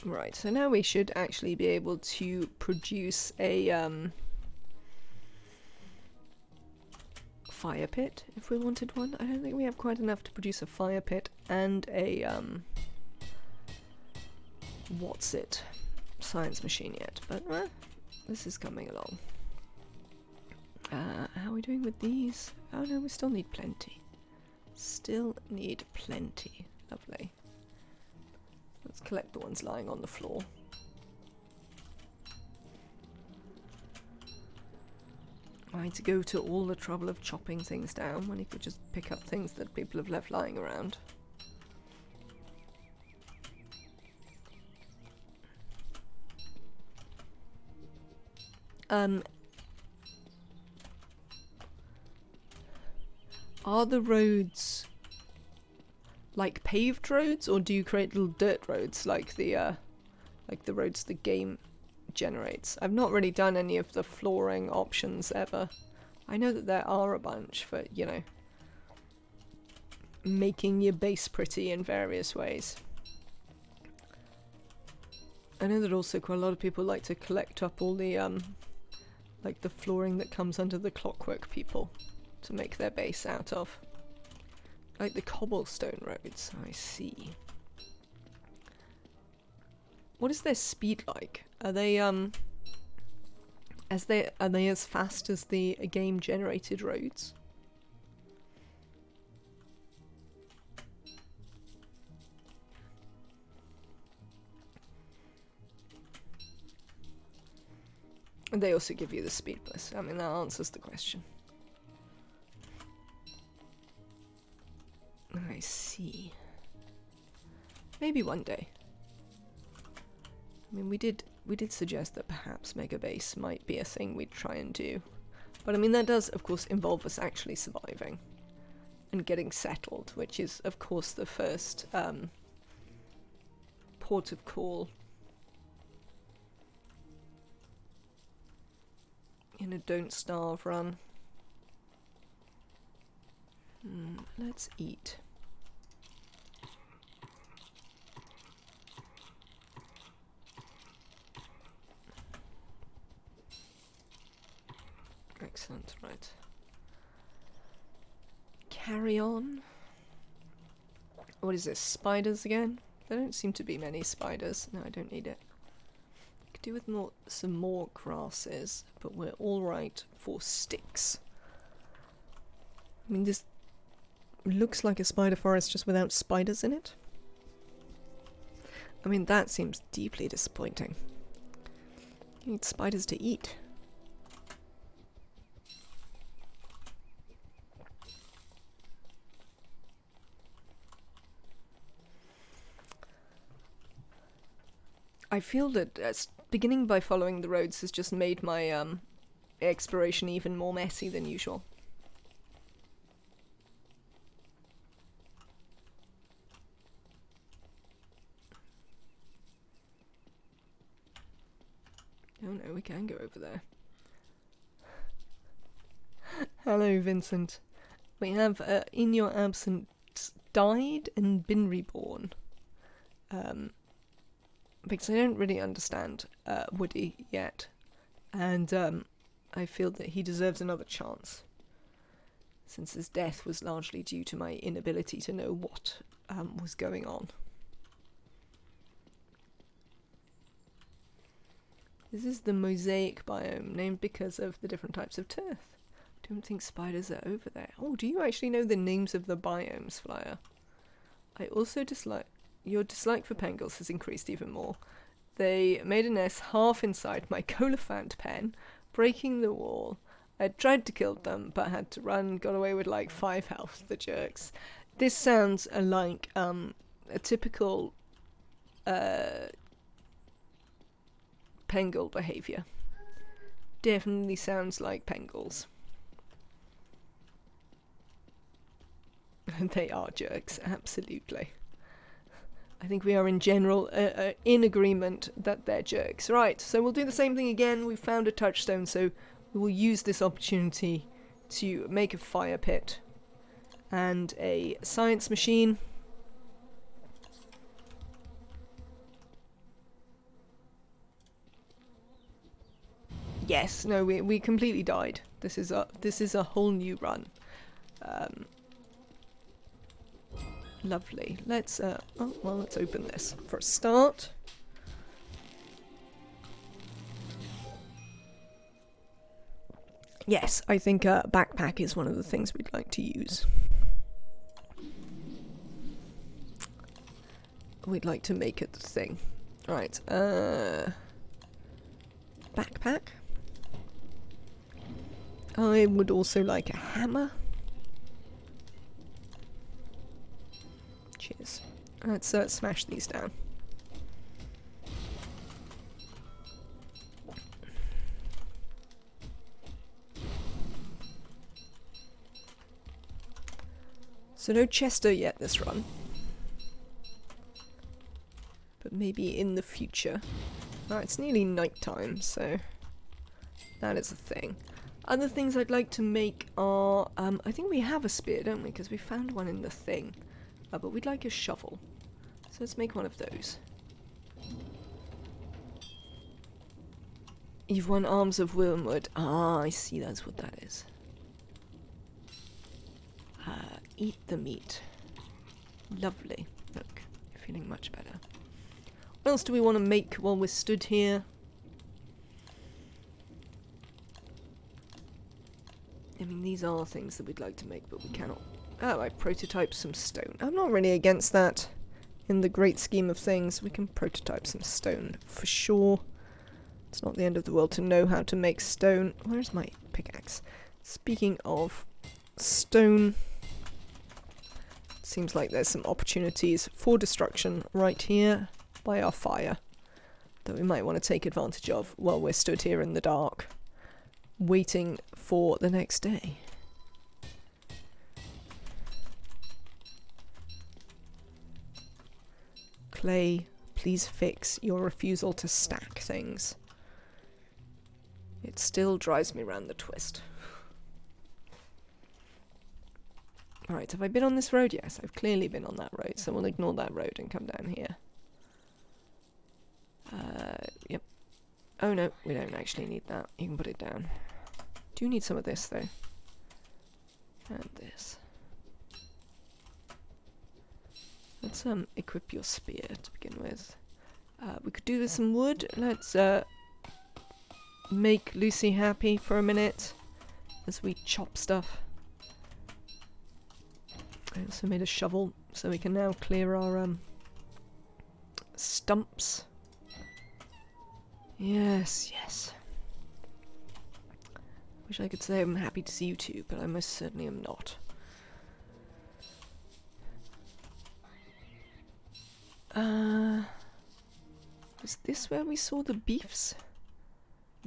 Speaker 1: Right, so now we should actually be able to produce a fire pit if we wanted one. I don't think we have quite enough to produce a fire pit and a what's it? Science machine yet, but this is coming along. How are we doing with these? Oh no, we still need plenty. Still need plenty. Lovely. Let's collect the ones lying on the floor. Why to go to all the trouble of chopping things down when you could just pick up things that people have left lying around? Are the roads like paved roads, or do you create little dirt roads like the roads the game generates? I've not really done any of the flooring options ever. I know that there are a bunch for, you know, making your base pretty in various ways. I know that also quite a lot of people like to collect up all the like the flooring that comes under the clockwork people to make their base out of. Like the cobblestone roads, I see. What is their speed like? Are they as fast as the game generated roads? And they also give you the speed bliss. I mean, that answers the question. I see. Maybe one day. I mean, we did suggest that perhaps Mega Base might be a thing we'd try and do. But I mean, that does, of course, involve us actually surviving and getting settled, which is, of course, the first port of call in a Don't Starve run. Let's eat. Excellent, right. Carry on. What is this, spiders again? There don't seem to be many spiders. No, I don't need it. Could do with some more grasses, but we're alright for sticks. I mean, this looks like a spider forest just without spiders in it. I mean, that seems deeply disappointing. You need spiders to eat. I feel that beginning by following the roads has just made my exploration even more messy than usual. Oh no, we can go over there. Hello, Vincent. We have, in your absence, died and been reborn. Because I don't really understand Woody yet. And I feel that he deserves another chance. Since his death was largely due to my inability to know what was going on. This is the mosaic biome, named because of the different types of turf. I don't think spiders are over there. Oh, do you actually know the names of the biomes, Flyer? I also dislike... Your dislike for pangolins has increased even more. They made a nest half inside my coliphant pen, breaking the wall. I tried to kill them, but had to run, got away with like 5 health, the jerks. This sounds like a typical Pangol behaviour. Definitely sounds like Pangol's. They are jerks, absolutely. I think we are in general in agreement that they're jerks. Right, so we'll do the same thing again. We've found a touchstone, so we will use this opportunity to make a fire pit and a science machine. Yes, no, we completely died. This is a whole new run. Lovely. Let's let's open this for a start. Yes, I think a backpack is one of the things we'd like to use. We'd like to make it the thing. Right, backpack. I would also like a hammer. Cheers. Let's smash these down. So no Chester yet this run. But maybe in the future. Right, it's nearly night time, so that is a thing. Other things I'd like to make are, I think we have a spear, don't we? Because we found one in the thing. But we'd like a shovel. So let's make one of those. You've won Arms of Wormwood. Ah, I see, that's what that is. Eat the meat. Lovely. Look, you're feeling much better. What else do we want to make while we're stood here? I mean, these are things that we'd like to make, but we cannot. Oh, I prototyped some stone. I'm not really against that in the great scheme of things. We can prototype some stone for sure. It's not the end of the world to know how to make stone. Where's my pickaxe? Speaking of stone, it seems like there's some opportunities for destruction right here by our fire that we might want to take advantage of while we're stood here in the dark, waiting for the next day. Clay, please fix your refusal to stack things. It still drives me round the twist. Alright, have I been on this road? Yes, I've clearly been on that road, so we'll ignore that road and come down here. Yep. Oh no, we don't actually need that. You can put it down. Do need some of this though. And this. Let's equip your spear to begin with. We could do with some wood. Let's make Lucy happy for a minute as we chop stuff. I also made a shovel so we can now clear our stumps. Yes, yes. Wish I could say I'm happy to see you too, but I most certainly am not. Was this where we saw the beefs?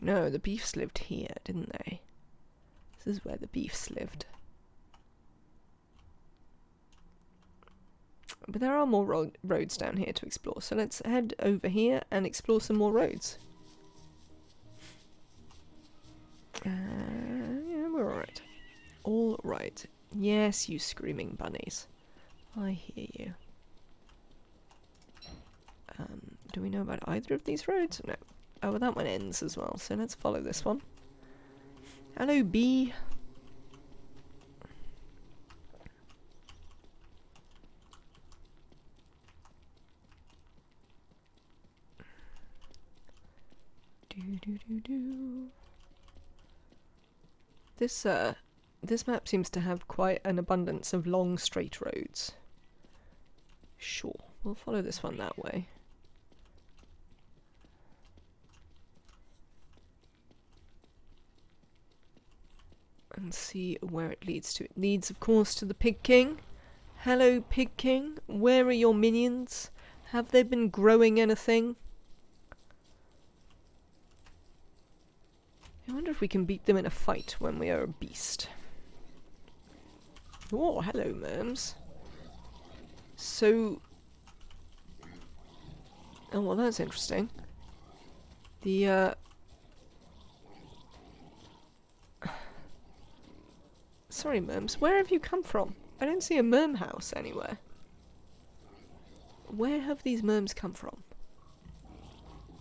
Speaker 1: No, the beefs lived here, didn't they? This is where the beefs lived. But there are more roads down here to explore, so let's head over here and explore some more roads. Yeah, we're alright. Alright. Yes, you screaming bunnies. I hear you. Do we know about either of these roads? No. Oh, well, that one ends as well, so let's follow this one. Hello, bee. This map seems to have quite an abundance of long straight roads. Sure, we'll follow this one that way. And see where it leads to. It leads, of course, to the Pig King. Hello, Pig King. Where are your minions? Have they been growing anything? I wonder if we can beat them in a fight when we are a beast. Oh, hello, Merms. So... Oh, well, that's interesting. The, Sorry, Merms, where have you come from? I don't see a Merm house anywhere. Where have these Merms come from?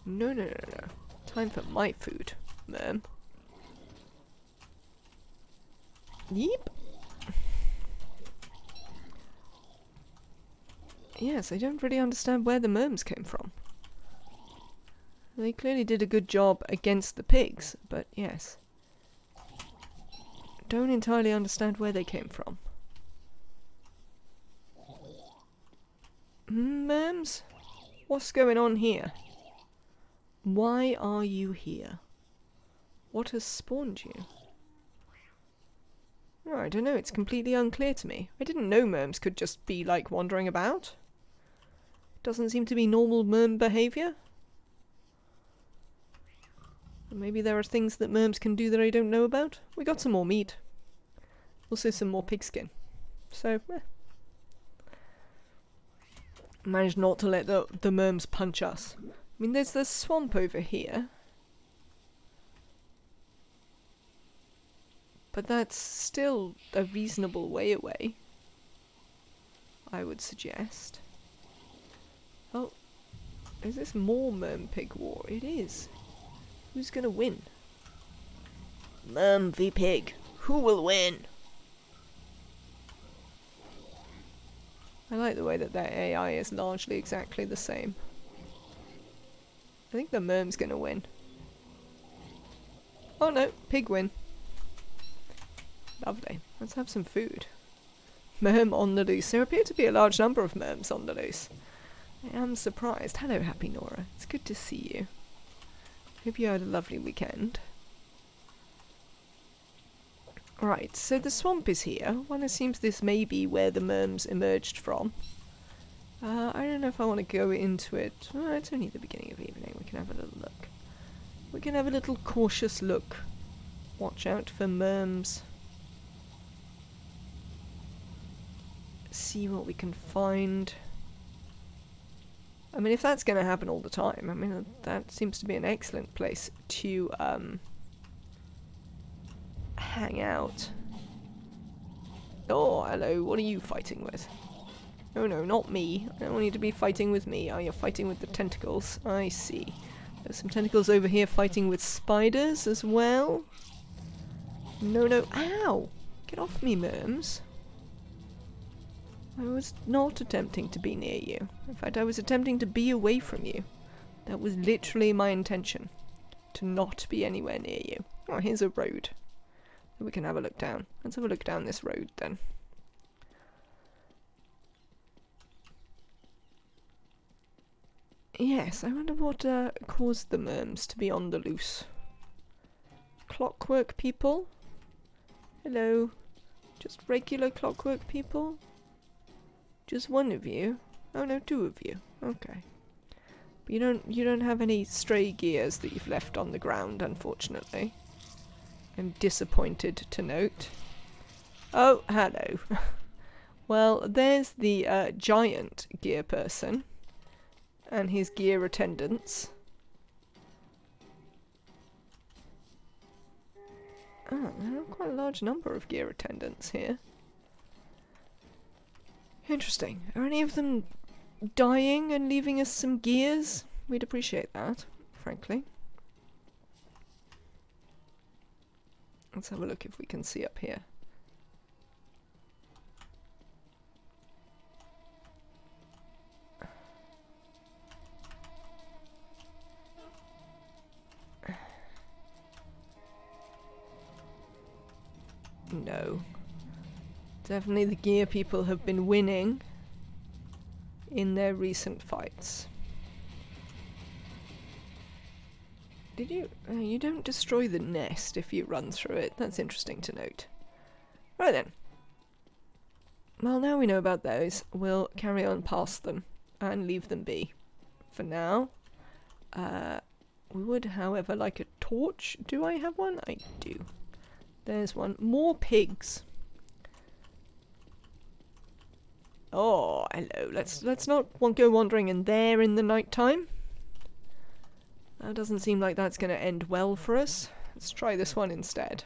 Speaker 1: No, no, no, no. Time for my food, Merm. Yeep. Yes, I don't really understand where the Merms came from. They clearly did a good job against the pigs, but yes. Don't entirely understand where they came from. Merms? What's going on here? Why are you here? What has spawned you? Oh, I don't know, it's completely unclear to me. I didn't know Merms could just be, like, wandering about. Doesn't seem to be normal Merm behaviour. Maybe there are things that Merms can do that I don't know about. We got some more meat. Also some more pigskin. So, managed not to let the Merms punch us. I mean, there's the swamp over here. But that's still a reasonable way away, I would suggest. Oh, is this more Merm Pig War? It is. Who's gonna win? Merm v Pig. Who will win? I like the way that their AI is largely exactly the same. I think the Merm's gonna win. Oh no, pig win. Lovely. Let's have some food. Merm on the loose. There appear to be a large number of Merms on the loose. I am surprised. Hello, Happy Nora. It's good to see you. Hope you had a lovely weekend. Right, so the swamp is here. One assumes this may be where the Merms emerged from. I don't know if I want to go into it. Oh, it's only the beginning of evening. We can have a little look. We can have a little cautious look. Watch out for Merms. See what we can find. I mean, if that's going to happen all the time, I mean, that seems to be an excellent place to hang out. Oh, hello, what are you fighting with? Oh no, not me. I don't want you to be fighting with me. Oh, you're fighting with the tentacles. I see. There's some tentacles over here fighting with spiders as well. No, no. Ow! Get off me, Merms. I was not attempting to be near you. In fact, I was attempting to be away from you. That was literally my intention. To not be anywhere near you. Oh, here's a road. We can have a look down. Let's have a look down this road then. Yes, I wonder what caused the merms to be on the loose. Clockwork people? Hello? Just regular clockwork people? Just one of you? Oh no, two of you. Okay. But you don't have any stray gears that you've left on the ground, unfortunately. I'm disappointed to note. Oh, hello. Well, there's the giant gear person and his gear attendants. Oh, there are quite a large number of gear attendants here. Interesting. Are any of them dying and leaving us some gears? We'd appreciate that, frankly. Let's have a look if we can see up here. No. Definitely the gear people have been winning in their recent fights. Did you? You don't destroy the nest if you run through it. That's interesting to note. Right then. Well, now we know about those, we'll carry on past them and leave them be. For now. We would, however, like a torch. Do I have one? I do. There's one. More pigs. Oh, hello. Let's not go wandering in there in the night time. That doesn't seem like that's going to end well for us. Let's try this one instead.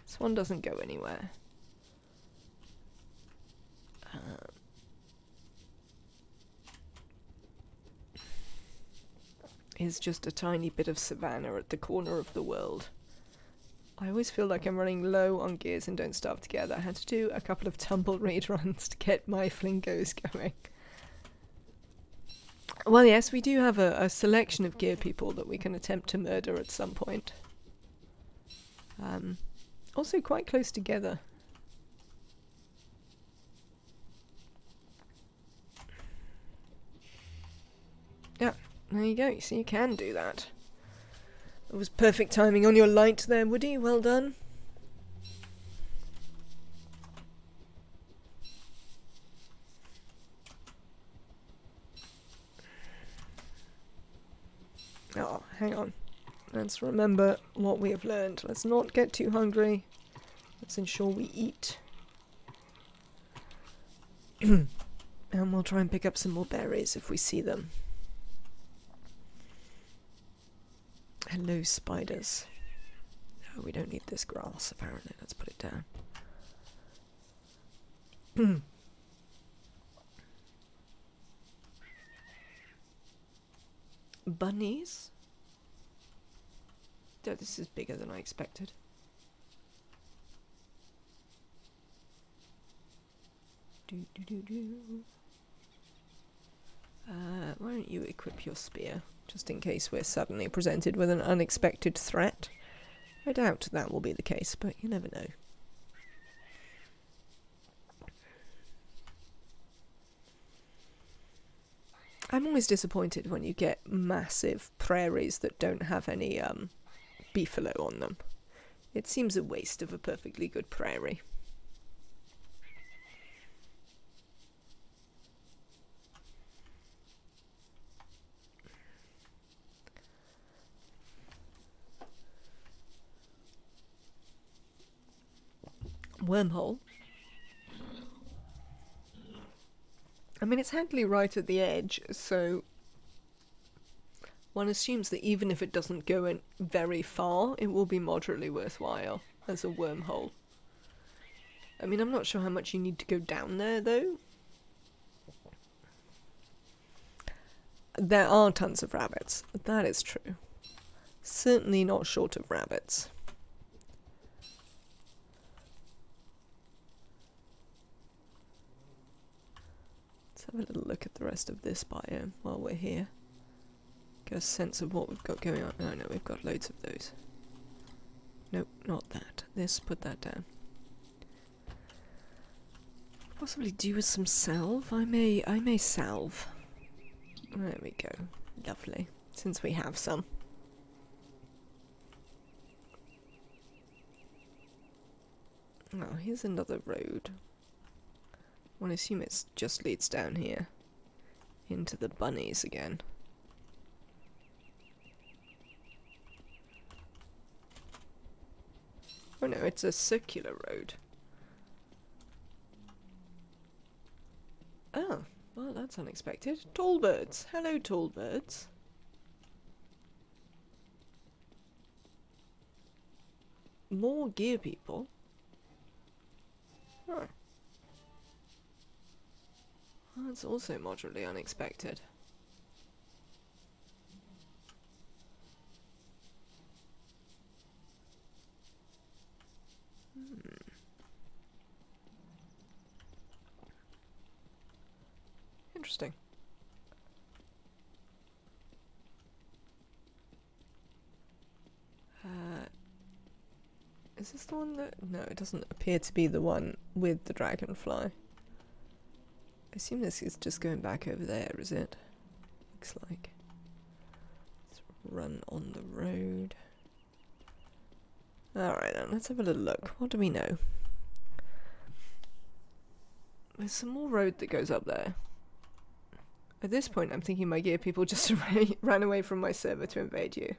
Speaker 1: This one doesn't go anywhere. Is just a tiny bit of savannah at the corner of the world. I always feel like I'm running low on gears and don't starve together. I had to do a couple of tumbleweed runs to get my flingos going. Well, yes, we do have a selection of gear people that we can attempt to murder at some point. Also quite close together. Yeah, there you go. So you can do that. It was perfect timing on your light there, Woody. Well done. Oh, hang on. Let's remember what we have learned. Let's not get too hungry. Let's ensure we eat. And we'll try and pick up some more berries if we see them. Hello, spiders. No, we don't need this grass, apparently. Let's put it down. Bunnies? Oh, this is bigger than I expected. Why don't you equip your spear? Just in case we're suddenly presented with an unexpected threat. I doubt that will be the case, but you never know. I'm always disappointed when you get massive prairies that don't have any beefalo on them. It seems a waste of a perfectly good prairie. Wormhole. I mean, it's handily right at the edge, so one assumes that even if it doesn't go in very far, it will be moderately worthwhile as a wormhole. I mean, I'm not sure how much you need to go down there, though. There are tons of rabbits. That is true. Certainly not short of rabbits. Let's have a little look at the rest of this biome while we're here. Get a sense of what we've got going on. Oh no, we've got loads of those. Nope, not that. This, put that down. Possibly do with some salve. I may salve. There we go. Lovely, since we have some. Oh, here's another road. I want to assume it just leads down here into the bunnies again. Oh no, it's a circular road. Oh, well, that's unexpected. Tall birds. Hello, tall birds. More gear people. Oh. Well, that's also moderately unexpected. Interesting. Is this the one that... No, it doesn't appear to be the one with the dragonfly. I assume this is just going back over there, is it? Looks like. Let's run on the road. Alright then, let's have a little look. What do we know? There's some more road that goes up there. At this point, I'm thinking my gear people just ran away from my server to invade you.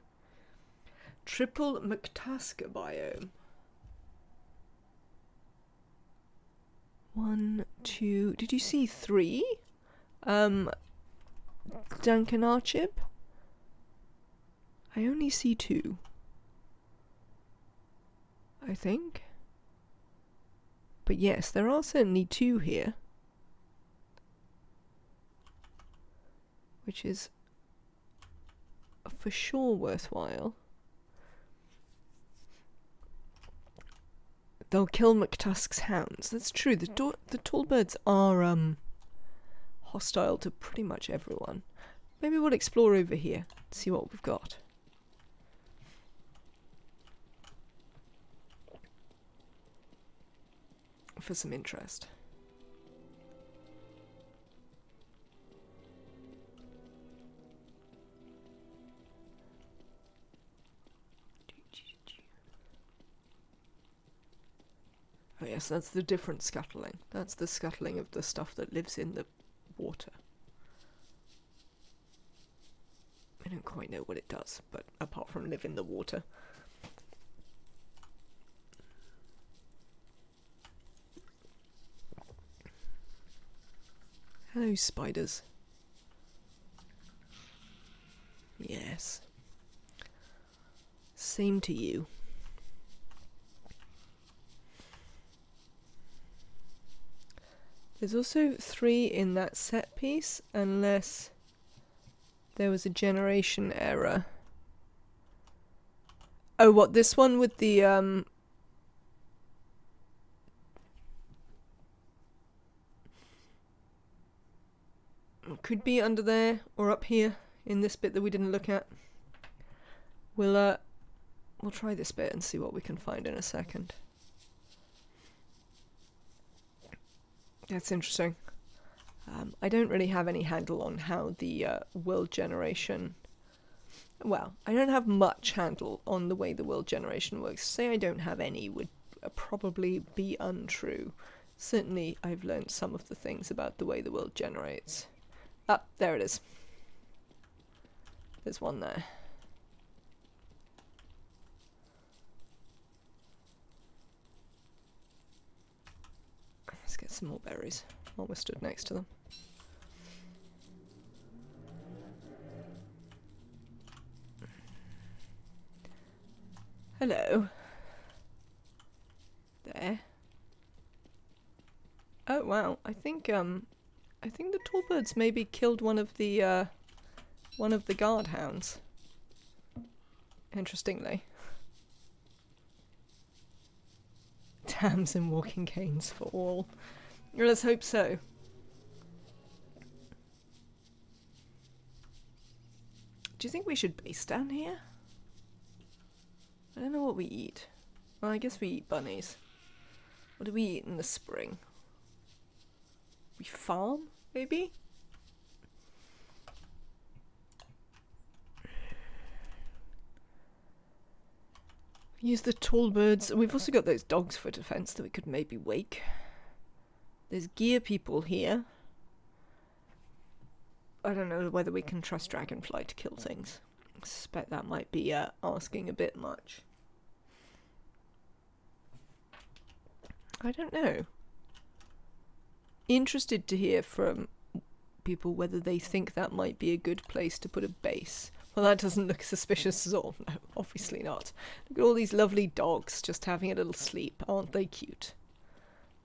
Speaker 1: Triple McTasker biome. 1, 2... Did you see 3? Duncan Archib? I only see 2. I think. But yes, there are certainly 2 here. Which is for sure worthwhile. They'll kill McTusk's hounds. That's true. The tall birds are hostile to pretty much everyone. Maybe we'll explore over here, see what we've got. For some interest. Oh yes, that's the different scuttling. That's the scuttling of the stuff that lives in the water. I don't quite know what it does, but apart from live in the water. Hello, spiders. Yes. Same to you. There's also 3 in that set piece, unless there was a generation error. Oh, what, this one with the, could be under there, or up here, in this bit that we didn't look at. We'll try this bit and see what we can find in a second. That's interesting. I don't really have any handle on how the world generation... Well, I don't have much handle on the way the world generation works. To say I don't have any would probably be untrue. Certainly, I've learned some of the things about the way the world generates. Ah, there it is. There's one there. Let's get some more berries while we're stood next to them. Hello. There. Oh wow, I think the tall birds maybe killed one of the guard hounds. Interestingly. Dams and walking canes for all. Let's hope so. Do you think we should base down here? I don't know what we eat. Well, I guess we eat bunnies. What do we eat in the spring? We farm, maybe? Use the tall birds. We've also got those dogs for defense that we could maybe wake. There's gear people here. I don't know whether we can trust Dragonfly to kill things. I suspect that might be asking a bit much. I don't know. Interested to hear from people whether they think that might be a good place to put a base. Well, that doesn't look suspicious at all. No, obviously not. Look at all these lovely dogs just having a little sleep. Aren't they cute?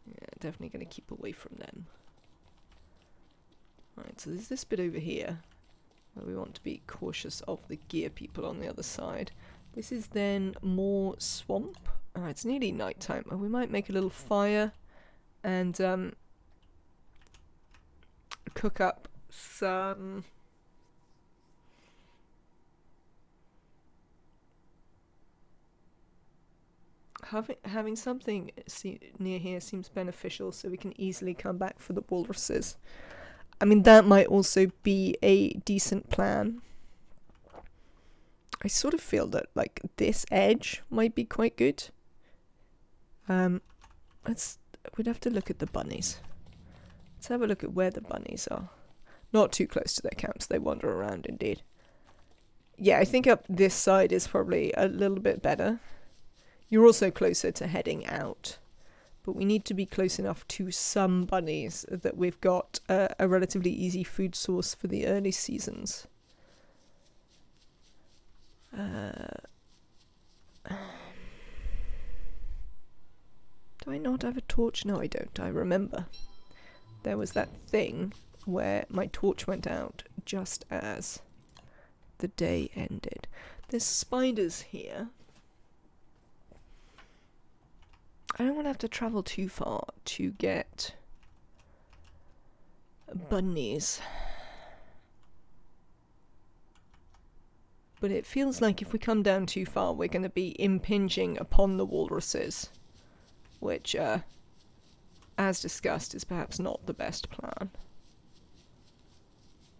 Speaker 1: Yeah, definitely going to keep away from them. Right, so there's this bit over here where we want to be cautious of the gear people on the other side. This is then more swamp. Alright, it's nearly night time. We might make a little fire and cook up some having something near here seems beneficial, so we can easily come back for the walruses. I mean, that might also be a decent plan. I sort of feel that like this edge might be quite good. We'd have to look at the bunnies. Let's have a look at where the bunnies are. Not too close to their camps, they wander around indeed. Yeah, I think up this side is probably a little bit better. You're also closer to heading out. But we need to be close enough to some bunnies that we've got a relatively easy food source for the early seasons. Do I not have a torch? No, I don't. I remember. There was that thing where my torch went out just as the day ended. There's spiders here. I don't want to have to travel too far to get bunnies. But it feels like if we come down too far, we're going to be impinging upon the walruses, which, as discussed, is perhaps not the best plan.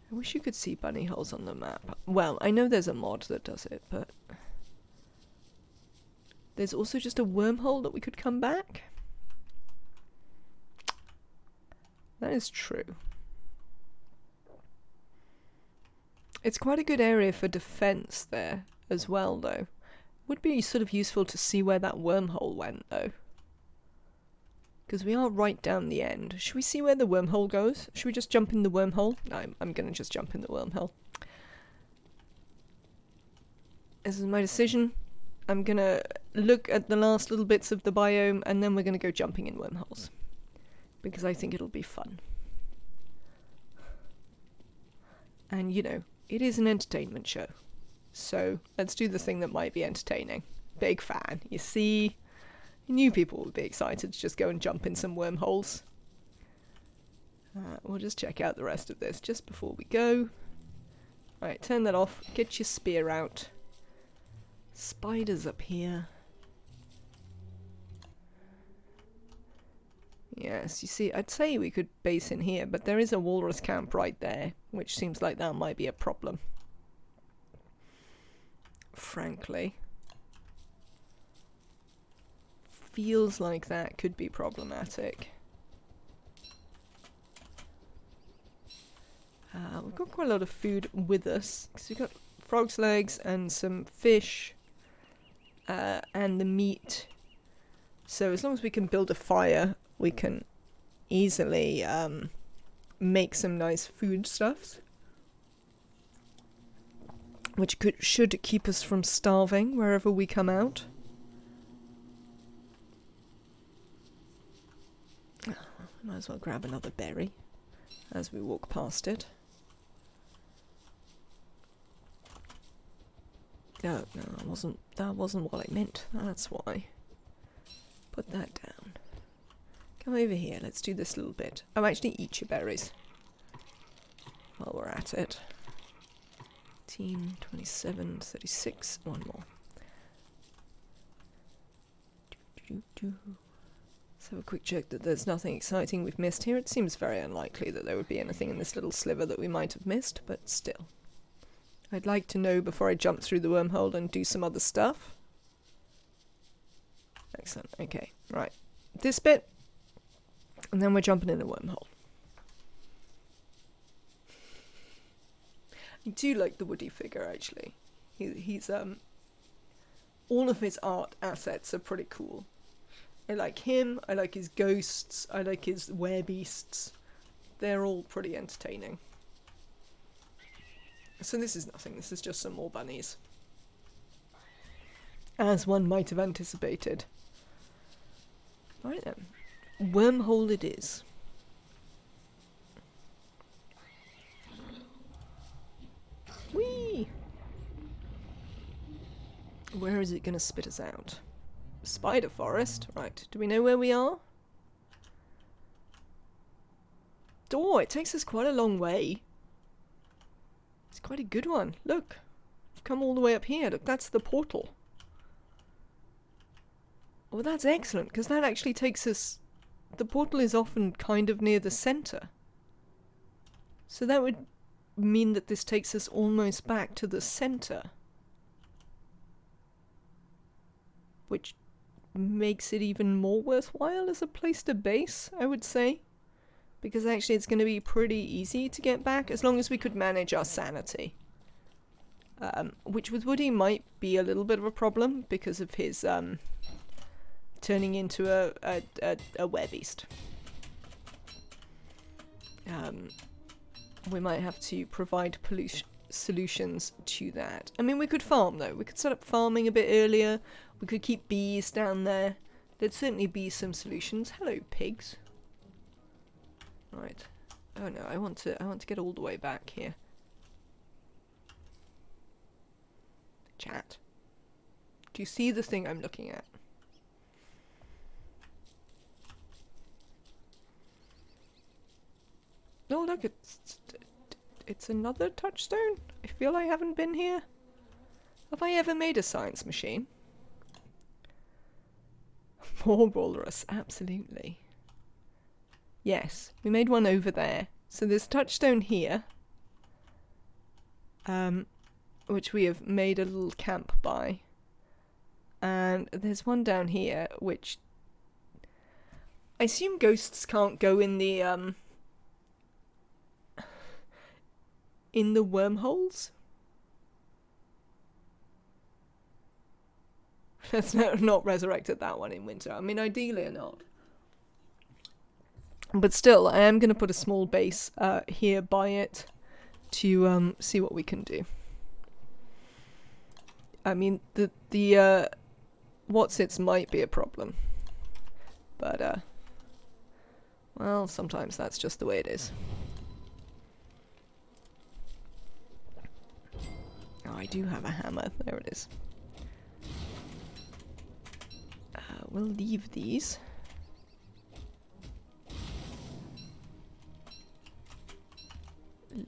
Speaker 1: I wish you could see bunny holes on the map. Well, I know there's a mod that does it, but there's also just a wormhole that we could come back. That is true. It's quite a good area for defense there as well, though. Would be sort of useful to see where that wormhole went, though. Because we are right down the end. Should we see where the wormhole goes? Should we just jump in the wormhole? No, I'm going to just jump in the wormhole. This is my decision. I'm going to look at the last little bits of the biome and then we're going to go jumping in wormholes. Because I think it'll be fun. And, you know, it is an entertainment show. So let's do the thing that might be entertaining. Big fan. You see, I knew people would be excited to just go and jump in some wormholes. We'll just check out the rest of this just before we go. Right, turn that off. Get your spear out. Spiders up here. Yes, you see, I'd say we could base in here, but there is a walrus camp right there, which seems like that might be a problem. Frankly. Feels like that could be problematic. We've got quite a lot of food with us, because we've got frog's legs and some fish, and the meat. So as long as we can build a fire, we can easily make some nice food stuffs, which should keep us from starving wherever we come out. Might as well grab another berry as we walk past it. No, that wasn't what I meant. That's why. Put that down. Come over here, let's do this little bit. Oh, actually eat your berries while we're at it. 18, 27, 36, one more. Let's have a quick check that there's nothing exciting we've missed here. It seems very unlikely that there would be anything in this little sliver that we might have missed, but still. I'd like to know before I jump through the wormhole and do some other stuff. Excellent. Okay, right. This bit, and then we're jumping in a wormhole. I do like the Woody figure, actually. He's all of his art assets are pretty cool. I like him, I like his ghosts, I like his werebeasts. They're all pretty entertaining. So this is nothing, this is just some more bunnies. As one might have anticipated. Right then. Wormhole it is. Whee! Where is it going to spit us out? Spider forest. Right. Do we know where we are? Oh, it takes us quite a long way. It's quite a good one. Look. We've come all the way up here. Look, that's the portal. Oh, that's excellent, because that actually takes us... The portal is often kind of near the centre. So that would mean that this takes us almost back to the centre. Which makes it even more worthwhile as a place to base, I would say. Because actually it's going to be pretty easy to get back, as long as we could manage our sanity. Which with Woody might be a little bit of a problem, because of his turning into a werebeast. We might have to provide solutions to that. I mean, we could farm, though. We could set up farming a bit earlier. We could keep bees down there. There'd certainly be some solutions. Hello, pigs. Right. Oh no, I want to get all the way back here. Chat. Do you see the thing I'm looking at? Oh look, it's another touchstone. I feel I haven't been here. Have I ever made a science machine? More walrus, absolutely. Yes, we made one over there. So there's touchstone here, which we have made a little camp by. And there's one down here, which I assume ghosts can't go in the wormholes. Let's not resurrected that one in winter. I mean, ideally not. But still, I am going to put a small base here by it to see what we can do. I mean, the what's-its might be a problem. But, well, sometimes that's just the way it is. Oh, I do have a hammer. There it is. We'll leave these.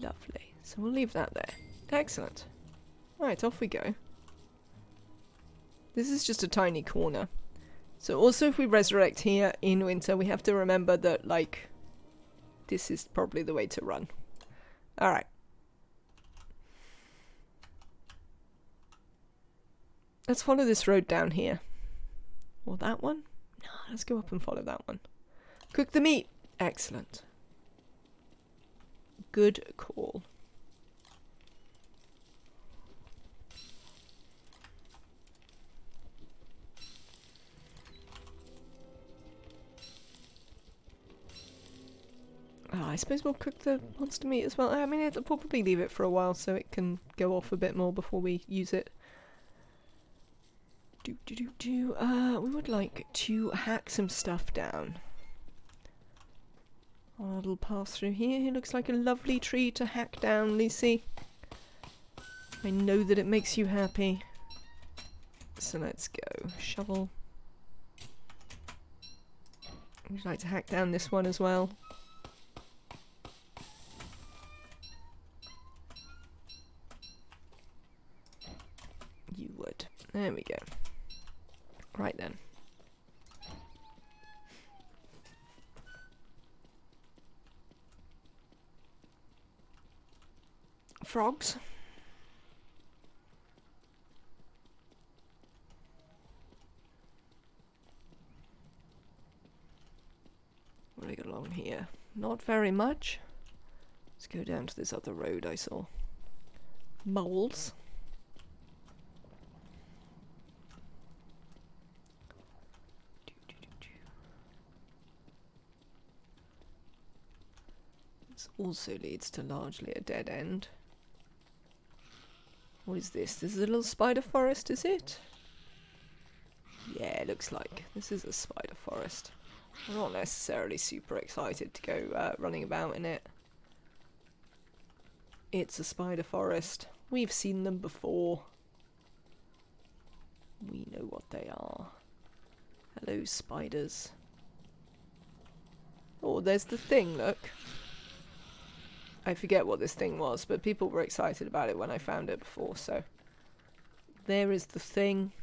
Speaker 1: Lovely. So we'll leave that there. Excellent. Right, off we go. This is just a tiny corner. So also if we resurrect here in winter, we have to remember that, like, this is probably the way to run. Alright. Let's follow this road down here. Or that one? No, let's go up and follow that one. Cook the meat. Excellent. Good call. Oh, I suppose we'll cook the monster meat as well. I mean, it'll probably leave it for a while so it can go off a bit more before we use it. We would like to hack some stuff down. Our little path through here. It looks like a lovely tree to hack down, Lucy. I know that it makes you happy. So let's go. Shovel. Would you like to hack down this one as well? You would. There we go. Right then. Frogs. take along here? Not very much. Let's go down to this other road I saw. Moles. This also leads to largely a dead end. What is this? This is a little spider forest, is it? Yeah, it looks like. This is a spider forest. I'm not necessarily super excited to go running about in it. It's a spider forest. We've seen them before. We know what they are. Hello, spiders. Oh, there's the thing, look. I forget what this thing was, but people were excited about it when I found it before, so. There is the thing.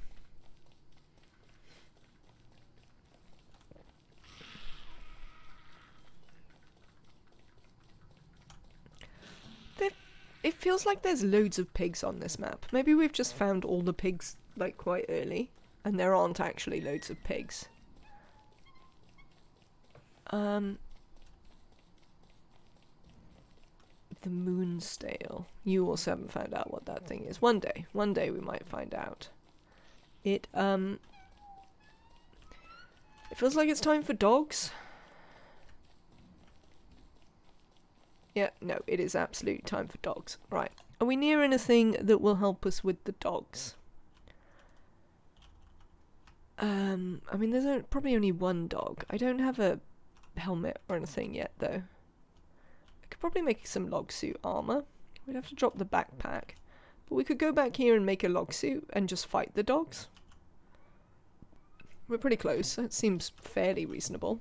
Speaker 1: It feels like there's loads of pigs on this map. Maybe we've just found all the pigs, like, quite early, and there aren't actually loads of pigs. The moonstale. You also haven't found out what that thing is. One day we might find out. It feels like it's time for dogs. Yeah, no, it is absolute time for dogs. Right. Are we near anything that will help us with the dogs? I mean, there's probably only one dog. I don't have a helmet or anything yet, though. I could probably make some log suit armor. We'd have to drop the backpack. But we could go back here and make a log suit and just fight the dogs. We're pretty close. That seems fairly reasonable.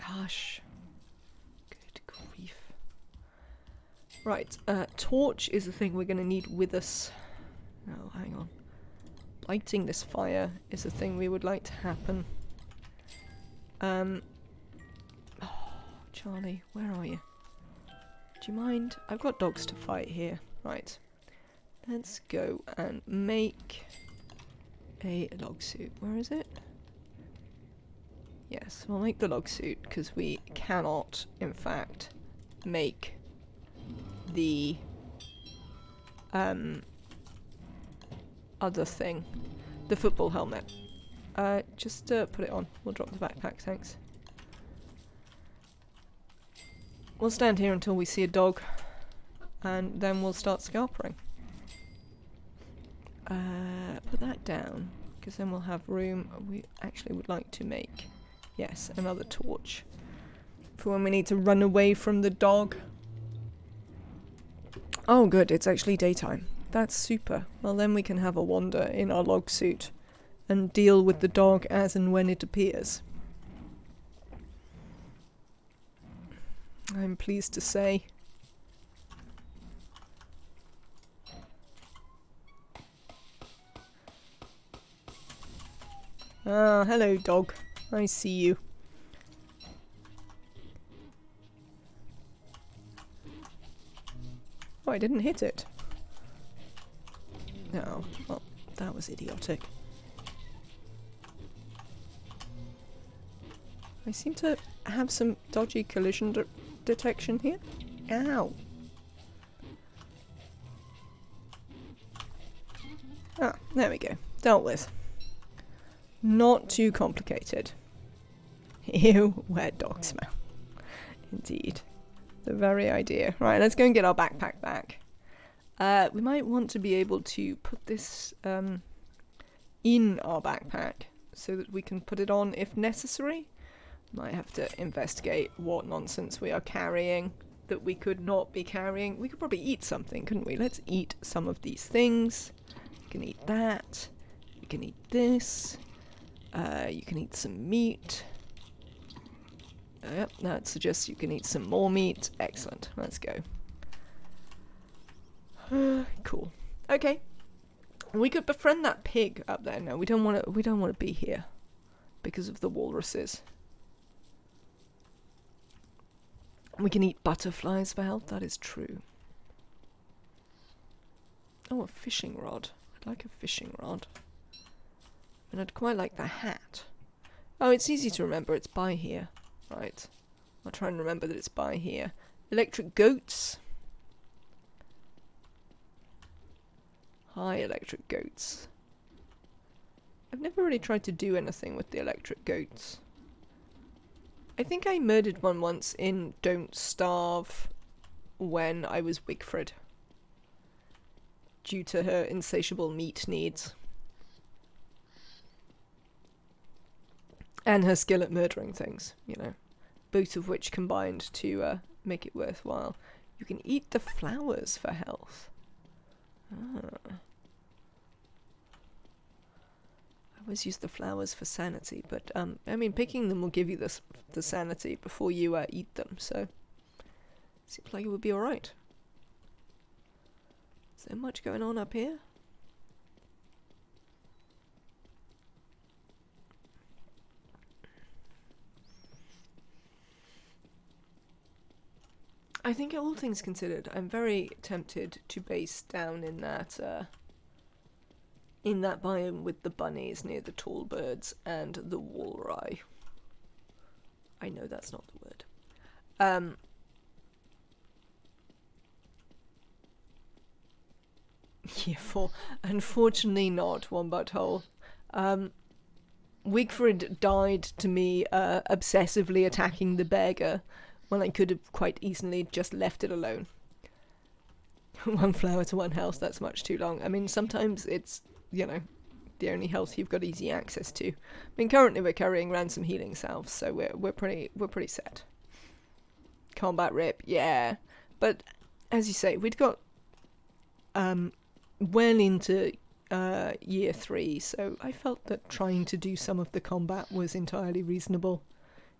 Speaker 1: Gosh. Good grief. Right, torch is the thing we're going to need with us. Oh, hang on. Lighting this fire is the thing we would like to happen. Oh, Charlie, where are you? Do you mind? I've got dogs to fight here. Right. Let's go and make a log suit. Where is it? Yes, we'll make the log suit because we cannot, in fact, make the other thing, the football helmet. Just put it on. We'll drop the backpack, thanks. We'll stand here until we see a dog, and then we'll start scarpering. Put that down, because then we'll have room. We actually would like to make, yes, another torch for when we need to run away from the dog. Oh good, it's actually daytime. That's super. Well then we can have a wander in our log suit and deal with the dog as and when it appears. I'm pleased to say. Ah, hello dog. I see you. Oh, I didn't hit it. No, well, that was idiotic. I seem to have some dodgy collision detection here. Ow. Ah, there we go. Dealt with. Not too complicated. Ew, where dogs smell. Indeed. The very idea. Right, let's go and get our backpack back. We might want to be able to put this in our backpack so that we can put it on if necessary. Might have to investigate what nonsense we are carrying that we could not be carrying. We could probably eat something, couldn't we? Let's eat some of these things. You can eat that. You can eat this. You can eat some meat. Yep, that suggests you can eat some more meat. Excellent. Let's go. Cool. Okay. We could befriend that pig up there. No, we don't want to. We don't want to be here because of the walruses. We can eat butterflies for health, that is true. Oh, a fishing rod. I'd like a fishing rod. And I'd quite like the hat. Oh, it's easy to remember, it's by here. Right. I'll try and remember that it's by here. Electric goats. Hi, electric goats. I've never really tried to do anything with the electric goats. I think I murdered one once in Don't Starve when I was Wigfrid, due to her insatiable meat needs. And her skill at murdering things, you know. Both of which combined to make it worthwhile. You can eat the flowers for health. Ah. I always use the flowers for sanity, but I mean, picking them will give you the sanity before you eat them, so seems like it would be alright. Is there much going on up here? I think all things considered, I'm very tempted to base down in that biome with the bunnies near the tall birds and the walrus. I know that's not the word. Yeah, unfortunately not, one butthole. Wigfrid died to me obsessively attacking the beggar when I could have quite easily just left it alone. One flower to one health, that's much too long. I mean, sometimes it's, you know, the only health you've got easy access to. I mean, currently we're carrying ransom healing salves, so we're pretty set. Combat rip, yeah. But as you say, we'd got well into year 3, so I felt that trying to do some of the combat was entirely reasonable.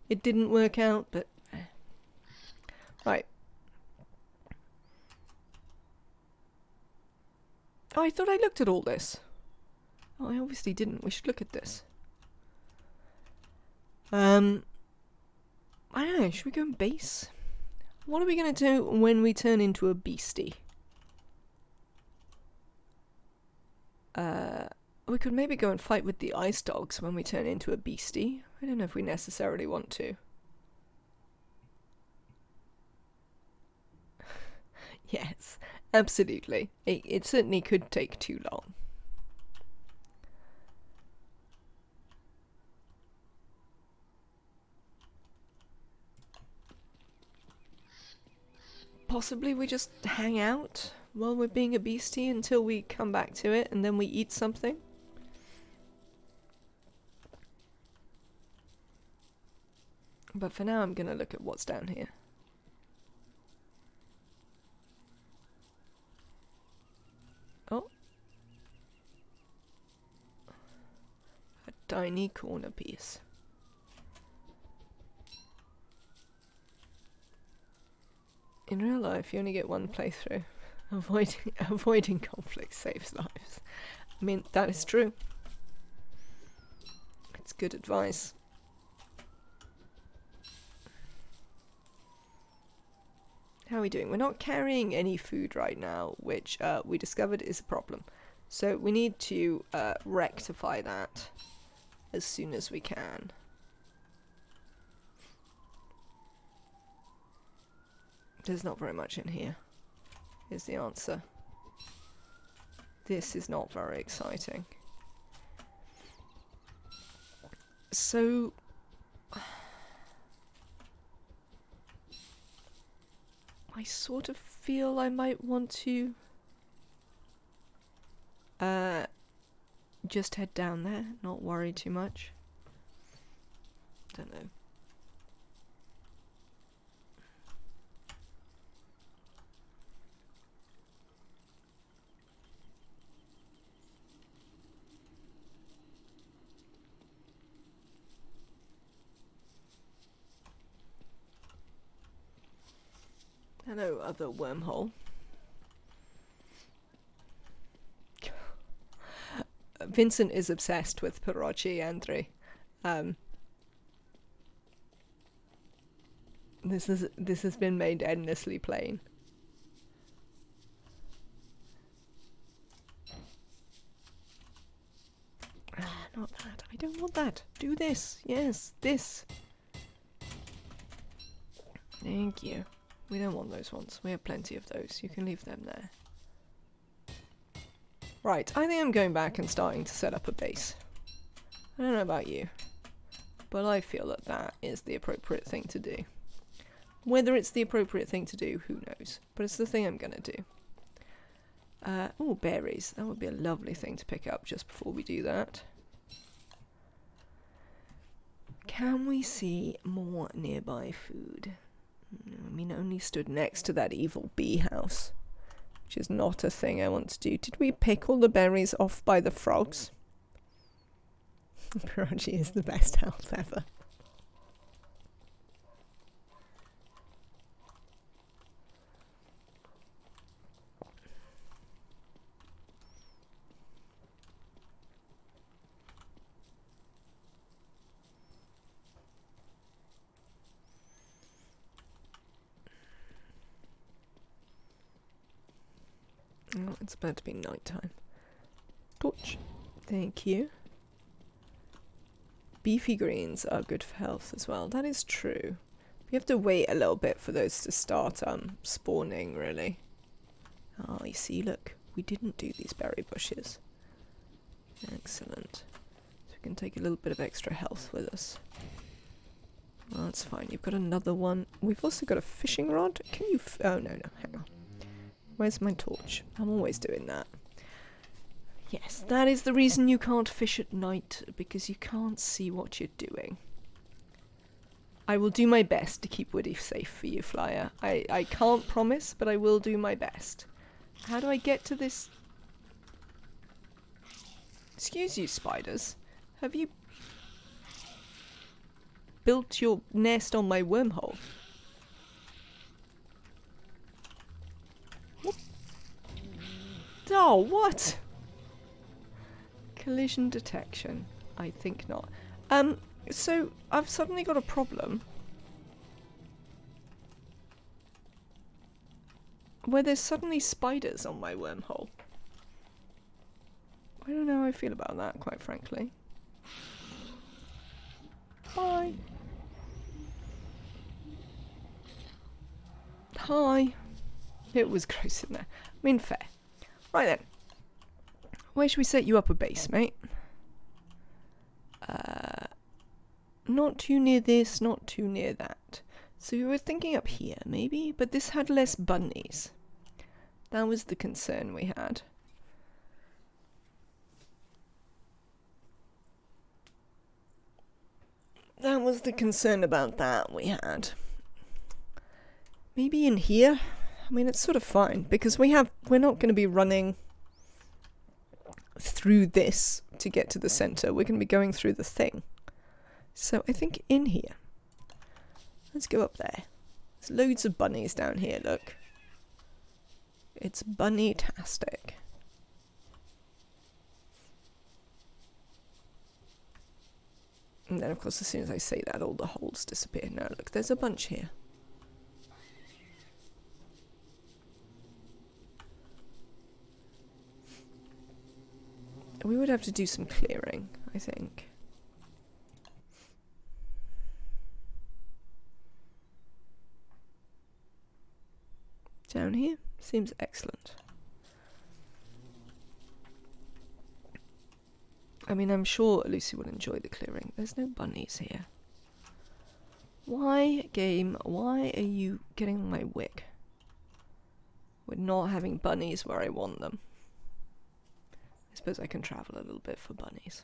Speaker 1: It didn't work out, but right. Oh, I thought I looked at all this. Oh, I obviously didn't. We should look at this. I don't know, should we go and base? What are we going to do when we turn into a beastie? We could maybe go and fight with the ice dogs when we turn into a beastie. I don't know if we necessarily want to. Yes, absolutely. It certainly could take too long. Possibly we just hang out while we're being a beastie until we come back to it and then we eat something. But for now I'm gonna look at what's down here. Oh. A tiny corner piece. In real life, you only get one playthrough. Avoiding conflict saves lives. I mean, that is true. It's good advice. How are we doing? We're not carrying any food right now, which we discovered is a problem. So we need to rectify that as soon as we can. There's not very much in here, is the answer. This is not very exciting. So I sort of feel I might want to just head down there, not worry too much. Don't know. Hello, other wormhole. Vincent is obsessed with pierogi, Andre. This has been made endlessly plain. Not that. I don't want that. Do this. Yes, this. Thank you. We don't want those ones. We have plenty of those. You can leave them there. Right, I think I'm going back and starting to set up a base. I don't know about you, but I feel that that is the appropriate thing to do. Whether it's the appropriate thing to do, who knows? But it's the thing I'm going to do. Oh, berries. That would be a lovely thing to pick up just before we do that. Can we see more nearby food? I mean, I only stood next to that evil bee house, which is not a thing I want to do. Did we pick all the berries off by the frogs? Pierogi is the best health ever. Oh, it's about to be night time. Torch. Thank you. Beefy greens are good for health as well. That is true. We have to wait a little bit for those to start spawning, really. Oh, you see, look. We didn't do these berry bushes. Excellent. So we can take a little bit of extra health with us. Oh, that's fine. You've got another one. We've also got a fishing rod. Can you... oh, no, hang on. Where's my torch? I'm always doing that. Yes, that is the reason you can't fish at night, because you can't see what you're doing. I will do my best to keep Woody safe for you, Flyer. I can't promise, but I will do my best. How do I get to this? Excuse you, spiders. Have you built your nest on my wormhole? Oh, what? Collision detection. I think not. So I've suddenly got a problem where there's suddenly spiders on my wormhole. I don't know how I feel about that, quite frankly. Bye. Hi. It was gross in there. I mean, fair. Right then. Where should we set you up a base, mate? Not too near this, not too near that. So we were thinking up here, maybe? But this had less bunnies. That was the concern we had. That was the concern about that we had. Maybe in here? I mean, it's sort of fine, because we're not going to be running through this to get to the center. We're going to be going through the thing. So I think in here. Let's go up there. There's loads of bunnies down here, look. It's bunny-tastic. And then, of course, as soon as I say that, all the holes disappear. Now, look, there's a bunch here. We would have to do some clearing, I think. Down here seems excellent. I mean, I'm sure Lucy will enjoy the clearing. There's no bunnies here. Why, game, why are you getting on my wick? We're not having bunnies where I want them. I suppose I can travel a little bit for bunnies.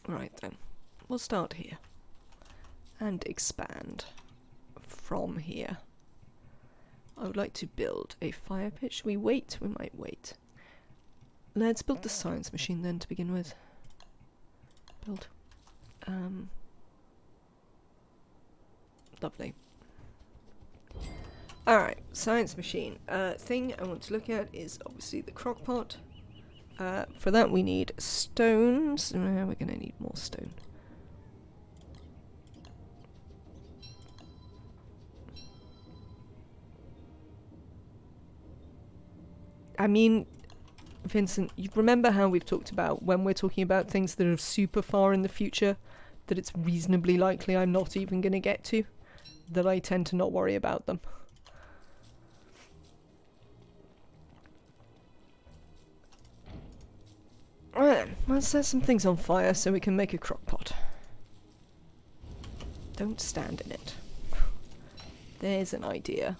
Speaker 1: Right then, we'll start here. And expand from here. I would like to build a fire pit. Should we wait? We might wait. Let's build the science machine then to begin with. Build. Lovely. Alright, science machine. Thing I want to look at is obviously the crock pot. For that we need stones. We're going to need more stone. I mean, Vincent, you remember how we've talked about when we're talking about things that are super far in the future, that it's reasonably likely I'm not even going to get to, that I tend to not worry about them. Right then, let's set some things on fire so we can make a crock pot. Don't stand in it. There's an idea.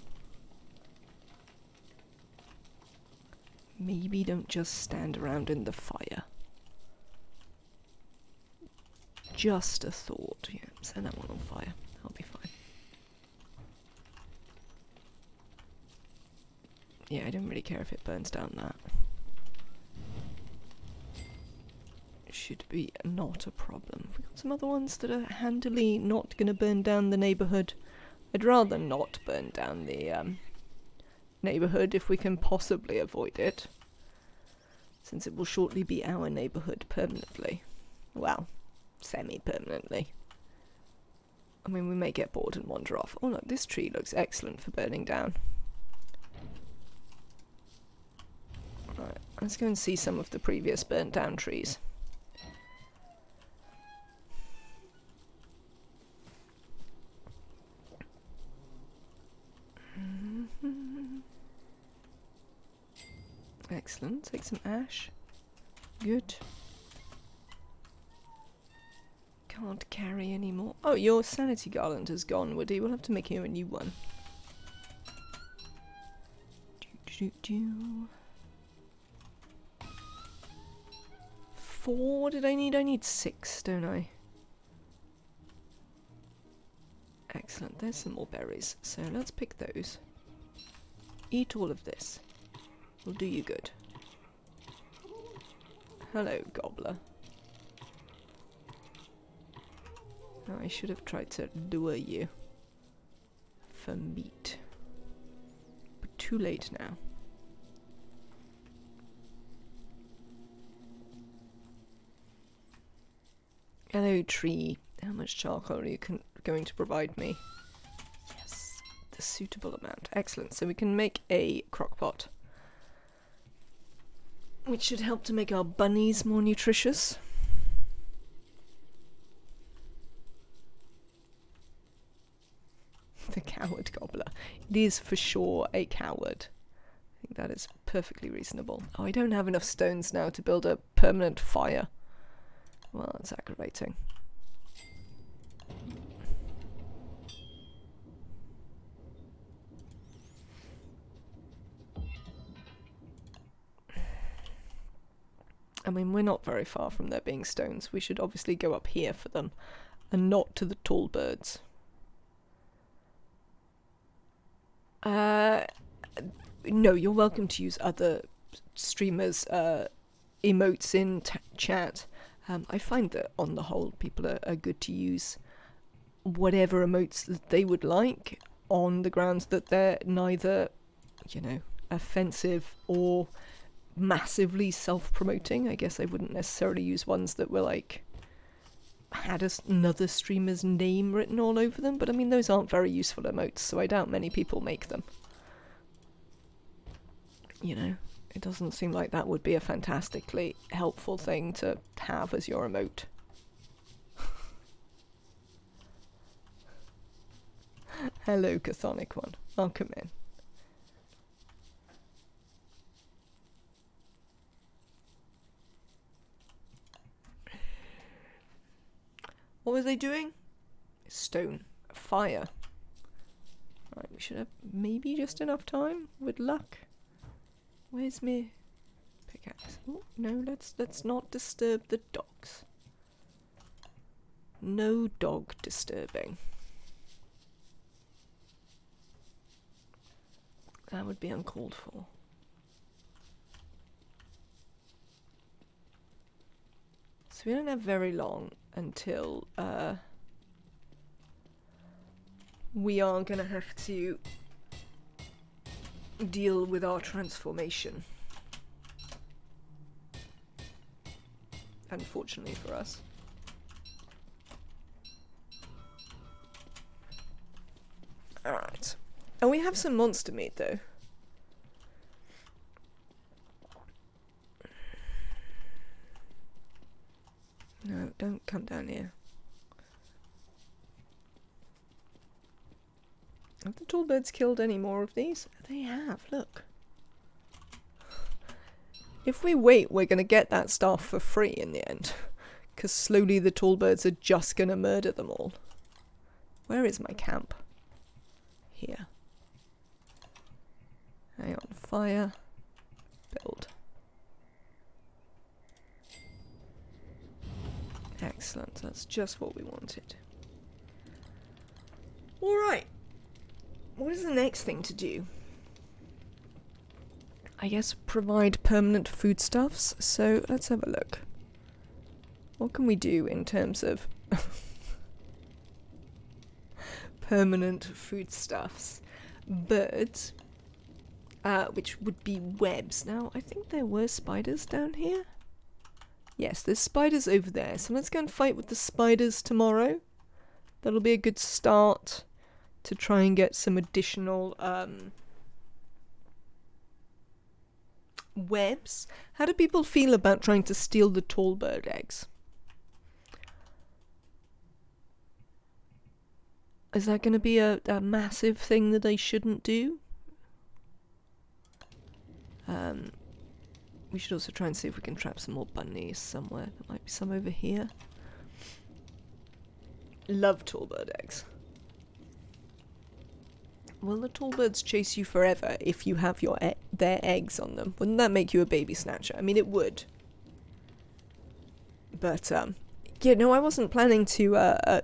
Speaker 1: Maybe don't just stand around in the fire. Just a thought. Yeah, set that one on fire. I'll be fine. Yeah, I don't really care if it burns down that. Should be not a problem. We've got some other ones that are handily not going to burn down the neighbourhood. I'd rather not burn down the neighbourhood if we can possibly avoid it, since it will shortly be our neighbourhood permanently. Well, semi-permanently. I mean, we may get bored and wander off. Oh look, this tree looks excellent for burning down. Right, let's go and see some of the previous burnt down trees. Excellent. Take some ash. Good. Can't carry any more. Oh, your sanity garland has gone, Woody. We'll have to make you a new one. Four did I need? I need 6, don't I? Excellent. There's some more berries. So let's pick those. Eat all of this. Will do you good. Hello, gobbler. Oh, I should have tried to lure you for meat. But too late now. Hello, tree. How much charcoal are you going to provide me? Yes, the suitable amount. Excellent. So we can make a crock pot, which should help to make our bunnies more nutritious. The coward gobbler. It is for sure a coward. I think that is perfectly reasonable. Oh, I don't have enough stones now to build a permanent fire. Well, that's aggravating. I mean, we're not very far from there being stones. We should obviously go up here for them, and not to the tall birds. No, you're welcome to use other streamers' emotes in chat. I find that, on the whole, people are good to use whatever emotes that they would like, on the grounds that they're neither, you know, offensive or massively self-promoting. I guess I wouldn't necessarily use ones that were like had another streamer's name written all over them, but I mean, those aren't very useful emotes, so I doubt many people make them. You know, it doesn't seem like that would be a fantastically helpful thing to have as your emote. Hello, Chthonic one. I'll come in. What was they doing? Stone. Fire. Right, we should have maybe just enough time, with luck. Where's me pickaxe? Oh, no, let's not disturb the dogs. No dog disturbing. That would be uncalled for. So we don't have very long until we are going to have to deal with our transformation. unfortunately for us. Alright. And we have some monster meat, though. No, don't come down here. Have the tall birds killed any more of these? They have, look. If we wait, we're going to get that stuff for free in the end. Because slowly the tall birds are just going to murder them all. Where is my camp? Here. Hang on, fire. Build. Excellent, that's just what we wanted. Alright. What is the next thing to do? I guess provide permanent foodstuffs. So let's have a look. What can we do in terms of permanent foodstuffs? Birds, which would be webs. Now, I think there were spiders down here. Yes, there's spiders over there. So let's go and fight with the spiders tomorrow. That'll be a good start to try and get some additional webs. How do people feel about trying to steal the tall bird eggs? Is that going to be a massive thing that they shouldn't do? We should also try and see if we can trap some more bunnies somewhere. There might be some over here. Love tall bird eggs. Will the tall birds chase you forever if you have their eggs on them? Wouldn't that make you a baby snatcher? I mean, it would. But, yeah, no, I wasn't planning to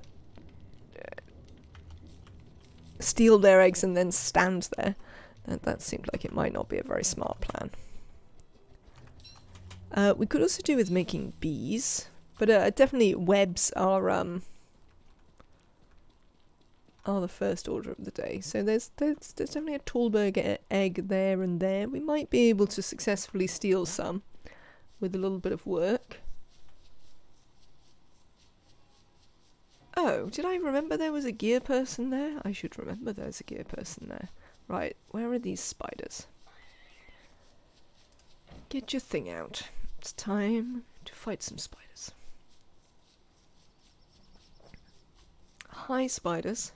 Speaker 1: steal their eggs and then stand there. That seemed like it might not be a very smart plan. We could also do with making bees, but definitely webs are the first order of the day. So there's definitely a tall bird egg there and there. We might be able to successfully steal some with a little bit of work. Oh, did I remember there was a gear person there? I should remember there's a gear person there. Right, where are these spiders? Get your thing out. It's time to fight some spiders. Hi, spiders.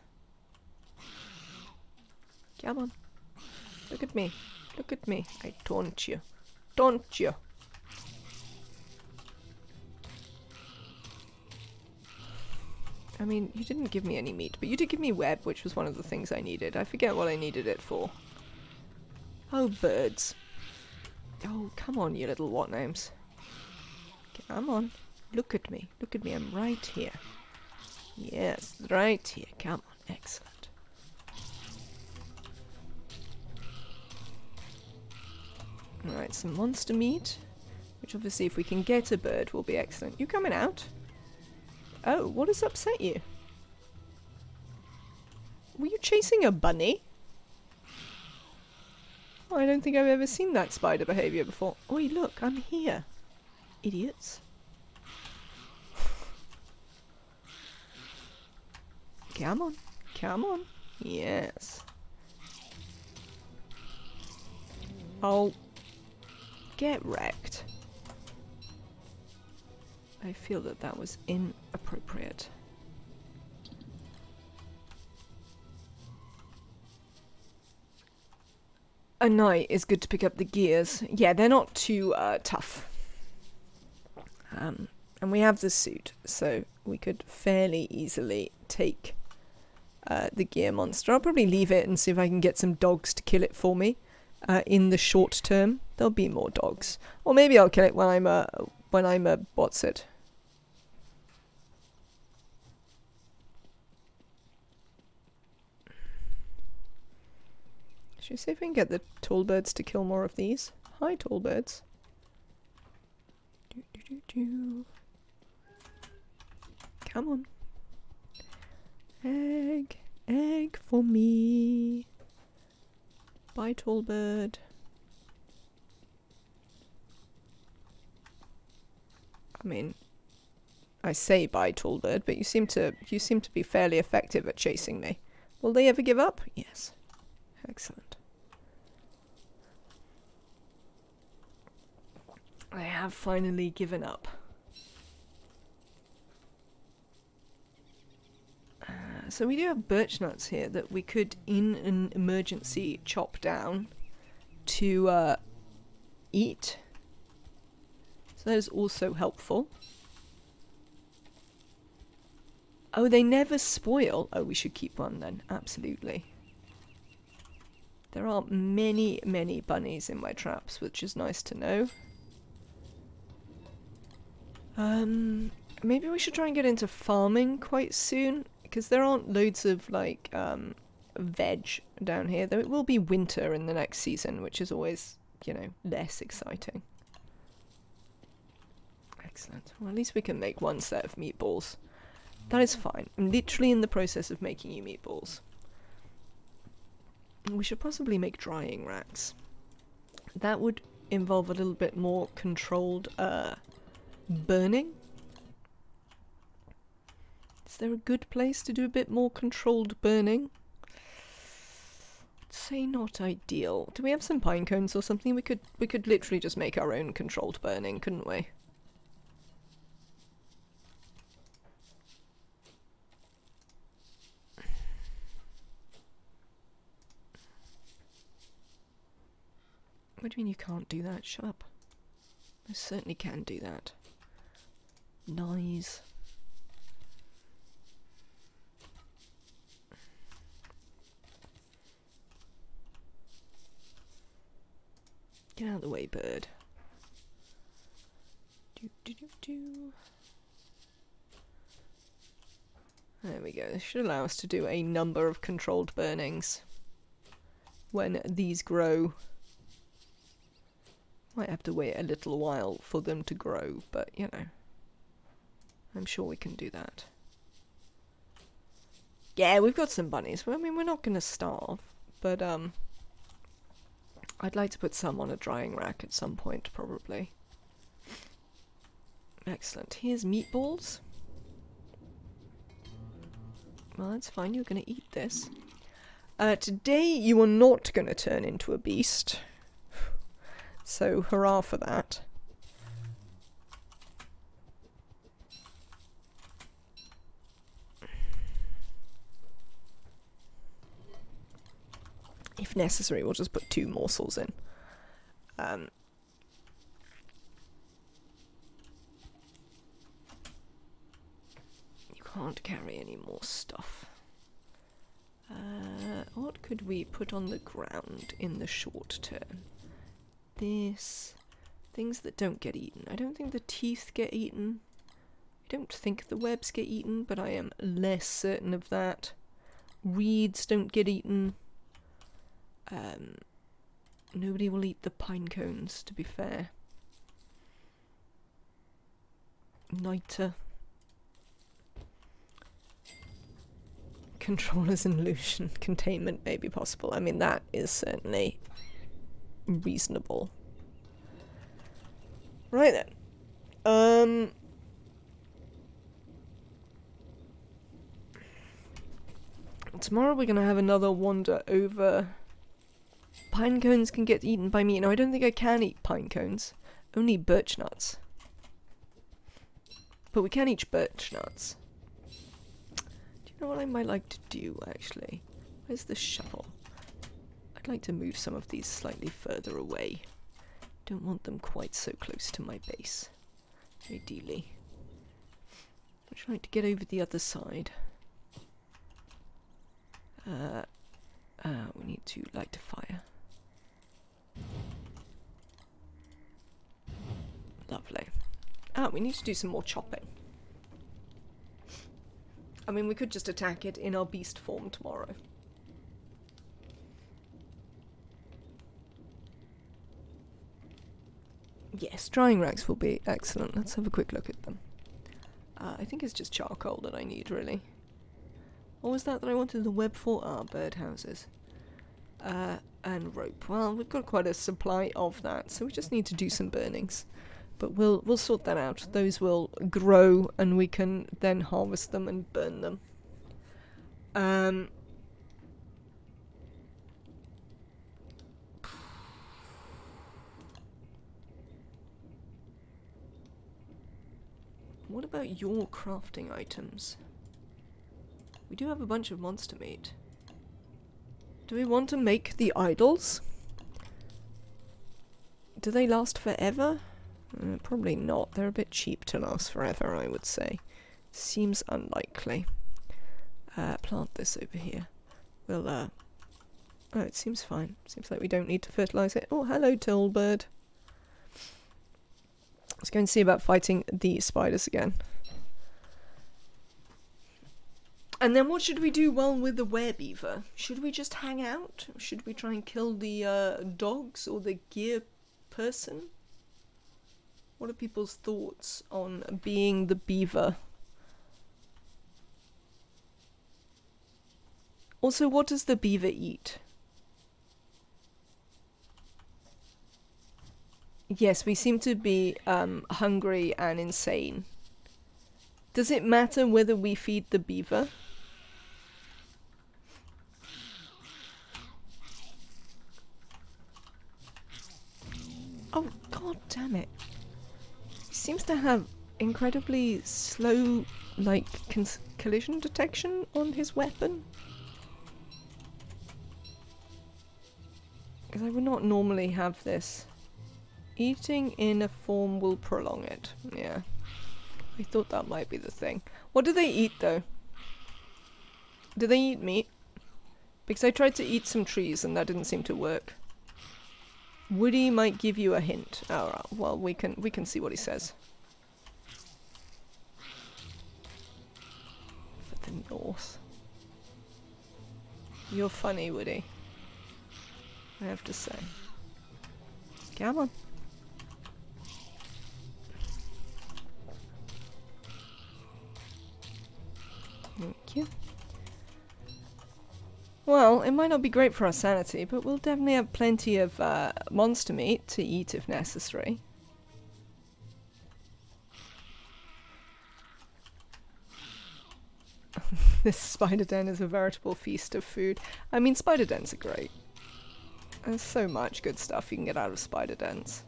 Speaker 1: Come on. Look at me. Look at me. I taunt you. Taunt you. I mean, you didn't give me any meat, but you did give me web, which was one of the things I needed. I forget what I needed it for. Oh, birds. Oh, come on, you little what names. Come on. Look at me. Look at me. I'm right here. Yes, right here. Come on. Excellent. Alright, some monster meat. Which obviously, if we can get a bird, will be excellent. You coming out? Oh, what has upset you? Were you chasing a bunny? Oh, I don't think I've ever seen that spider behaviour before. Oi, look, I'm here. Idiots. Come on. Come on. Yes. Oh. Get wrecked. I feel that that was inappropriate. A night is good to pick up the gears. Yeah, they're not too tough. And we have the suit, so we could fairly easily take the gear monster. I'll probably leave it and see if I can get some dogs to kill it for me. In the short term, there'll be more dogs. Or maybe I'll kill it when I'm a what's it? Should we see if we can get the tall birds to kill more of these? Hi, tall birds. Come on. Egg. Egg for me. Bye, tall bird. I mean, I say bye, tall bird, but you seem to be fairly effective at chasing me. Will they ever give up? Yes. Excellent. I have finally given up. So we do have birch nuts here that we could, in an emergency, chop down to eat. So that is also helpful. Oh, they never spoil. Oh, we should keep one then. Absolutely. There are many, many bunnies in my traps, which is nice to know. Maybe we should try and get into farming quite soon, because there aren't loads of, like, veg down here, though it will be winter in the next season, which is always, you know, less exciting. Excellent. Well, at least we can make one set of meatballs. That is fine. I'm literally in the process of making you meatballs. We should possibly make drying racks. That would involve a little bit more controlled, burning. Is there a good place to do a bit more controlled burning? I'd say not ideal. Do we have some pine cones or something? We could literally just make our own controlled burning, couldn't we? What do you mean you can't do that? Shut up. I certainly can do that. Nice. Get out of the way, bird. There we go. This should allow us to do a number of controlled burnings when these grow. Might have to wait a little while for them to grow, but you know, I'm sure we can do that. Yeah, we've got some bunnies. Well, I mean, we're not going to starve, but I'd like to put some on a drying rack at some point, probably. Excellent. Here's meatballs. Well, that's fine. You're going to eat this. Today, you are not going to turn into a beast. So, hurrah for that. If necessary, we'll just put 2 morsels in. You can't carry any more stuff. What could we put on the ground in the short term? This. Things that don't get eaten. I don't think the teeth get eaten. I don't think the webs get eaten, but I am less certain of that. Reeds don't get eaten. Nobody will eat the pine cones, to be fair. Niter. Controllers and illusion containment may be possible. I mean, that is certainly reasonable. Right then. Tomorrow we're going to have another wander over. Pine cones can get eaten by me. No, I don't think I can eat pine cones. Only birch nuts. But we can eat birch nuts. Do you know what I might like to do, actually? Where's the shovel? I'd like to move some of these slightly further away. Don't want them quite so close to my base. Ideally. Would you like to get over the other side? We need to light a fire. Lovely. We need to do some more chopping. I mean, we could just attack it in our beast form tomorrow. Yes, drying racks will be excellent. Let's have a quick look at them. I think it's just charcoal that I need, really. What was that I wanted the web for? Birdhouses. And rope. Well, we've got quite a supply of that, so we just need to do some burnings. But we'll sort that out. Those will grow and we can then harvest them and burn them. What about your crafting items? We do have a bunch of monster meat. Do we want to make the idols? Do they last forever? Probably not. They're a bit cheap to last forever, I would say. Seems unlikely. Plant this over here. We'll, oh, it seems fine. Seems like we don't need to fertilise it. Oh, hello, Tollbird. Let's go and see about fighting the spiders again. And then what should we do while with the werebeaver? Should we just hang out? Should we try and kill the dogs or the gear person? What are people's thoughts on being the beaver? Also, what does the beaver eat? Yes, we seem to be hungry and insane. Does it matter whether we feed the beaver? Oh, god damn it. He seems to have incredibly slow, like, collision detection on his weapon. Because I would not normally have this. Eating in a form will prolong it. Yeah. I thought that might be the thing. What do they eat, though? Do they eat meat? Because I tried to eat some trees and that didn't seem to work. Woody might give you a hint. Alright, well, we can see what he says. For the north. You're funny, Woody. I have to say. Come on. Thank you. Well, it might not be great for our sanity, but we'll definitely have plenty of monster meat to eat if necessary. This spider den is a veritable feast of food. I mean, spider dens are great. There's so much good stuff you can get out of spider dens.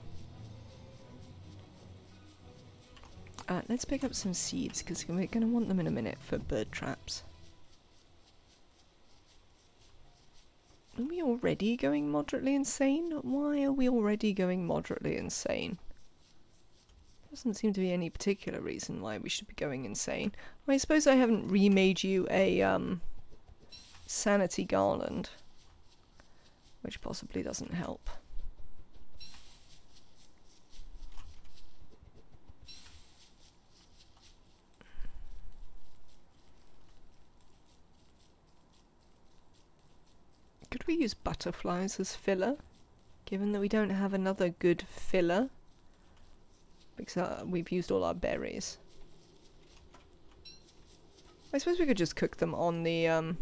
Speaker 1: Let's pick up some seeds, because we're going to want them in a minute for bird traps. Are we already going moderately insane? Why are we already going moderately insane? Doesn't seem to be any particular reason why we should be going insane. Well, I suppose I haven't remade you a sanity garland, which possibly doesn't help. Could we use butterflies as filler? Given that we don't have another good filler. Because we've used all our berries. I suppose we could just cook them on the,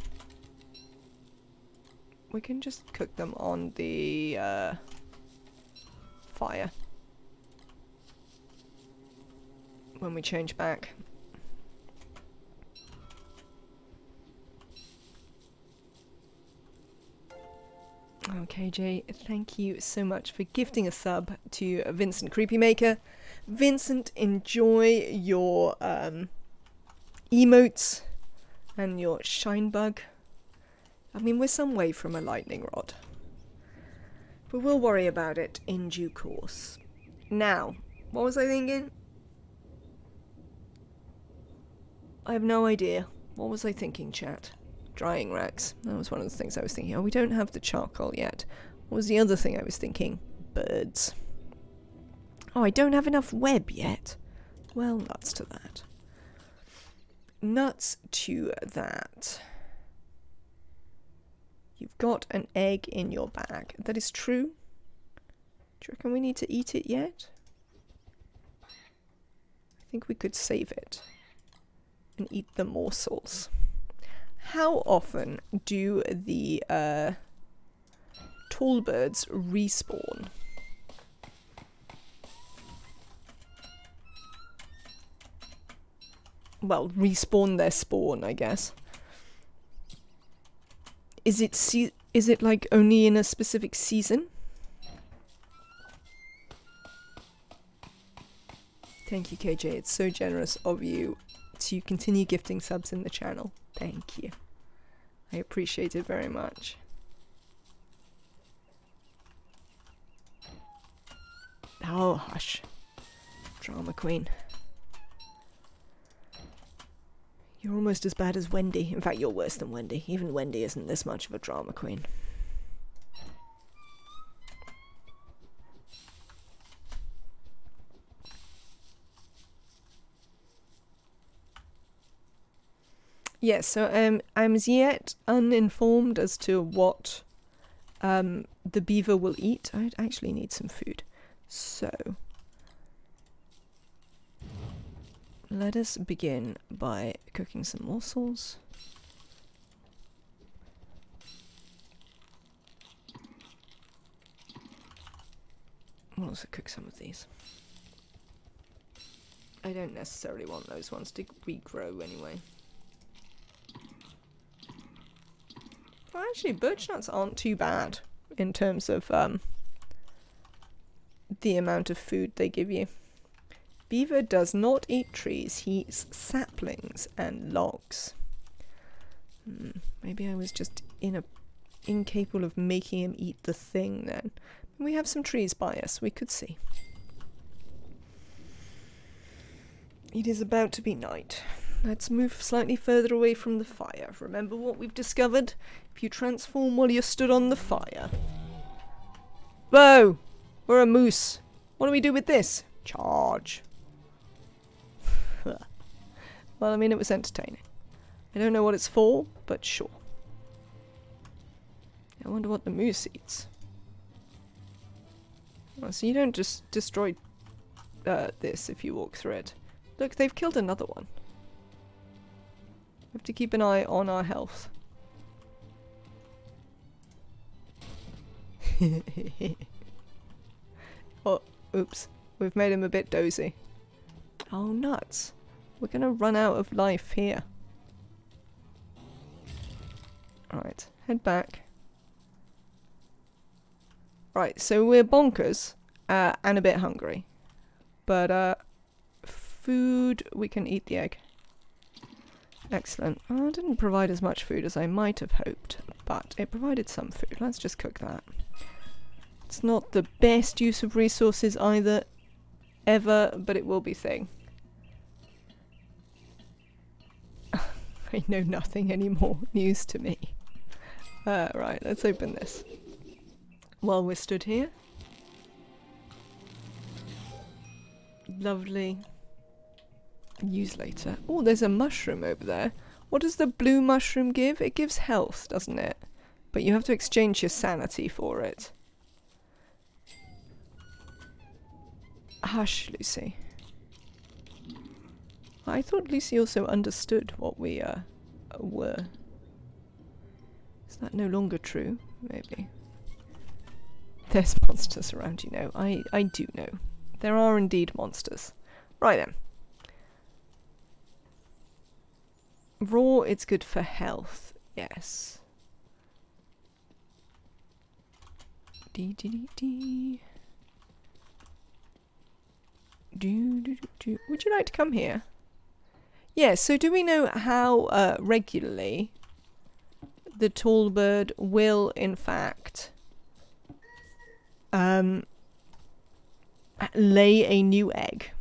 Speaker 1: we can just cook them on the, fire. When we change back. Okay, Jay, thank you so much for gifting a sub to Vincent Creepymaker. Vincent, enjoy your emotes and your shine bug. I mean, we're some way from a lightning rod. But we'll worry about it in due course. Now, what was I thinking? I have no idea. What was I thinking, chat? Drying racks. That was one of the things I was thinking. Oh, we don't have the charcoal yet. What was the other thing I was thinking? Birds. Oh, I don't have enough web yet. Well, nuts to that. Nuts to that. You've got an egg in your bag. That is true. Do you reckon we need to eat it yet? I think we could save it and eat the morsels. How often do the tall birds respawn? well, respawn their spawn, I guess. Is it like only in a specific season? Thank you, KJ. It's so generous of you to continue gifting subs in the channel. Thank you. I appreciate it very much. Oh, hush. Drama queen. You're almost as bad as Wendy. In fact, you're worse than Wendy. Even Wendy isn't this much of a drama queen. Yes, so I'm as yet uninformed as to what the beaver will eat. I actually need some food. So, let us begin by cooking some morsels. We'll also cook some of these. I don't necessarily want those ones to regrow anyway. Well, actually, birch nuts aren't too bad in terms of the amount of food they give you. Beaver does not eat trees, he eats saplings and logs. Maybe I was just incapable of making him eat the thing then. We have some trees by us, we could see. It is about to be night. Let's move slightly further away from the fire. Remember what we've discovered? If you transform while you're stood on the fire. Whoa! We're a moose. What do we do with this? Charge. Well, I mean, it was entertaining. I don't know what it's for, but sure. I wonder what the moose eats. Oh, so you don't just destroy this if you walk through it. Look, they've killed another one. We have to keep an eye on our health. Oh, oops. We've made him a bit dozy. Oh, nuts. We're gonna run out of life here. Alright, head back. Right, so we're bonkers and a bit hungry. But, food, we can eat the egg. Excellent. Oh, it didn't provide as much food as I might have hoped, but it provided some food. Let's just cook that. It's not the best use of resources either, ever, but it will be thing. I know nothing anymore. News to me. Right, let's open this. While we're stood here. Lovely. Use later. Oh, there's a mushroom over there. What does the blue mushroom give? It gives health, doesn't it? But you have to exchange your sanity for it. Hush, Lucy. I thought Lucy also understood what we were. Is that no longer true? Maybe. There's monsters around, you know. I do know. There are indeed monsters. Right then. Raw, it's good for health. Yes. Dee. Would you like to come here? Yes, so do we know how regularly the tall bird will, in fact, lay a new egg?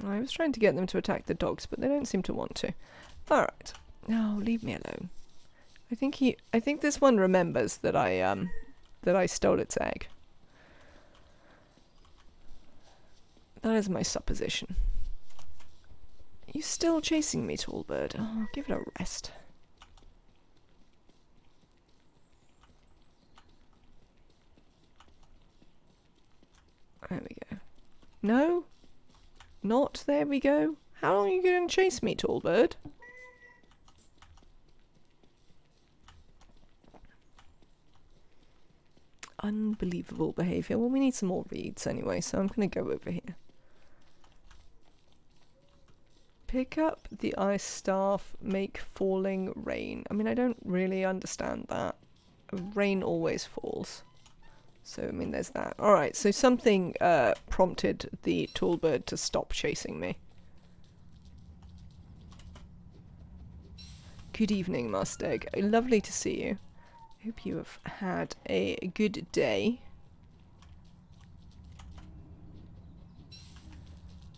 Speaker 1: I was trying to get them to attack the dogs, but they don't seem to want to. Alright. No, leave me alone. I think this one remembers that I stole its egg. That is my supposition. Are you still chasing me, tall bird? Oh, give it a rest. There we go. No? Not there we go? How long are you going to chase me, tall bird? Unbelievable behaviour. Well, we need some more reeds anyway, so I'm going to go over here. Pick up the ice staff, make falling rain. I mean, I don't really understand that. Rain always falls. So, I mean, there's that. Alright, so something prompted the tall bird to stop chasing me. Good evening, Mustang. Lovely to see you. Hope you have had a good day.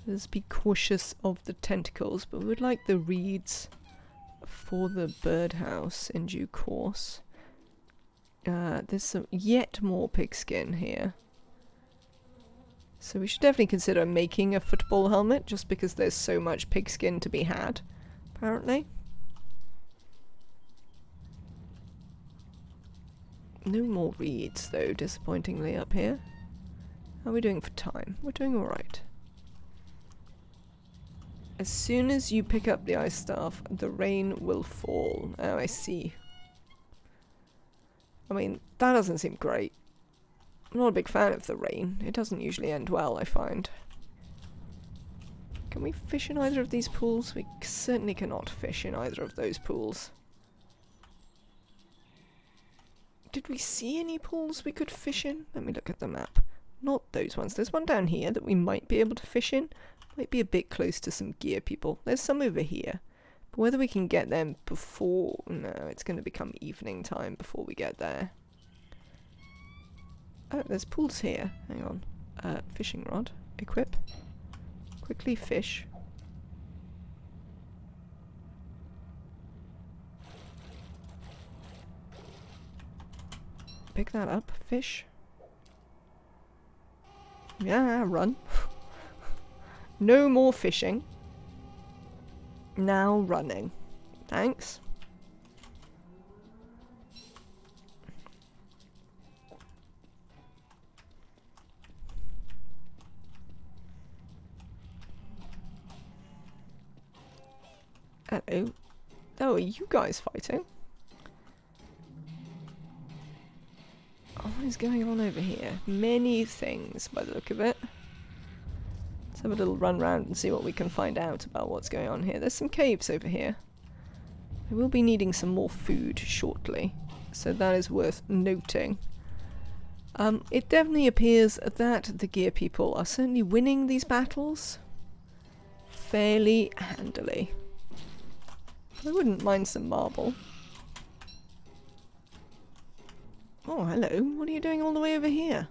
Speaker 1: Let's be cautious of the tentacles, but we would like the reeds for the birdhouse in due course. There's some yet more pigskin here. So we should definitely consider making a football helmet, just because there's so much pigskin to be had, apparently. No more reeds, though, disappointingly, up here. How are we doing for time? We're doing alright. As soon as you pick up the ice staff, the rain will fall. Oh, I see. I mean, that doesn't seem great. I'm not a big fan of the rain. It doesn't usually end well, I find. Can we fish in either of these pools? We certainly cannot fish in either of those pools. Did we see any pools we could fish in? Let me look at the map. Not those ones. There's one down here that we might be able to fish in. Might be a bit close to some gear people. There's some over here. But whether we can get them before... No, it's going to become evening time before we get there. Oh, there's pools here. Hang on. Fishing rod. Equip. Quickly fish. Pick that up. Fish. Yeah, run. No more fishing. Now running. Thanks. Uh-oh. Oh, are you guys fighting? Oh, what is going on over here? Many things, by the look of it. Let's have a little run round and see what we can find out about what's going on here. There's some caves over here. I will be needing some more food shortly, so that is worth noting. It definitely appears that the gear people are certainly winning these battles fairly handily. I wouldn't mind some marble. Oh, hello. What are you doing all the way over here?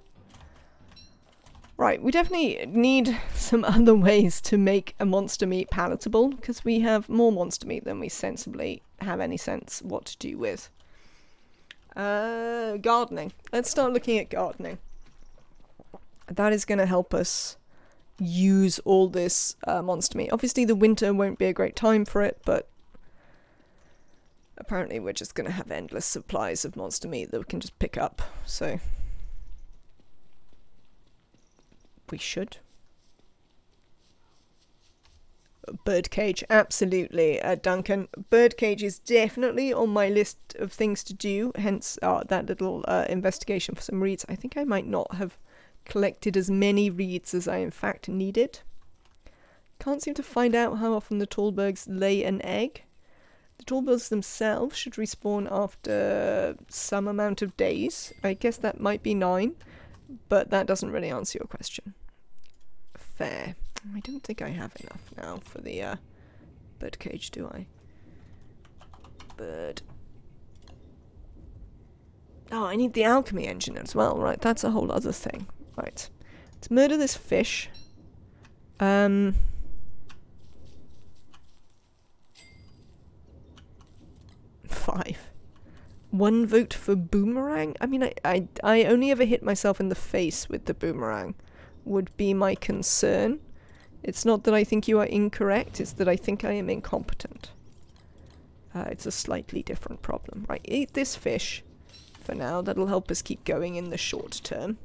Speaker 1: Right, we definitely need some other ways to make a monster meat palatable, because we have more monster meat than we sensibly have any sense what to do with. Gardening. Let's start looking at gardening. That is going to help us use all this monster meat. Obviously the winter won't be a great time for it, but apparently we're just going to have endless supplies of monster meat that we can just pick up, so we should. Birdcage, absolutely, Duncan. Birdcage is definitely on my list of things to do, hence that little investigation for some reeds. I think I might not have collected as many reeds as I in fact needed. Can't seem to find out how often the tallbergs lay an egg. The tallbergs themselves should respawn after some amount of days. I guess that might be 9, but that doesn't really answer your question. Fair. I don't think I have enough now for the bird cage, do I? Bird. Oh, I need the alchemy engine as well. Right, that's a whole other thing. Right. Let's murder this fish. 5. 1 vote for boomerang? I mean, I only ever hit myself in the face with the boomerang. Would be my concern. It's not that I think you are incorrect, it's that I think I am incompetent. It's a slightly different problem. Right, eat this fish for now. That'll help us keep going in the short term.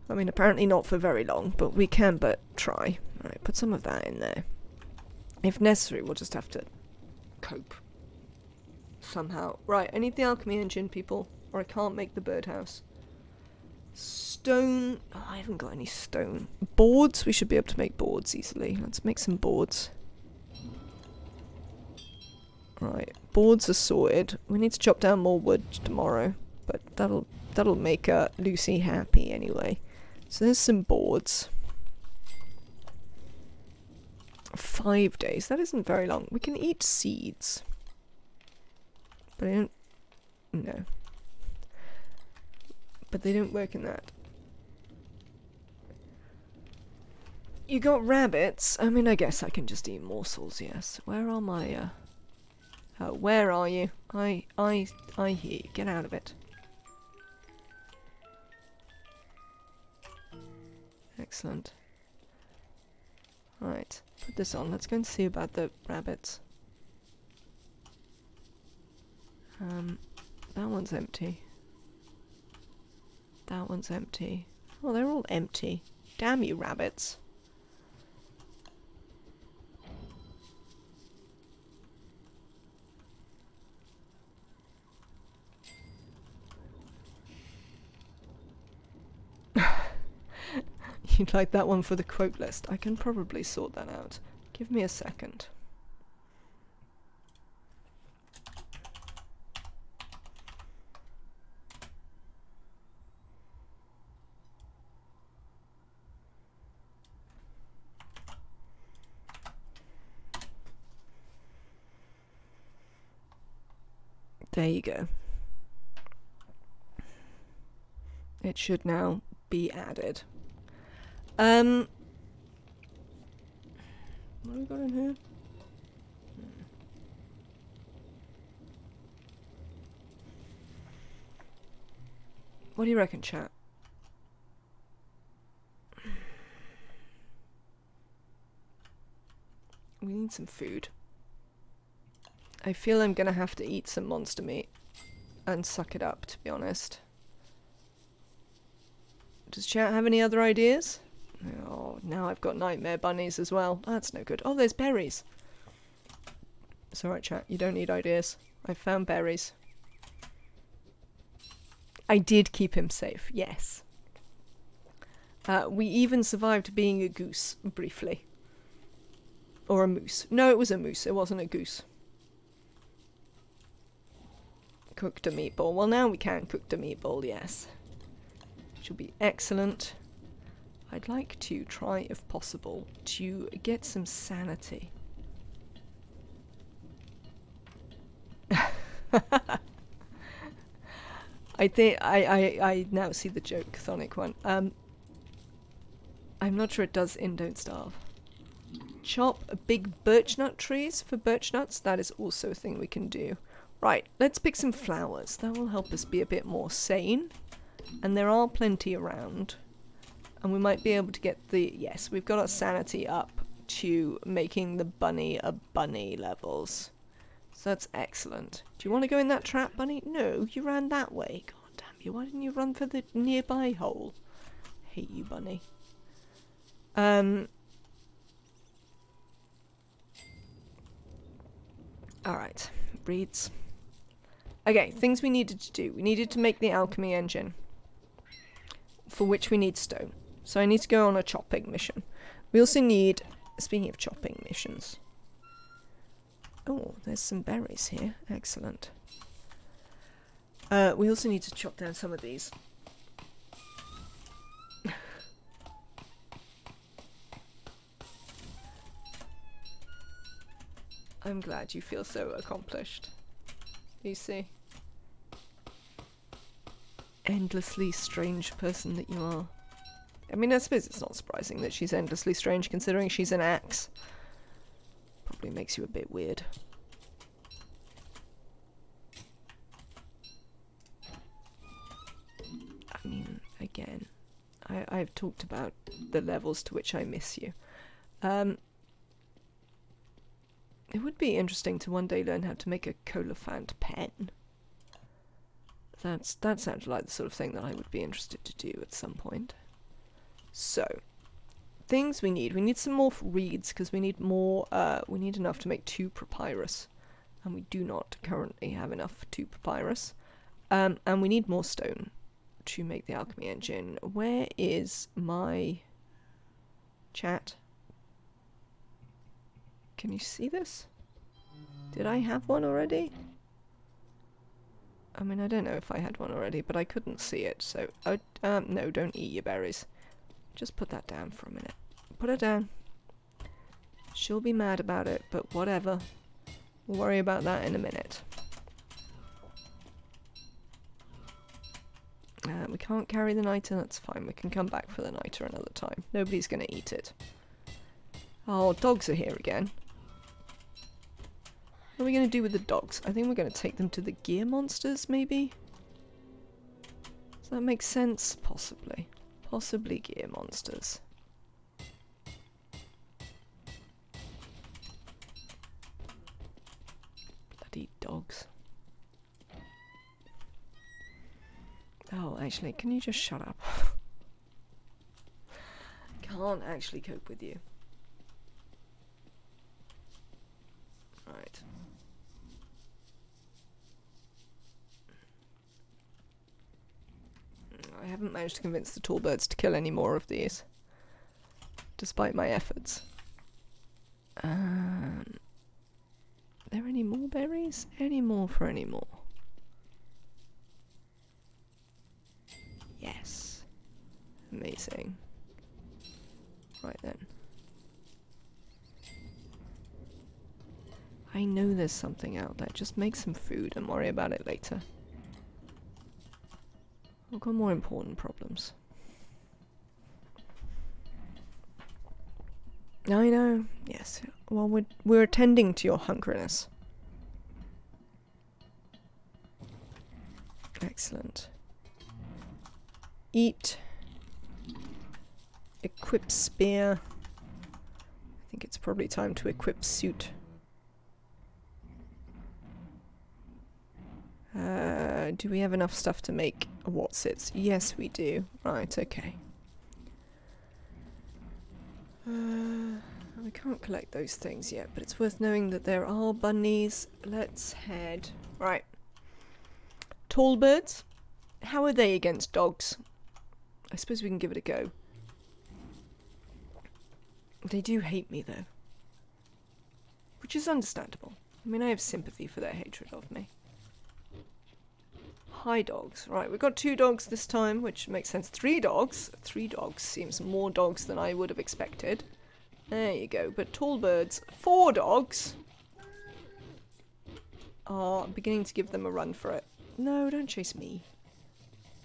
Speaker 1: I mean, apparently not for very long, but we can but try. Right, put some of that in there. If necessary, we'll just have to cope somehow. Right, I need the alchemy engine, people, or I can't make the birdhouse. Stone. Oh, I haven't got any stone. Boards. We should be able to make boards easily. Let's make some boards. Right, boards are sorted. We need to chop down more wood tomorrow, but that'll make Lucy happy anyway. So there's some boards. 5 days. That isn't very long. We can eat seeds, but I don't. No. But they don't work in that. You got rabbits? I mean, I guess I can just eat morsels, yes. Where are my, where are you? I hear you. Get out of it. Excellent. Right, put this on. Let's go and see about the rabbits. That one's empty. That one's empty. Oh, they're all empty. Damn you, rabbits. You'd like that one for the quote list. I can probably sort that out. Give me a second. There you go. It should now be added. What have we got in here? What do you reckon, chat? We need some food. I feel I'm gonna have to eat some monster meat and suck it up, to be honest. Does chat have any other ideas? Oh, now I've got nightmare bunnies as well. That's no good. Oh, there's berries. It's alright, chat. You don't need ideas. I found berries. I did keep him safe, yes. We even survived being a goose, briefly. Or a moose. No, it was a moose. It wasn't a goose. Cooked a meatball. Well, now we can cook a meatball, yes. Which will be excellent. I'd like to try, if possible, to get some sanity. I think I now see the joke, Chthonic one. I'm not sure it does in Don't Starve. Chop big birch nut trees for birch nuts. That is also a thing we can do. Right, let's pick some flowers. That will help us be a bit more sane. And there are plenty around. And we might be able to get the... Yes, we've got our sanity up to making the bunny a bunny levels. So that's excellent. Do you want to go in that trap, bunny? No, you ran that way. God damn you, why didn't you run for the nearby hole? Hate you, bunny. Alright, breeds. Okay, things we needed to do. We needed to make the alchemy engine, for which we need stone. So I need to go on a chopping mission. We also need, speaking of chopping missions, oh, there's some berries here. Excellent. We also need to chop down some of these. I'm glad you feel so accomplished, Lucy. Endlessly strange person that you are. I mean, I suppose it's not surprising that she's endlessly strange, considering she's an axe. Probably makes you a bit weird. I mean, again, I've talked about the levels to which I miss you. It would be interesting to one day learn how to make a Colophant pen. That sounds like the sort of thing that I would be interested to do at some point. So, things we need some more reeds, because we need more, we need enough to make 2 papyrus. And we do not currently have enough for 2 papyrus. And we need more stone to make the alchemy engine. Where is my chat? Can you see this? Did I have one already? I mean, I don't know if I had one already, but I couldn't see it, so... no, don't eat your berries. Just put that down for a minute. Put it down. She'll be mad about it, but whatever. We'll worry about that in a minute. We can't carry the niter, that's fine. We can come back for the niter another time. Nobody's going to eat it. Oh, dogs are here again. What are we going to do with the dogs? I think we're going to take them to the gear monsters, maybe? Does that make sense? Possibly. Possibly gear monsters. Bloody dogs. Oh, actually, can you just shut up? Can't actually cope with you. Right. I haven't managed to convince the tall birds to kill any more of these, despite my efforts. Are there any more berries? Any more for any more? Yes. Amazing. Right then. I know there's something out there. Just make some food and worry about it later. I've got more important problems. I know. Yes. Well, we're attending to your hungriness. Excellent. Eat. Equip spear. I think it's probably time to equip suit. Do we have enough stuff to make a Watsits? Yes, we do. Right, okay. We can't collect those things yet, but it's worth knowing that there are bunnies. Let's head. Right. Tall birds. How are they against dogs? I suppose we can give it a go. They do hate me, though. Which is understandable. I mean, I have sympathy for their hatred of me. Hi, dogs. Right, we've got 2 dogs this time, which makes sense. 3 dogs. 3 dogs seems more dogs than I would have expected. There you go. But tall birds, 4 dogs, are beginning to give them a run for it. No, don't chase me.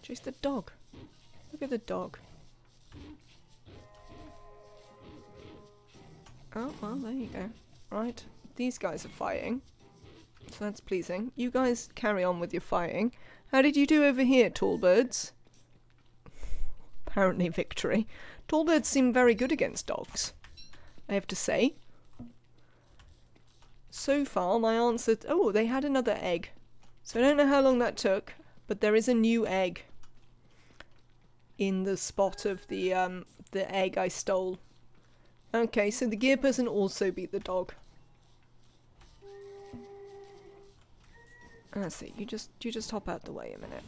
Speaker 1: Chase the dog. Look at the dog. Oh, well, there you go. Right, these guys are fighting. So that's pleasing. You guys carry on with your fighting. How did you do over here, tall birds? Apparently victory. Tall birds seem very good against dogs, I have to say. So far, my answer... Oh, they had another egg. So I don't know how long that took, but there is a new egg in the spot of the egg I stole. Okay, so the gear person also beat the dog. Let's see, you just hop out the way a minute.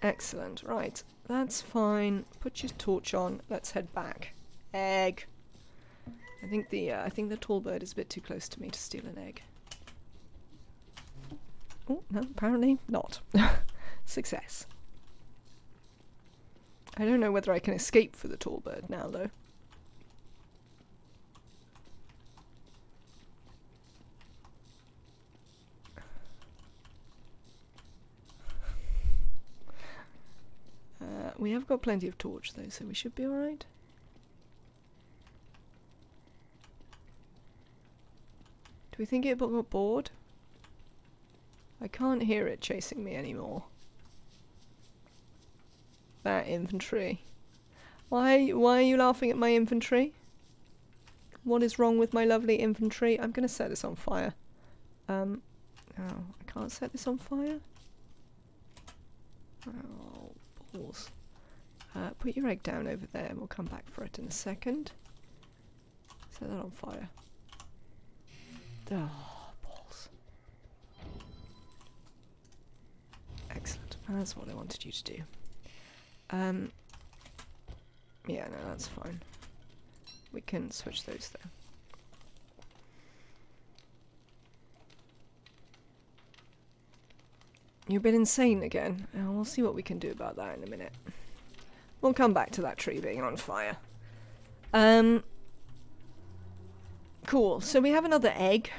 Speaker 1: Excellent, right. That's fine. Put your torch on. Let's head back. Egg. I think the tall bird is a bit too close to me to steal an egg. Oh, no, apparently not. Success. I don't know whether I can escape for the tall bird now, though. We have got plenty of torch, though, so we should be alright. Do we think it got bored? I can't hear it chasing me anymore. That infantry. Why are you laughing at my infantry? What is wrong with my lovely infantry? I'm going to set this on fire. Oh, I can't set this on fire? Oh, balls. Put your egg down over there and we'll come back for it in a second. Set that on fire. Oh, balls. Excellent. That's what I wanted you to do. Yeah, no, that's fine. We can switch those though. You're a bit insane again. We'll see what we can do about that in a minute. We'll come back to that tree being on fire. Cool. So we have another egg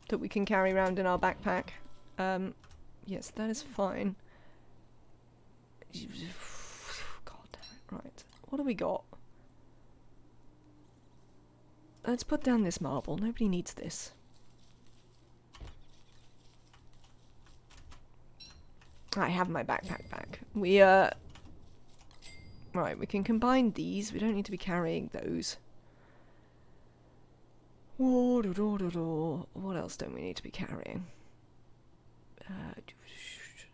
Speaker 1: that we can carry around in our backpack. Yes, that is fine. God damn it. Right. What do we got? Let's put down this marble. Nobody needs this. I have my backpack back. We, right, we can combine these. We don't need to be carrying those. What else don't we need to be carrying? I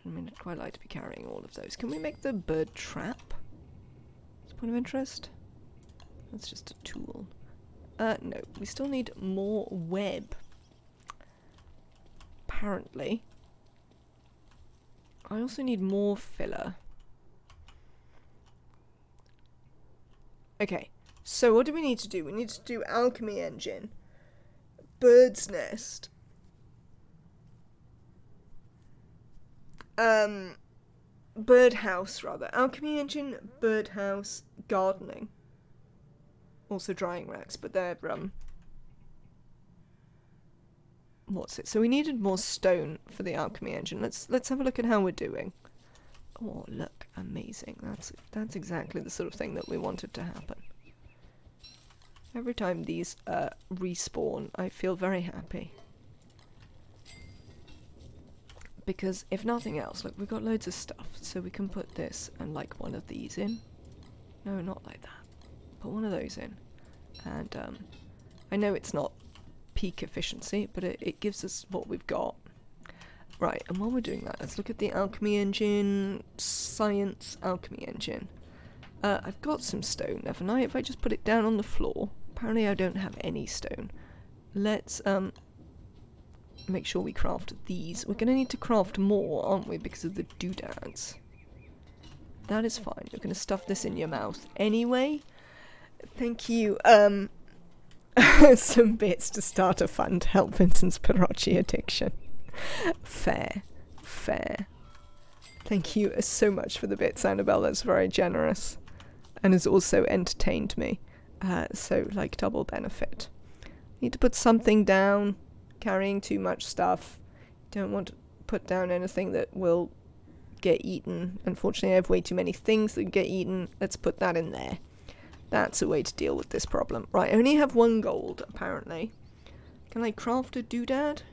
Speaker 1: mean, I'd quite like to be carrying all of those. Can we make the bird trap? That's a point of interest. That's just a tool. No, we still need more web. Apparently. I also need more filler. Okay, so what do we need to do? We need to do alchemy engine, bird's nest, birdhouse rather. Alchemy engine, birdhouse, gardening. Also drying racks, but they're what's it? So we needed more stone for the alchemy engine. Let's have a look at how we're doing. Oh, look, amazing. That's exactly the sort of thing that we wanted to happen. Every time these respawn, I feel very happy. Because if nothing else, look, we've got loads of stuff, so we can put this and like one of these in. No, not like that. Put one of those in. And I know it's not peak efficiency, but it gives us what we've got. Right, and while we're doing that, let's look at the alchemy engine, science alchemy engine. I've got some stone, haven't I? If I just put it down on the floor, apparently I don't have any stone. Let's make sure we craft these. We're going to need to craft more, aren't we, because of the doodads. That is fine. You're going to stuff this in your mouth anyway. Thank you. Some bits to start a fund to help Vincent's Perochi addiction. Fair. Thank you so much for the bits, Annabelle. That's very generous. And has also entertained me. So, like, double benefit. Need to put something down. Carrying too much stuff. Don't want to put down anything that will get eaten. Unfortunately, I have way too many things that get eaten. Let's put that in there. That's a way to deal with this problem. Right, I only have 1 gold, apparently. Can I craft a doodad?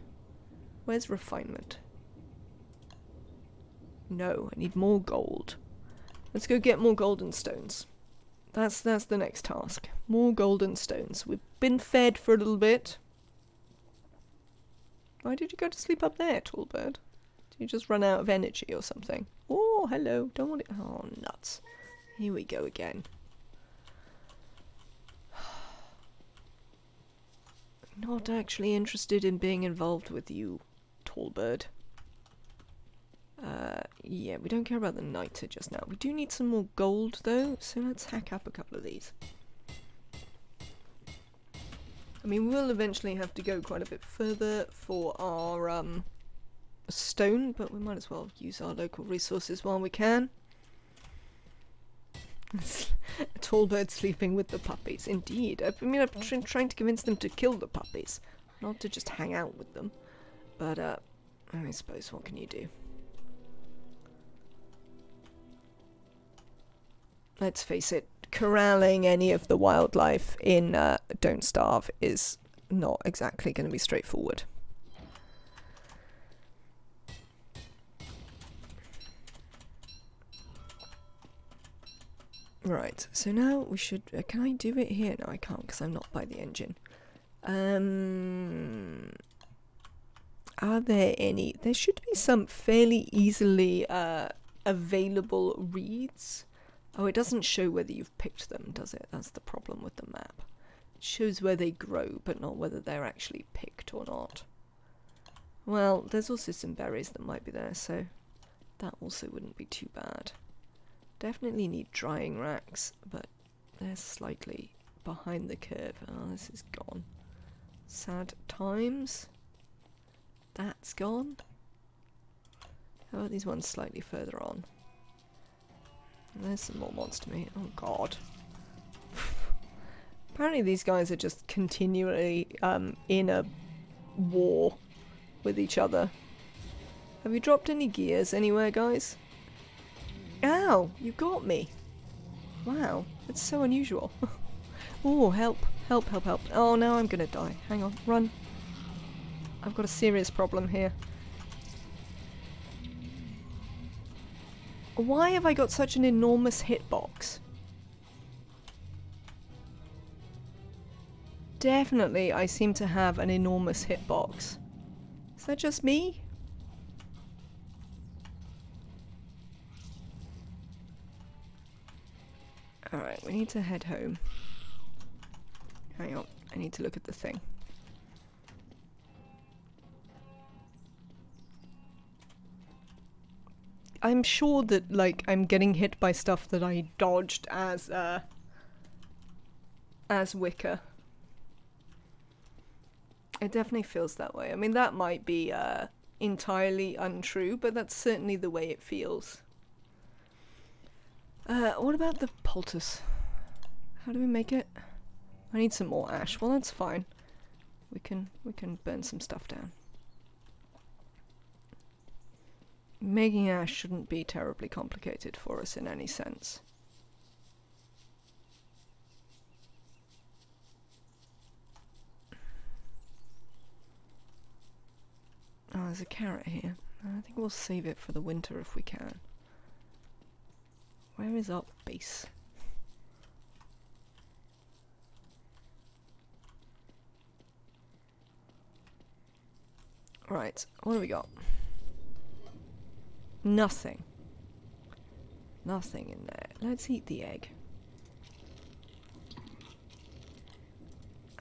Speaker 1: Where's refinement? No, I need more gold. Let's go get more golden stones. That's the next task. More golden stones. We've been fed for a little bit. Why did you go to sleep up there, tall bird? Did you just run out of energy or something? Oh, hello. Don't want it. Oh, nuts. Here we go again. Not actually interested in being involved with you, tall bird. Yeah, we don't care about the niter just now. We do need some more gold, though, so let's hack up a couple of these. I mean, we will eventually have to go quite a bit further for our stone, but we might as well use our local resources while we can. A tall bird sleeping with the puppies. Indeed. I mean, I've been trying to convince them to kill the puppies, not to just hang out with them. But, I suppose, what can you do? Let's face it, corralling any of the wildlife in Don't Starve is not exactly going to be straightforward. Right, so now we should... can I do it here? No, I can't because I'm not by the engine. Are there any... There should be some fairly easily available reeds. Oh, it doesn't show whether you've picked them, does it? That's the problem with the map. It shows where they grow, but not whether they're actually picked or not. Well, there's also some berries that might be there, so that also wouldn't be too bad. Definitely need drying racks, but they're slightly behind the curve. Oh, this is gone. Sad times. That's gone. How about these ones slightly further on? There's some more monster meat. Oh god. Apparently these guys are just continually in a war with each other. Have you dropped any gears anywhere, guys? Ow! You got me! Wow, that's so unusual. Oh, help! Help, help, help. Oh, now I'm gonna die. Hang on, run. I've got a serious problem here. Why have I got such an enormous hitbox? Definitely, I seem to have an enormous hitbox. Is that just me? Alright, we need to head home. Hang on, I need to look at the thing. I'm sure that, like, I'm getting hit by stuff that I dodged as Wicker. It definitely feels that way. I mean, that might be entirely untrue, but that's certainly the way it feels. What about the poultice? How do we make it? I need some more ash. Well, that's fine. We can burn some stuff down. Making ash shouldn't be terribly complicated for us in any sense. Oh, there's a carrot here. I think we'll save it for the winter if we can. Where is our base? Right, what do we got? Nothing. Nothing in there. Let's eat the egg.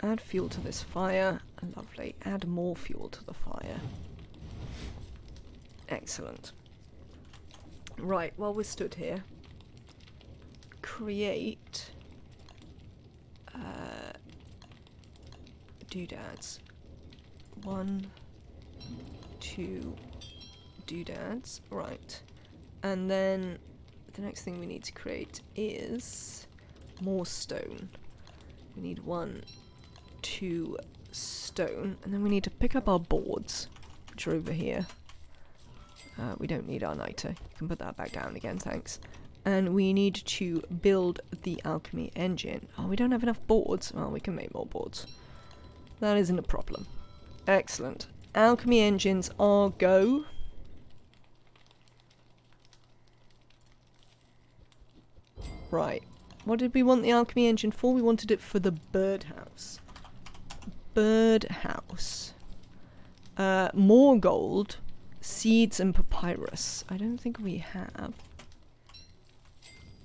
Speaker 1: Add fuel to this fire. Lovely. Add more fuel to the fire. Excellent. Right, while we're stood here, create doodads. 1, 2 doodads. Right. And then the next thing we need to create is more stone. We need 1, 2 stone. And then we need to pick up our boards, which are over here. We don't need our niter. You can put that back down again, thanks. And we need to build the alchemy engine. Oh, we don't have enough boards. Well, we can make more boards. That isn't a problem. Excellent. Alchemy engines are go. Right. What did we want the alchemy engine for? We wanted it for the birdhouse. Birdhouse. More gold. Seeds and papyrus. I don't think we have.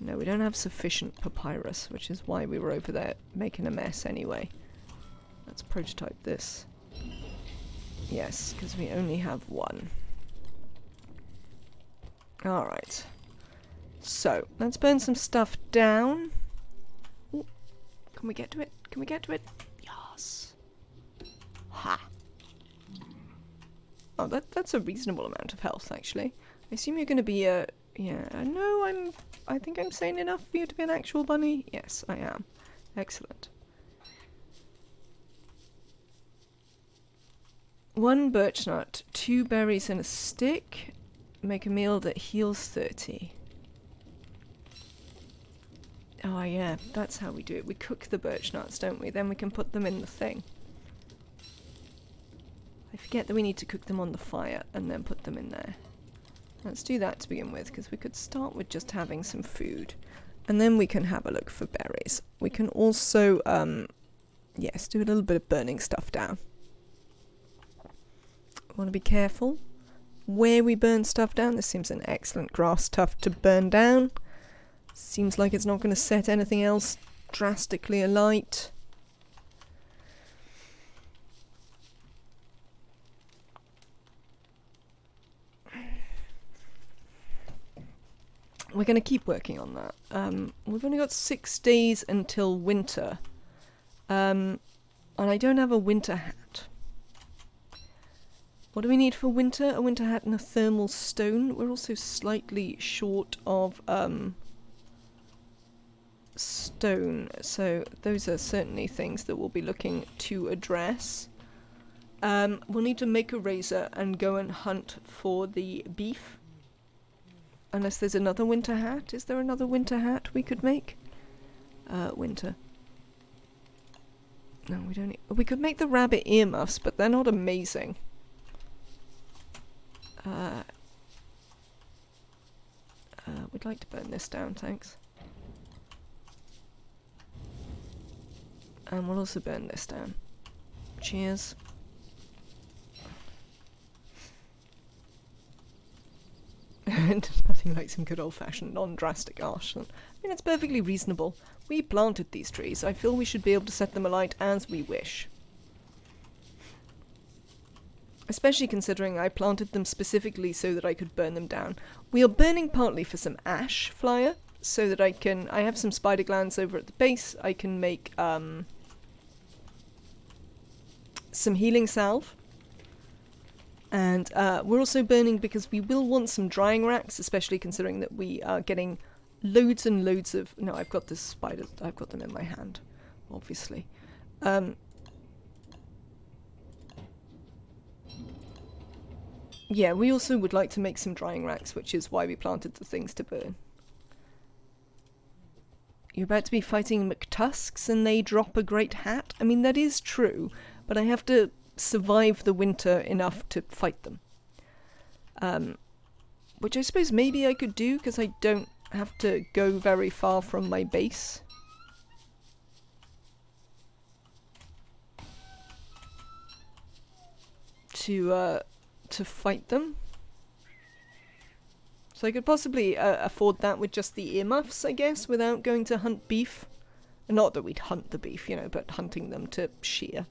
Speaker 1: No, we don't have sufficient papyrus, which is why we were over there making a mess anyway. Let's prototype this. Yes, because we only have 1. Alright. So, let's burn some stuff down. Ooh, can we get to it? Can we get to it? Yes. Ha! Oh, that's a reasonable amount of health, actually. I assume you're going to be yeah, no, I think I'm sane enough for you to be an actual bunny. Yes, I am. Excellent. 1 birch nut, 2 berries and a stick. Make a meal that heals 30. Oh yeah, that's how we do it. We cook the birch nuts, don't we? Then we can put them in the thing. I forget that we need to cook them on the fire and then put them in there. Let's do that to begin with, because we could start with just having some food. And then we can have a look for berries. We can also, yes, do a little bit of burning stuff down. We want to be careful. where we burn stuff down. This seems an excellent grass tuft to burn down. Seems like it's not going to set anything else drastically alight. We're going to keep working on that. We've only got 6 days until winter. And I don't have a winter hat. What do we need for winter? A winter hat and a thermal stone. We're also slightly short of stone. So those are certainly things that we'll be looking to address. We'll need to make a razor and go and hunt for the beef. Unless there's another winter hat. Is there another winter hat we could make? Winter. No, we don't need... We could make the rabbit earmuffs, but they're not amazing. We'd like to burn this down, thanks. And we'll also burn this down. Cheers. Nothing like some good old-fashioned non-drastic arson. I mean, it's perfectly reasonable. We planted these trees. I feel we should be able to set them alight as we wish. Especially considering I planted them specifically so that I could burn them down. We are burning partly for some ash flyer, so that I have some spider glands over at the base. I can make some healing salve. And we're also burning because we will want some drying racks, especially considering that we are getting loads and loads of... No, I've got the spiders. I've got them in my hand, obviously. Yeah, we also would like to make some drying racks, which is why we planted the things to burn. You're about to be fighting McTusks and they drop a great hat? I mean, that is true, but I have to survive the winter enough to fight them. Which I suppose maybe I could do, because I don't have to go very far from my base. To fight them. So I could possibly afford that with just the earmuffs, I guess, without going to hunt beef. Not that we'd hunt the beef, you know, but hunting them to shear.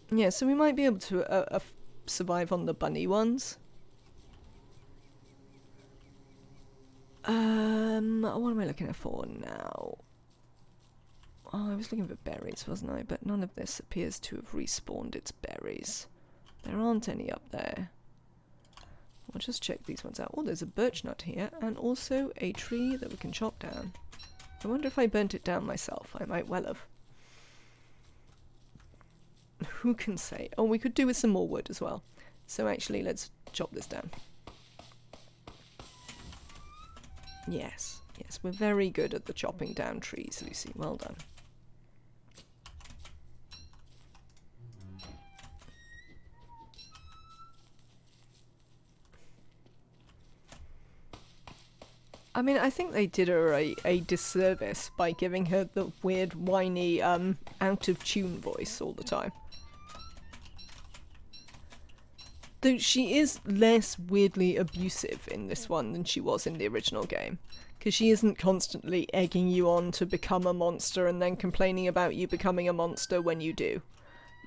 Speaker 1: Yeah, so we might be able to survive on the bunny ones. What am I looking for now? Oh, I was looking for berries, wasn't I? But none of this appears to have respawned its berries. There aren't any up there. I'll just check these ones out. Oh, there's a birch nut here, and also a tree that we can chop down. I wonder if I burnt it down myself. I might well have. Who can say? Oh, we could do with some more wood as well. So actually, let's chop this down. Yes, yes, we're very good at the chopping down trees, Lucy. Well done. I mean, I think they did her a disservice by giving her the weird, whiny, out-of-tune voice all the time. Though she is less weirdly abusive in this one than she was in the original game. Because she isn't constantly egging you on to become a monster and then complaining about you becoming a monster when you do.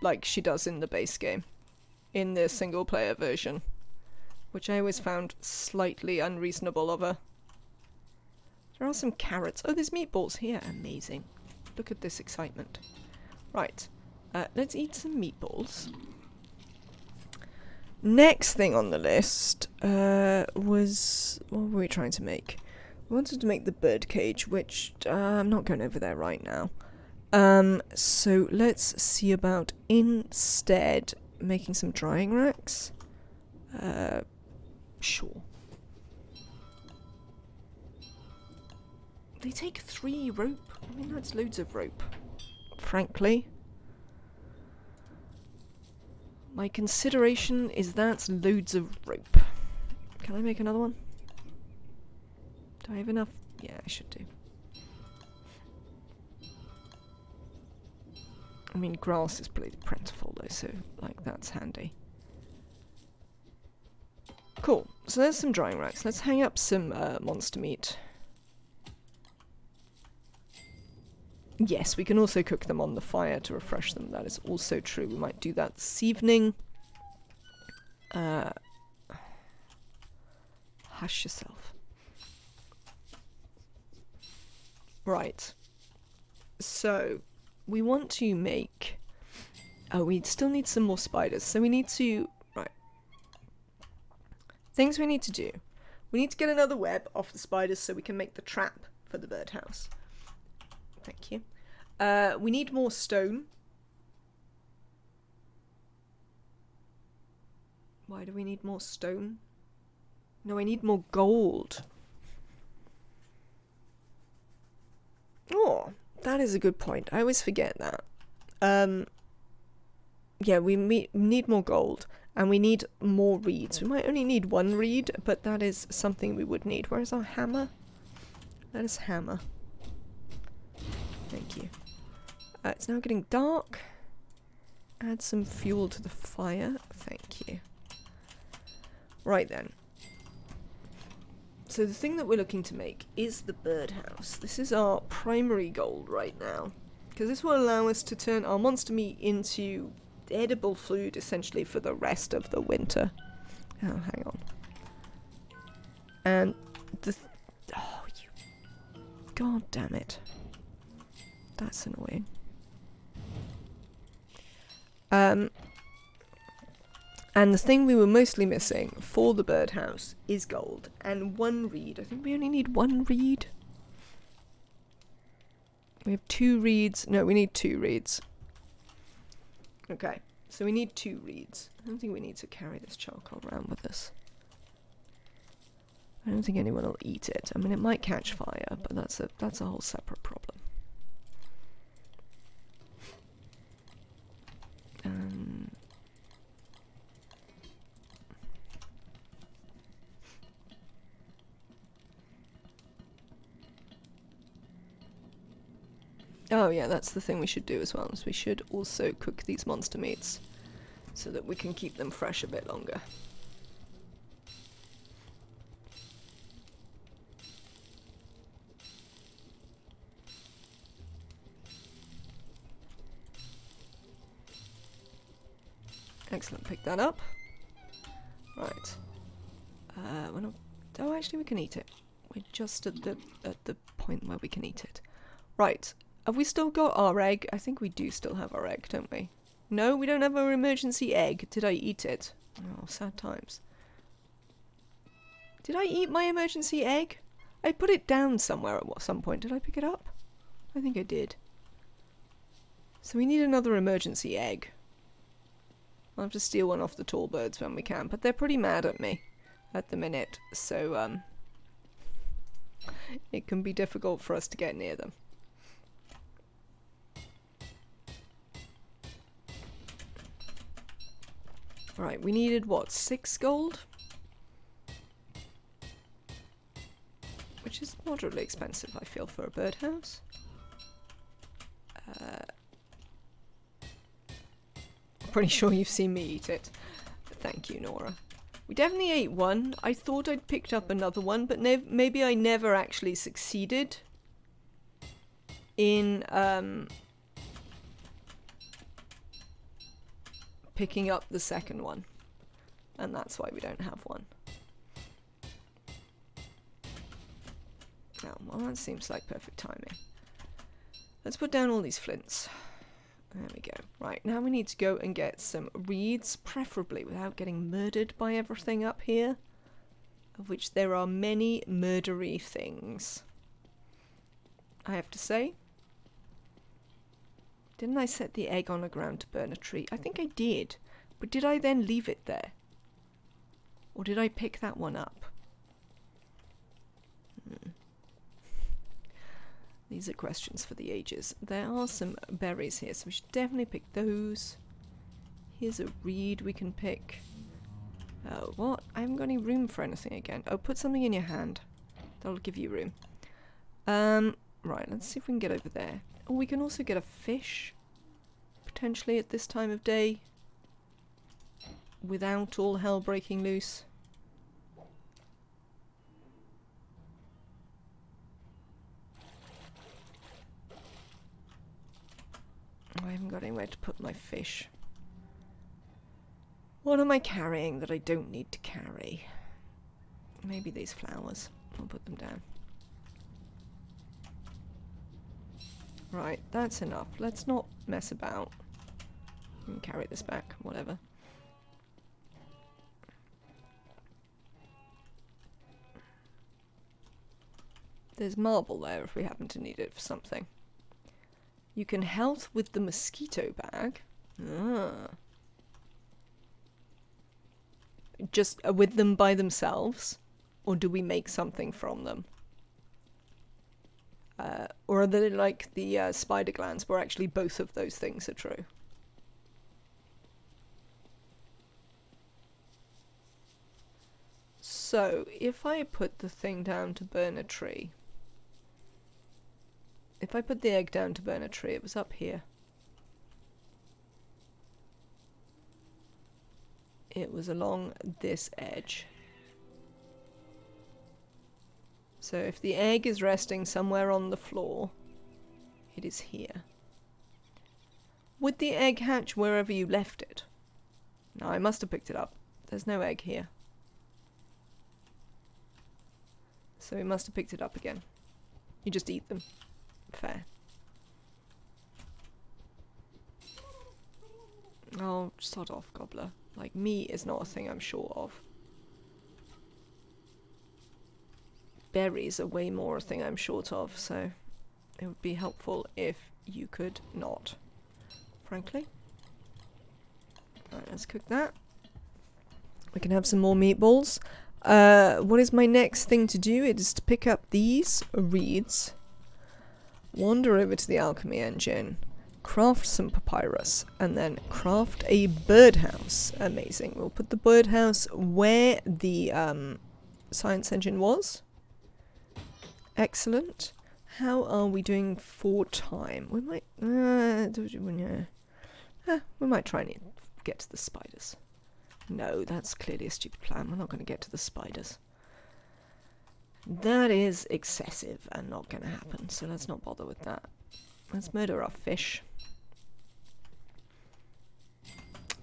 Speaker 1: Like she does in the base game. In the single-player version. Which I always found slightly unreasonable of her. There are some carrots. Oh, there's meatballs here. Amazing. Look at this excitement. Right. Let's eat some meatballs. Next thing on the list was... What were we trying to make? We wanted to make the bird cage, which I'm not going over there right now. So let's see about instead making some drying racks. Sure. They take 3 rope. I mean, that's loads of rope. Frankly. My consideration is that's loads of rope. Can I make another one? Do I have enough? Yeah, I should do. I mean, grass is pretty plentiful though, so, like, that's handy. Cool. So there's some drying racks. Let's hang up some monster meat. Yes, we can also cook them on the fire to refresh them. That is also true. We might do that this evening. Hush yourself. Right. So, we want to make... Oh, we still need some more spiders. So we need to... Right. Things we need to do. We need to get another web off the spiders so we can make the trap for the birdhouse. Thank you. We need more stone. Why do we need more stone? No, I need more gold. Oh, that is a good point. I always forget that. Yeah, we need more gold. And we need more reeds. We might only need one reed, but that is something we would need. Where's our hammer? That is hammer. Thank you. It's now getting dark. Add some fuel to the fire. Thank you. Right then. So the thing that we're looking to make is the birdhouse. This is our primary goal right now. Because this will allow us to turn our monster meat into edible food essentially for the rest of the winter. Oh, hang on. And the... Oh, you... God damn it. That's annoying. And the thing we were mostly missing for the birdhouse is gold and one reed. I think we only need one reed. We have 2 reeds. No, we need 2 reeds. Okay, so we need 2 reeds. I don't think we need to carry this charcoal around with us. I don't think anyone will eat it. I mean, it might catch fire, but that's a whole separate problem. Oh yeah, that's the thing we should do as well, is we should also cook these monster meats so that we can keep them fresh a bit longer. Excellent, pick that up. Right. We're not... Oh, actually we can eat it. We're just at the point where we can eat it. Right. Have we still got our egg? I think we do still have our egg, don't we? No, we don't have our emergency egg. Did I eat it? Oh, sad times. Did I eat my emergency egg? I put it down somewhere at some point. Did I pick it up? I think I did. So we need another emergency egg. I'll have to steal one off the tall birds when we can, but they're pretty mad at me at the minute, so it can be difficult for us to get near them. Right, we needed what, 6 gold? Which is moderately expensive, I feel, for a birdhouse. I'm pretty sure you've seen me eat it. Thank you, Nora. We definitely ate one. I thought I'd picked up another one, but maybe I never actually succeeded in picking up the second one. And that's why we don't have one. Oh, well, that seems like perfect timing. Let's put down all these flints. There we go. Right, now we need to go and get some reeds, preferably without getting murdered by everything up here, of which there are many murdery things, I have to say. Didn't I set the egg on the ground to burn a tree? I think I did, but did I then leave it there? Or did I pick that one up? These are questions for the ages. There are some berries here, so we should definitely pick those. Here's a reed we can pick. Oh, what? I haven't got any room for anything again. Oh, put something in your hand. That'll give you room. Right, let's see if we can get over there. Oh, we can also get a fish. potentially, at this time of day, without all hell breaking loose. I haven't got anywhere to put my fish. What am I carrying that I don't need to carry? Maybe these flowers. I'll put them down. Right, that's enough. Let's not mess about. We can carry this back, whatever. There's marble there if we happen to need it for something. You can health with the mosquito bag. Ah. Just with them by themselves? Or do we make something from them? Or are they like the spider glands where actually both of those things are true? So, if I put the thing down to burn a tree... If I put the egg down to burn a tree, it was up here. It was along this edge. So if the egg is resting somewhere on the floor, it is here. Would the egg hatch wherever you left it? No, I must have picked it up. There's no egg here. So we must have picked it up again. You just eat them. Fair. Oh, sod off, gobbler. Like, meat is not a thing I'm sure of. Berries are way more a thing I'm short of, so it would be helpful if you could not, frankly. Alright, let's cook that. We can have some more meatballs. What is my next thing to do? It is to pick up these reeds, wander over to the alchemy engine, craft some papyrus, and then craft a birdhouse. Amazing. We'll put the birdhouse where the science engine was. Excellent. How are we doing for time? We might we might try and get to the spiders. No, that's clearly a stupid plan. We're not going to get to the spiders. That is excessive and not going to happen, so let's not bother with that. Let's murder our fish.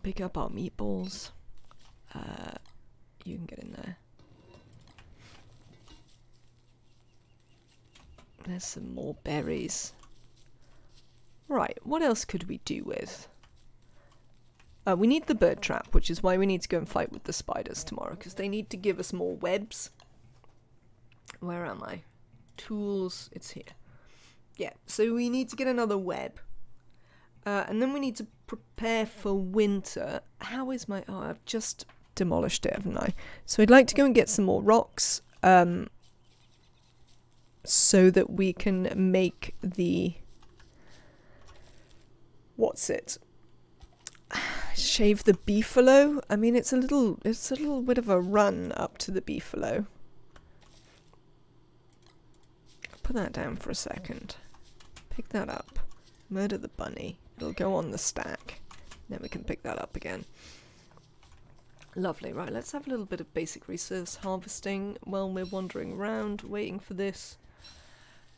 Speaker 1: Pick up our meatballs. You can get in there. There's some more berries. Right, what else could we do with? We need the bird trap, which is why we need to go and fight with the spiders tomorrow, because they need to give us more webs. Where am I? Tools, it's here. Yeah, so we need to get another web. And then we need to prepare for winter. How is my... Oh, I've just demolished it, haven't I? So I'd like to go and get some more rocks. So that we can make the... What's it? Shave the beefalo? I mean, it's a little bit of a run up to the beefalo. Put that down for a second. Pick that up. Murder the bunny. It'll go on the stack. Then we can pick that up again. Lovely. Right, let's have a little bit of basic resource harvesting while we're wandering around, waiting for this.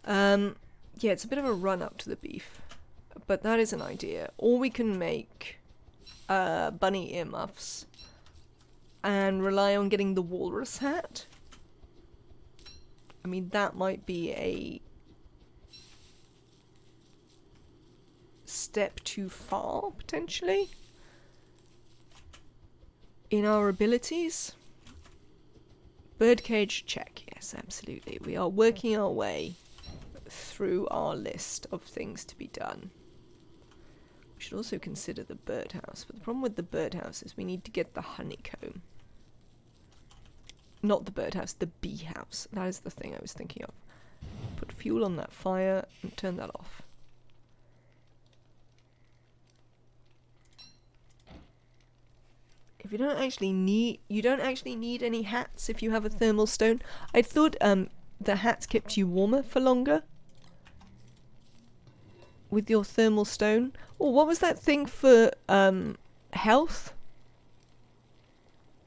Speaker 1: Yeah, it's a bit of a run up to the beef. But that is an idea. Or we can make bunny earmuffs and rely on getting the walrus hat. I mean, that might be a step too far, potentially, in our abilities. Birdcage, check. Yes, absolutely. We are working our way through our list of things to be done. We should also consider the birdhouse, but the problem with the birdhouse is we need to get the honeycomb. Not the birdhouse, the bee house. That is the thing I was thinking of. Put fuel on that fire and turn that off. If you don't actually need any hats if you have a thermal stone. I thought the hats kept you warmer for longer. with your thermal stone. Oh, what was that thing for health?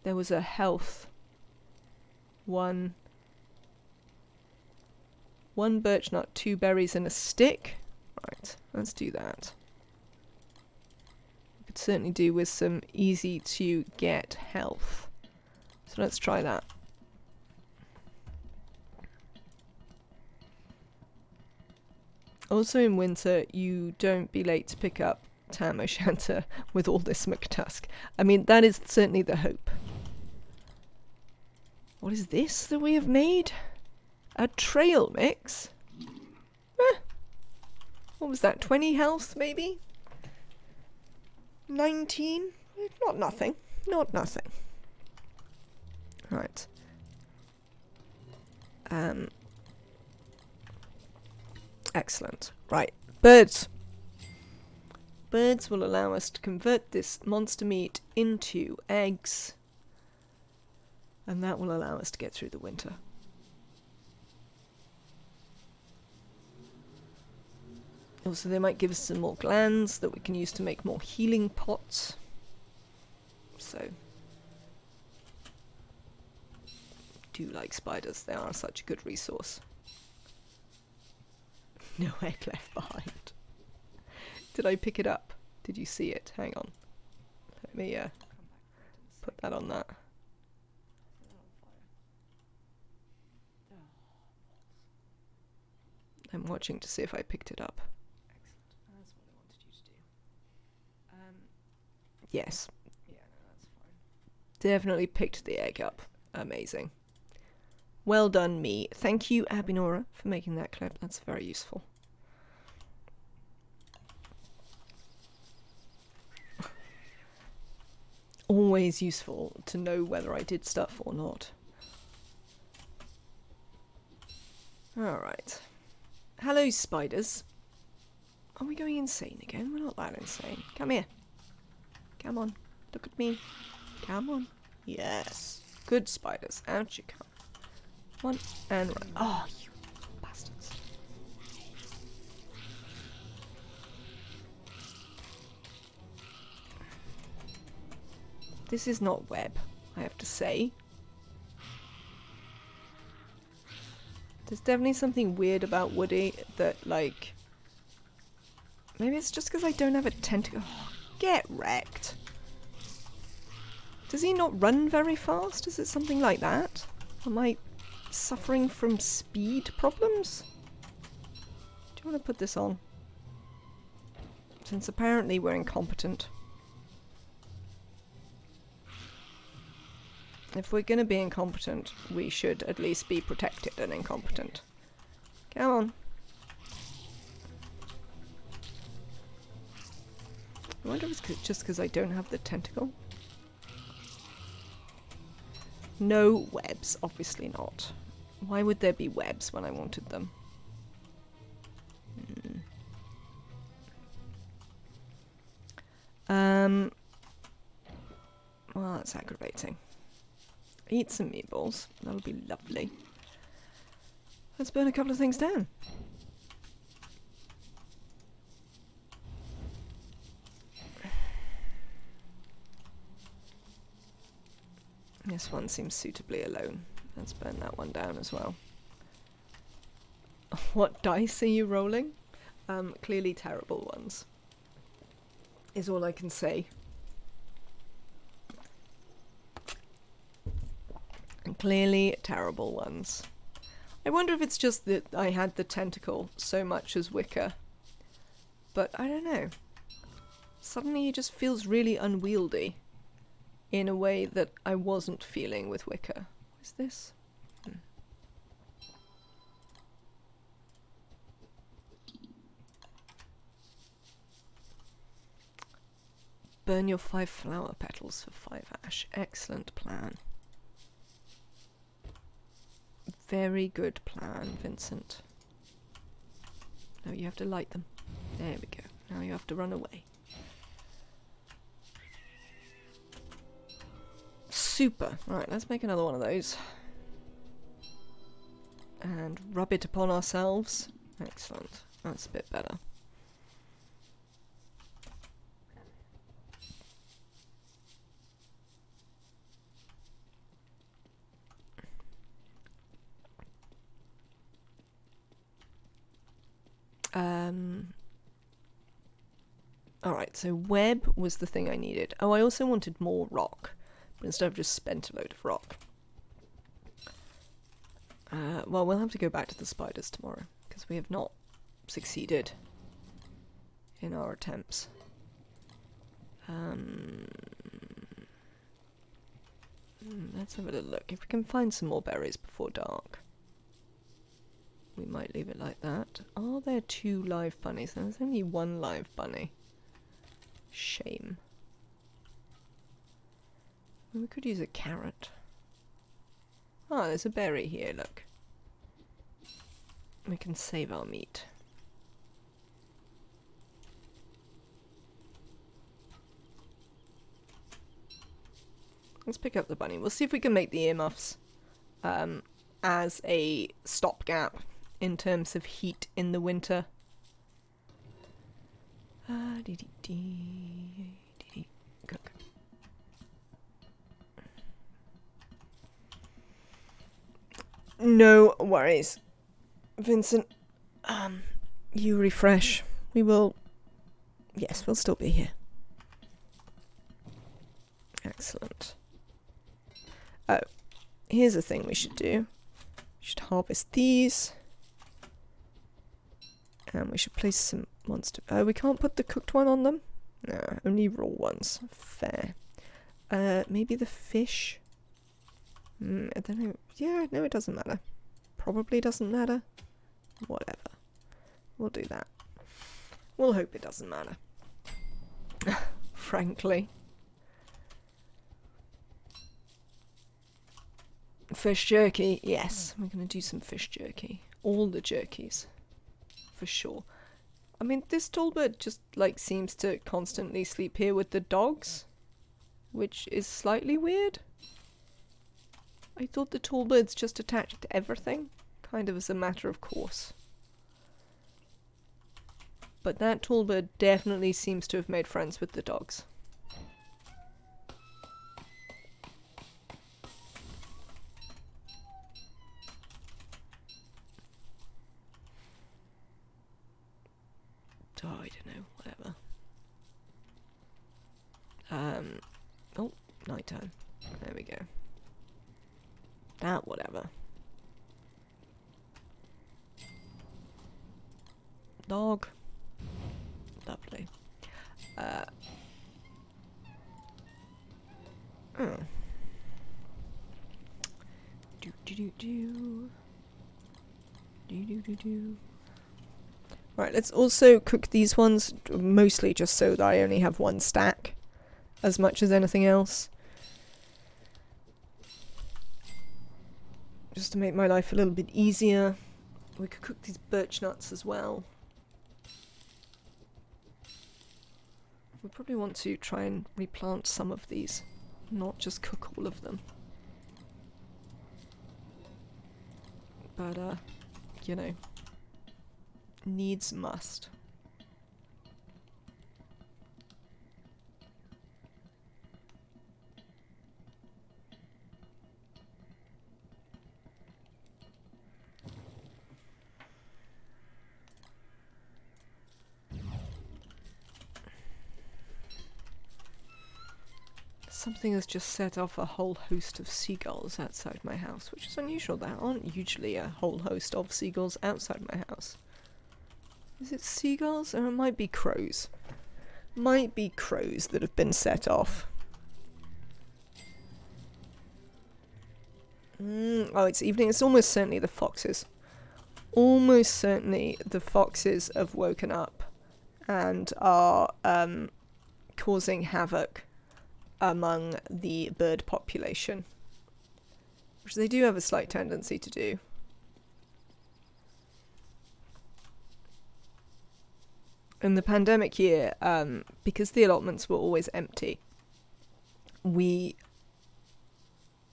Speaker 1: There was a health. One birch nut, 2 berries and a stick. Right, let's do that. We could certainly do with some easy to get health. So let's try that. Also in winter, you don't be late to pick up Tam O'Shanter with all this McTusk. I mean, that is certainly the hope. What is this that we have made? A trail mix? What was that, 20 health maybe? 19? Not nothing. Not nothing. Right. Excellent. Right. Birds. Birds will allow us to convert this monster meat into eggs. And that will allow us to get through the winter. Also, they might give us some more glands that we can use to make more healing pots. So, do like spiders. They are such a good resource. No egg left behind. Did I pick it up? Did you see it? Hang on. Let me put that on that. I'm watching to see if I picked it up. Excellent. That's what I wanted you to do. Yes. Yeah, no, that's fine. Definitely picked the egg up. Amazing. Well done, me. Thank you, Abinora, for making that clip. That's very useful. Always useful to know whether I did stuff or not. Alright. Hello, spiders. Are we going insane again? We're not that insane. Come here. Come on. Look at me. Come on. Yes. Good spiders. Out you come. One and run. Oh, you bastards. This is not web, I have to say. There's definitely something weird about Woody that, like... Maybe it's just because I don't have a tentacle. Oh, get wrecked. Does he not run very fast? Is it something like that? Am I suffering from speed problems? Do you want to put this on? Since apparently we're incompetent. If we're going to be incompetent, we should at least be protected and incompetent. Come on. I wonder if it's just because I don't have the tentacle. No webs, obviously not. Why would there be webs when I wanted them? Well, that's aggravating. Eat some meatballs. That'll be lovely. Let's burn a couple of things down. This one seems suitably alone. Let's burn that one down as well. What dice are you rolling? Clearly terrible ones. Is all I can say. Clearly terrible ones. I wonder if it's just that I had the tentacle so much as Wicca. But I don't know. Suddenly he just feels really unwieldy. In a way that I wasn't feeling with Wicca. What is this? Burn your 5 flower petals for 5 ash. Excellent plan. Very good plan, Vincent. Now you have to light them. There we go. Now you have to run away. Super. Right, let's make another one of those. And rub it upon ourselves. Excellent. That's a bit better. Alright, so web was the thing I needed. Oh, I also wanted more rock. But instead I've just spent a load of rock. Well, we'll have to go back to the spiders tomorrow, because we have not succeeded in our attempts. Let's have a little look. If we can find some more berries before dark, we might leave it like that. Are there 2 live bunnies? There's only 1 live bunny. Shame. We could use a carrot. Ah, there's a berry here, look. We can save our meat. Let's pick up the bunny. We'll see if we can make the earmuffs as a stopgap in terms of heat in the winter. Cook. No worries, Vincent. You refresh. We will... Yes, we'll still be here. Excellent. Oh, here's a thing we should do. We should harvest these. And we should place some ones to... Oh, we can't put the cooked one on them? No, only raw ones. Fair. Maybe the fish? I don't know. Yeah, no, it doesn't matter. Probably doesn't matter. Whatever. We'll do that. We'll hope it doesn't matter. Frankly. Fish jerky, yes. We're going to do some fish jerky. All the jerkies. For sure. I mean, this tall bird just, like, seems to constantly sleep here with the dogs. Which is slightly weird. I thought the tall bird's just attached to everything. Kind of as a matter of course. But that tall bird definitely seems to have made friends with the dogs. Oh, I don't know, whatever. Oh, nighttime. There we go. That, whatever. Dog. Lovely. Oh. Do. Right, let's also cook these ones, mostly just so that I only have 1 stack, as much as anything else. Just to make my life a little bit easier. We could cook these birch nuts as well. We probably want to try and replant some of these, not just cook all of them. But, you know, needs must. Something has just set off a whole host of seagulls outside my house, which is unusual. There aren't usually a whole host of seagulls outside my house. Is it seagulls? Or it might be crows. Might be crows that have been set off. Oh, it's evening. It's almost certainly the foxes. Almost certainly the foxes have woken up and are causing havoc among the bird population, which they do have a slight tendency to do. In the pandemic year, because the allotments were always empty, we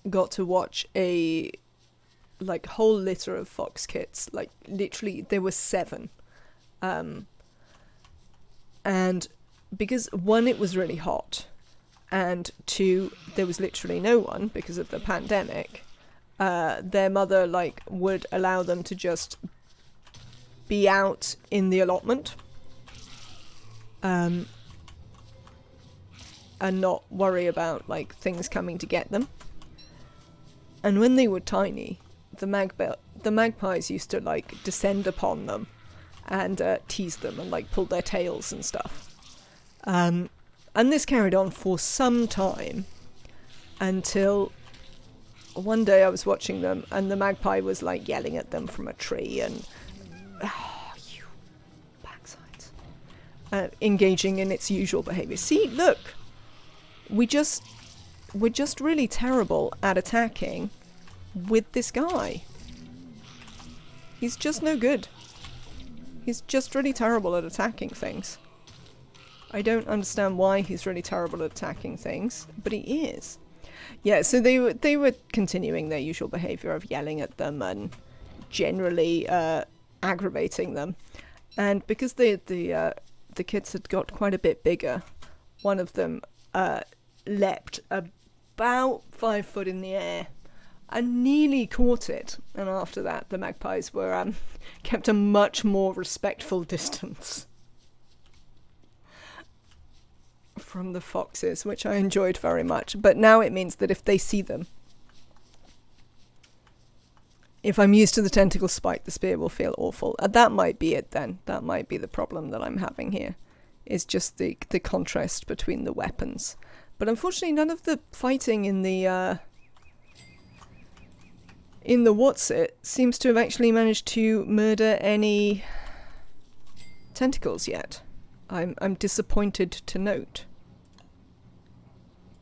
Speaker 1: got to watch a whole litter of fox kits. Like literally there were 7, and because 1, it was really hot, and 2, there was literally no one because of the pandemic. Their mother would allow them to just be out in the allotment. and not worry about like things coming to get them. And when they were tiny, the magpies used to like descend upon them and tease them and like pull their tails and stuff. And this carried on for some time until one day I was watching them and the magpie was like yelling at them from a tree and you backsides, engaging in its usual behavior. See, look, we're just really terrible at attacking with this guy. He's just no good. He's just really terrible at attacking things. I don't understand why he's really terrible at attacking things, but he is. Yeah, so they were continuing their usual behavior of yelling at them and generally aggravating them. And because the kids had got quite a bit bigger, one of them leapt about 5 foot in the air and nearly caught it. And after that, the magpies were kept a much more respectful distance from the foxes, which I enjoyed very much. But now it means that if they see them, if I'm used to the tentacle spike, the spear will feel awful. That might be it then. That might be the problem that I'm having here, is just the contrast between the weapons. But unfortunately, none of the fighting in the what's-it seems to have actually managed to murder any tentacles yet. I'm disappointed to note.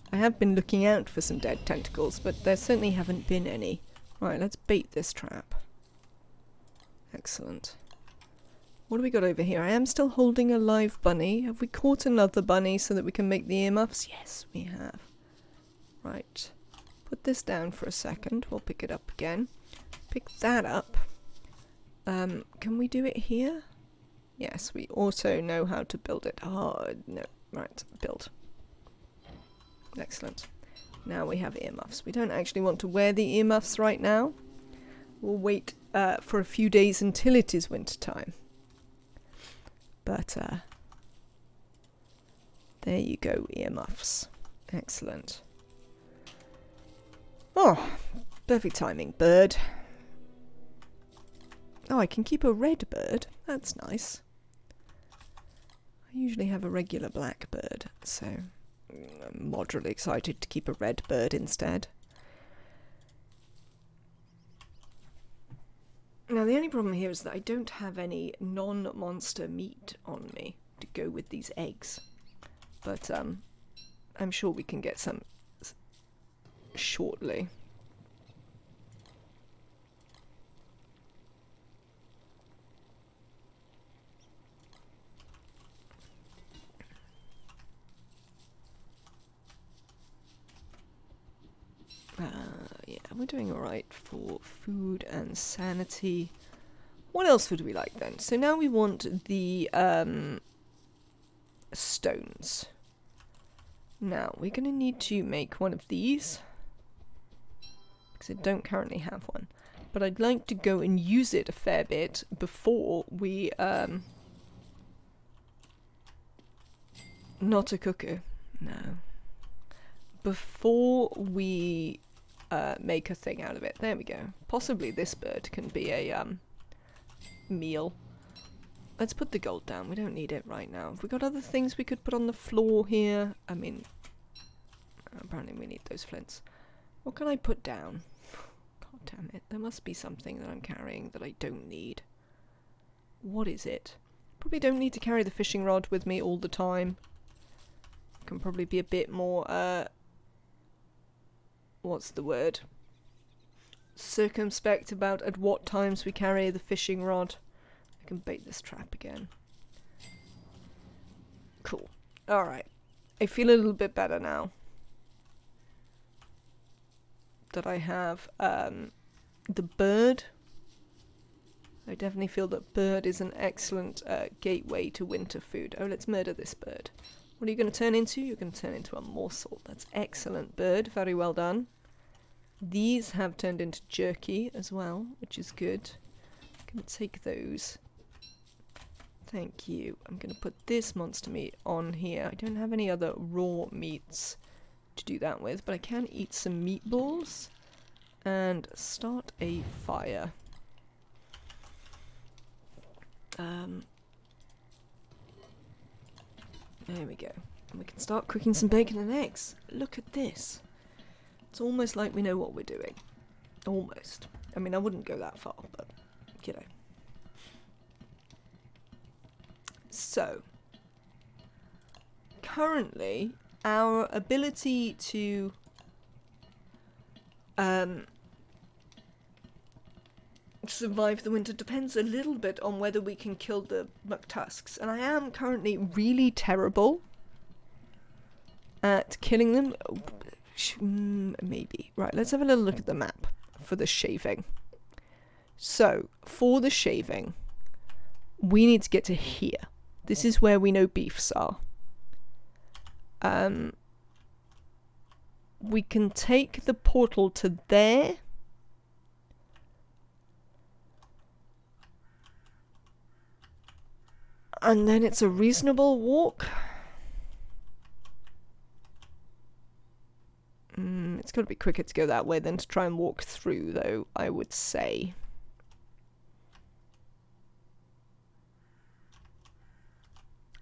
Speaker 1: I have been looking out for some dead tentacles, but there certainly haven't been any. Right, let's bait this trap. Excellent. What do we got over here? I am still holding a live bunny. Have we caught another bunny so that we can make the earmuffs? Yes, we have. Right. Put this down for a second. We'll pick it up again. Pick that up. Can we do it here? Yes, we also know how to build it. Oh, no. Right, build. Excellent. Now we have earmuffs. We don't actually want to wear the earmuffs right now. We'll wait for a few days until it is winter time. But there you go, earmuffs. Excellent. Oh, perfect timing, bird. Oh, I can keep a red bird. That's nice. I usually have a regular black bird, so I'm moderately excited to keep a red bird instead. Now, the only problem here is that I don't have any non-monster meat on me to go with these eggs. But I'm sure we can get some shortly. Yeah, we're doing alright for food and sanity. What else would we like then? So now we want the stones. Now, we're going to need to make one of these, because I don't currently have one. But I'd like to go and use it a fair bit before we... Not a cuckoo. No. Before we make a thing out of it. There we go. Possibly this bird can be a meal. Let's put the gold down. We don't need it right now. Have we got other things we could put on the floor here? I mean, apparently we need those flints. What can I put down? God damn it. There must be something that I'm carrying that I don't need. What is it? Probably don't need to carry the fishing rod with me all the time. Can probably be a bit more, what's the word? Circumspect about at what times we carry the fishing rod. I can bait this trap again. Cool. Alright. I feel a little bit better now that I have the bird. I definitely feel that bird is an excellent gateway to winter food. Oh, let's murder this bird. What are you going to turn into? You're going to turn into a morsel. That's excellent, bird. Very well done. These have turned into jerky as well, which is good. I'm going to take those. Thank you. I'm going to put this monster meat on here. I don't have any other raw meats to do that with, but I can eat some meatballs and start a fire. There we go. And we can start cooking some bacon and eggs. Look at this. It's almost like we know what we're doing. Almost. I mean, I wouldn't go that far, but, you know. So, currently, our ability to survive the winter depends a little bit on whether we can kill the McTusks. And I am currently really terrible at killing them. Maybe. Right, let's have a little look at the map for the shaving. So, for the shaving, we need to get to here. This is where we know beefs are. We can take the portal to there. And then it's a reasonable walk. It's got to be quicker to go that way than to try and walk through, though, I would say.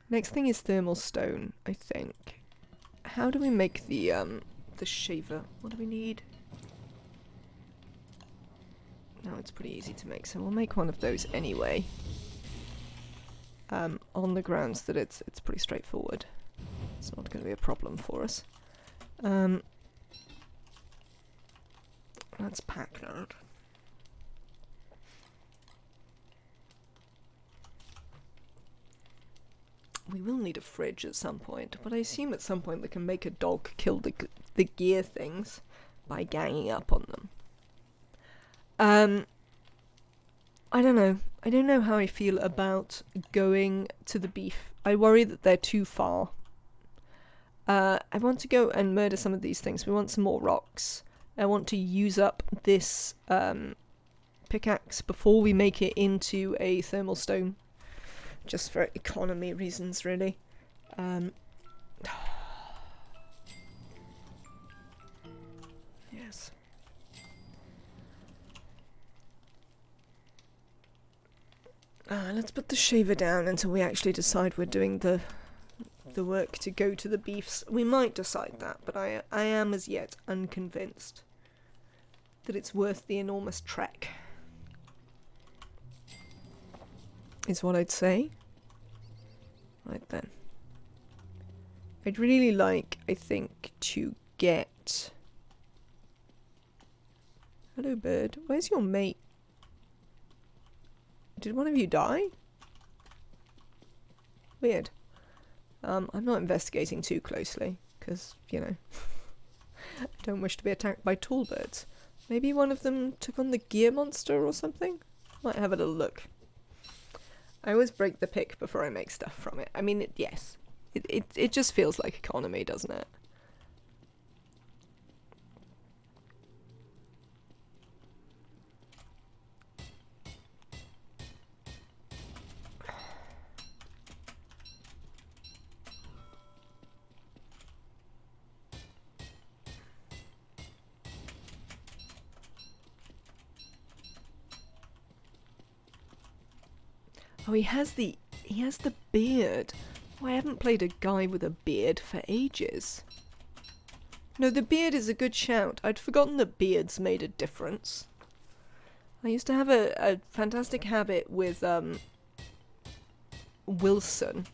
Speaker 1: Next thing is thermal stone, I think. How do we make the shaver? What do we need? No, it's pretty easy to make, so we'll make one of those anyway. On the grounds that it's pretty straightforward. It's not going to be a problem for us. Let's pack that. We will need a fridge at some point, but I assume at some point we can make a dog kill the gear things by ganging up on them. I don't know. I don't know how I feel about going to the beef. I worry that they're too far. I want to go and murder some of these things. We want some more rocks. I want to use up this pickaxe before we make it into a thermal stone. Just for economy reasons, really. Yes. Let's put the shaver down until we actually decide we're doing the work to go to the beefs. We might decide that, but I am as yet unconvinced that it's worth the enormous trek. Is what I'd say. Right then. I'd really like, I think, to get... Hello, bird. Where's your mate? Did one of you die? Weird. I'm not investigating too closely, because, you know, I don't wish to be attacked by tall birds. Maybe one of them took on the gear monster or something? Might have a little look. I always break the pick before I make stuff from it. I mean, yes. It just feels like economy, doesn't it? Oh, he has the beard. Oh, I haven't played a guy with a beard for ages. No, the beard is a good shout. I'd forgotten that beards made a difference. I used to have a fantastic habit with Wilson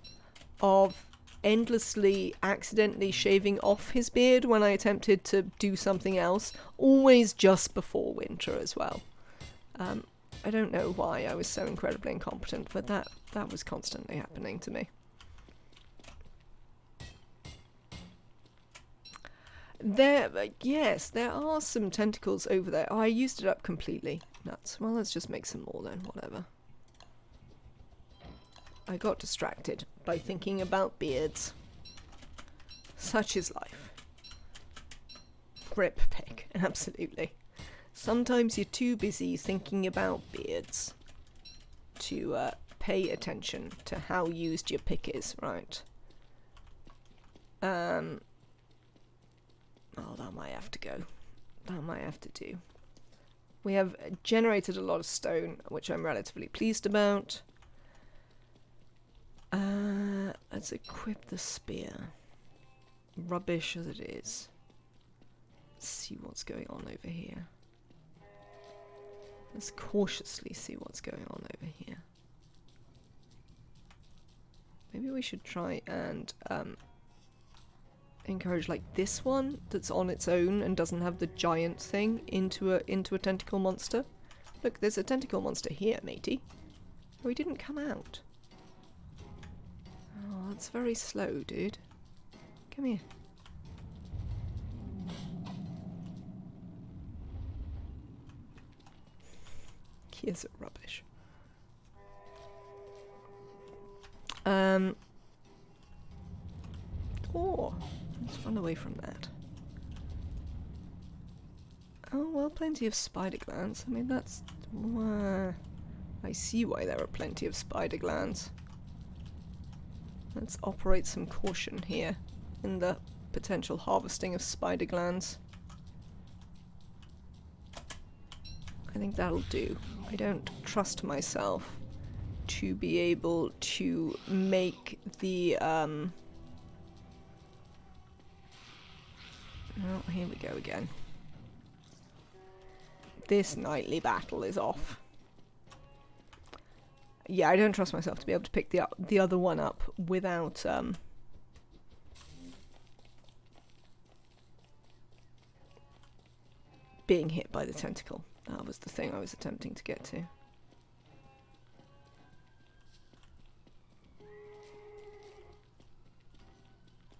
Speaker 1: of endlessly accidentally shaving off his beard when I attempted to do something else, always just before winter as well. I don't know why I was so incredibly incompetent, but that was constantly happening to me. Yes, there are some tentacles over there. Oh, I used it up completely. Nuts. Well, let's just make some more then, whatever. I got distracted by thinking about beards. Such is life. Rip pick, absolutely. Sometimes you're too busy thinking about beards to pay attention to how used your pick is, right? Oh, that might have to go. That might have to do. We have generated a lot of stone, which I'm relatively pleased about. Let's equip the spear. Rubbish as it is. Let's see what's going on over here. Let's cautiously see what's going on over here. Maybe we should try and encourage like this one that's on its own and doesn't have the giant thing into a tentacle monster. Look, there's a tentacle monster here, matey. Oh, he didn't come out. Oh, that's very slow, dude. Come here. Here's rubbish. Oh, let's run away from that. Oh, well, plenty of spider glands. I mean, that's... I see why there are plenty of spider glands. Let's operate some caution here in the potential harvesting of spider glands. I think that'll do. I don't trust myself to be able to make the, Oh, here we go again. This nightly battle is off. Yeah, I don't trust myself to be able to pick the other one up without, being hit by the tentacle. That was the thing I was attempting to get to.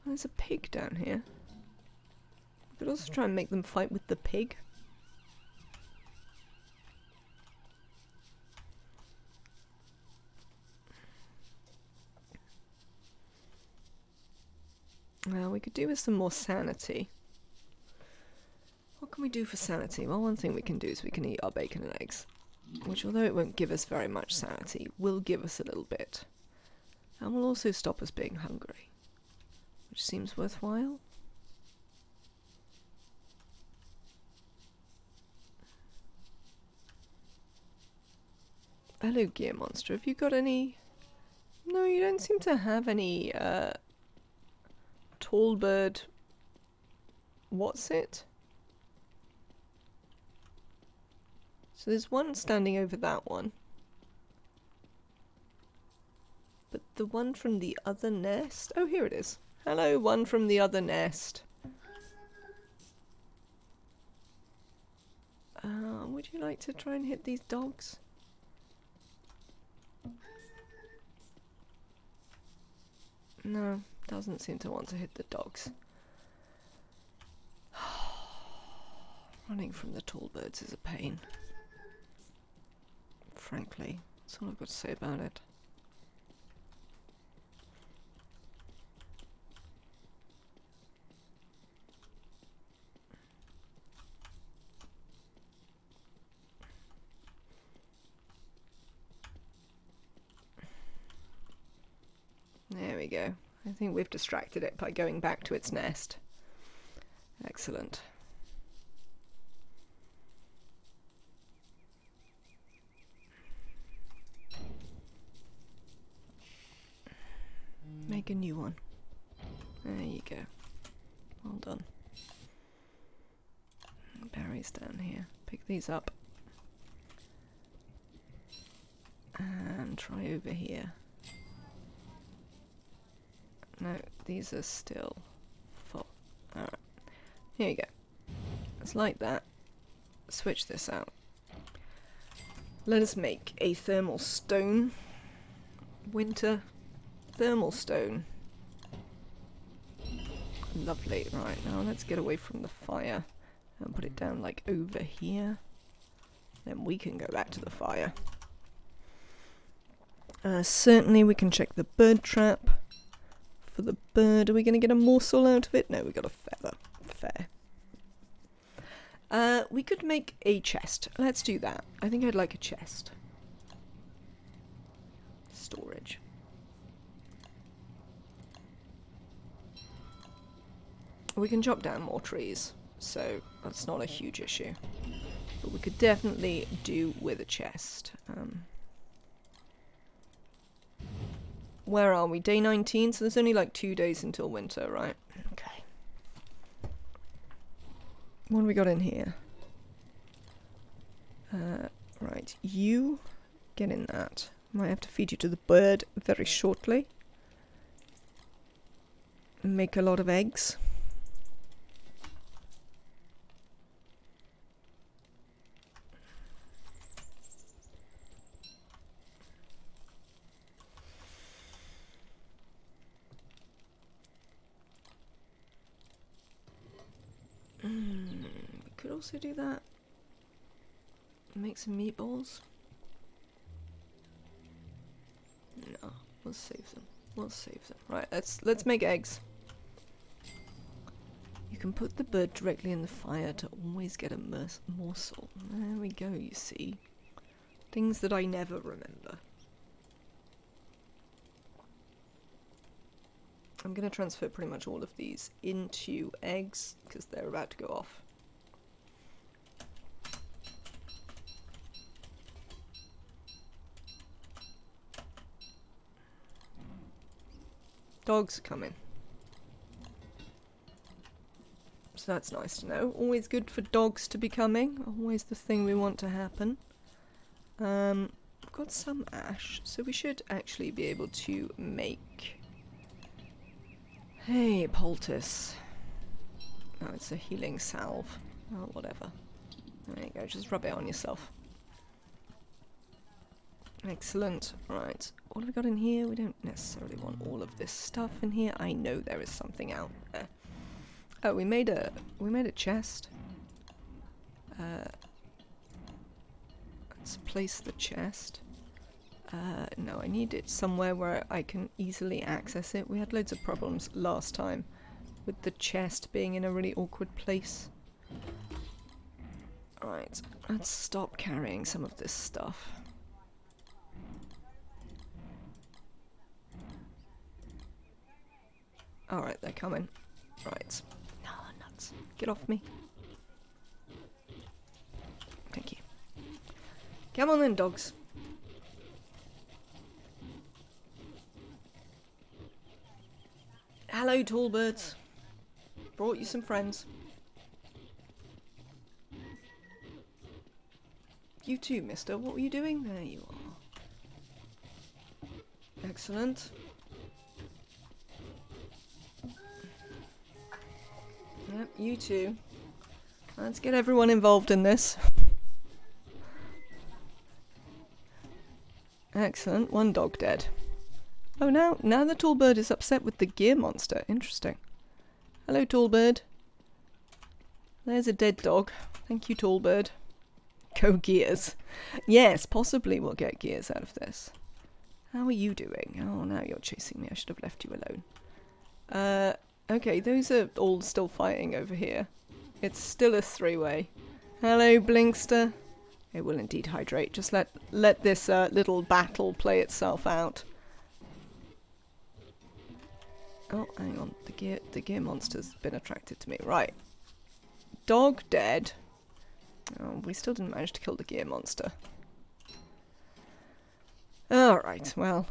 Speaker 1: There's a pig down here. We could also try and make them fight with the pig. Well, we could do with some more sanity. What can we do for sanity? Well, one thing we can do is we can eat our bacon and eggs, which, although it won't give us very much sanity, will give us a little bit. And will also stop us being hungry, which seems worthwhile. Hello, Gear Monster. Have you got any... No, you don't seem to have any, tall bird... What's it? So there's one standing over that one. But the one from the other nest... Oh, here it is. Hello, one from the other nest. Would you like to try and hit these dogs? No, doesn't seem to want to hit the dogs. Running from the tall birds is a pain. Frankly, that's all I've got to say about it. There we go. I think we've distracted it by going back to its nest. Excellent. Make a new one. There you go. Well done. Berries down here. Pick these up. And try over here. No, these are still full. Alright. Here you go. It's like that. Switch this out. Let us make a thermal stone. Winter thermal stone. Lovely. Right, now let's get away from the fire and put it down like over here. Then we can go back to the fire. Certainly we can check the bird trap. For the bird, are we going to get a morsel out of it? No, we got a feather. Fair. We could make a chest. Let's do that. I think I'd like a chest. storage. We can chop down more trees, so that's not a huge issue. But we could definitely do with a chest. Where are we? Day 19, so there's only like 2 days until winter, right? Okay. What have we got in here? Right, you get in that. Might have to feed you to the bird very shortly. Make a lot of eggs. We could also do that. Make some meatballs. No, we'll save them. We'll save them. Right, let's make eggs. You can put the bird directly in the fire to always get a morsel. There we go, you see. Things that I never remember. I'm going to transfer pretty much all of these into eggs because they're about to go off. Dogs are coming. So that's nice to know. Always good for dogs to be coming. Always the thing we want to happen. We've got some ash, so we should actually be able to make... Hey, poultice. Oh, it's a healing salve. Oh, whatever. There you go, just rub it on yourself. Excellent. Right, what have we got in here? We don't necessarily want all of this stuff in here. I know there is something out there. Oh, we made a chest. Let's place the chest. No, I need it somewhere where I can easily access it. We had loads of problems last time with the chest being in a really awkward place. Alright, let's stop carrying some of this stuff. Alright, they're coming. Right. No, nuts. Get off me. Thank you. Come on then, dogs. Hello, tall birds. Brought you some friends. You too, mister. What were you doing? There you are. Excellent. Yep, you too. Let's get everyone involved in this. Excellent. One dog dead. Oh, now the tall bird is upset with the gear monster. Interesting. Hello, tall bird. There's a dead dog. Thank you, tall bird. Go gears. Yes, possibly we'll get gears out of this. How are you doing? Oh, now you're chasing me. I should have left you alone. Okay, those are all still fighting over here. It's still a three-way. Hello, Blinkster. It will indeed hydrate. Just let this little battle play itself out. Oh, hang on. The gear monster's been attracted to me. Right. Dog dead. Oh, we still didn't manage to kill the gear monster. Alright, well.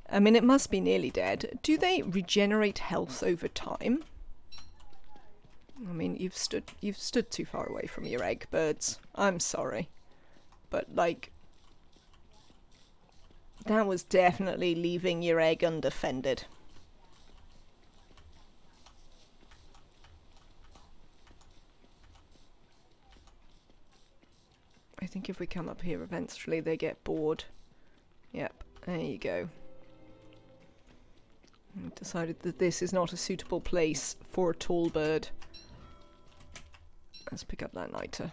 Speaker 1: I mean, it must be nearly dead. Do they regenerate health over time? I mean, you've stood too far away from your egg, birds. I'm sorry. But, like... that was definitely leaving your egg undefended. I think if we come up here eventually they get bored. Yep, there you go. I've decided that this is not a suitable place for a tall bird. Let's pick up that niter.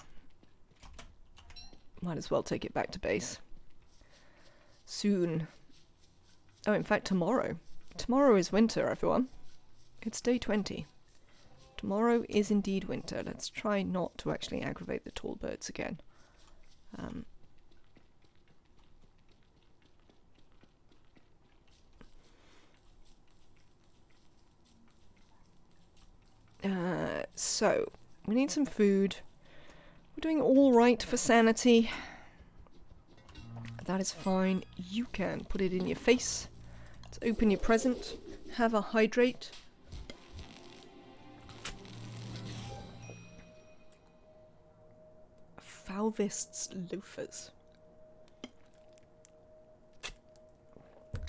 Speaker 1: Might as well take it back to base. Soon. Oh, in fact, tomorrow. Tomorrow is winter, everyone. It's day 20. Tomorrow is indeed winter. Let's try not to actually aggravate the tall birds again. so we need some food. We're doing all right for sanity. That is fine. You can put it in your face. Let's open your present. Have a hydrate. Falvist's loafers.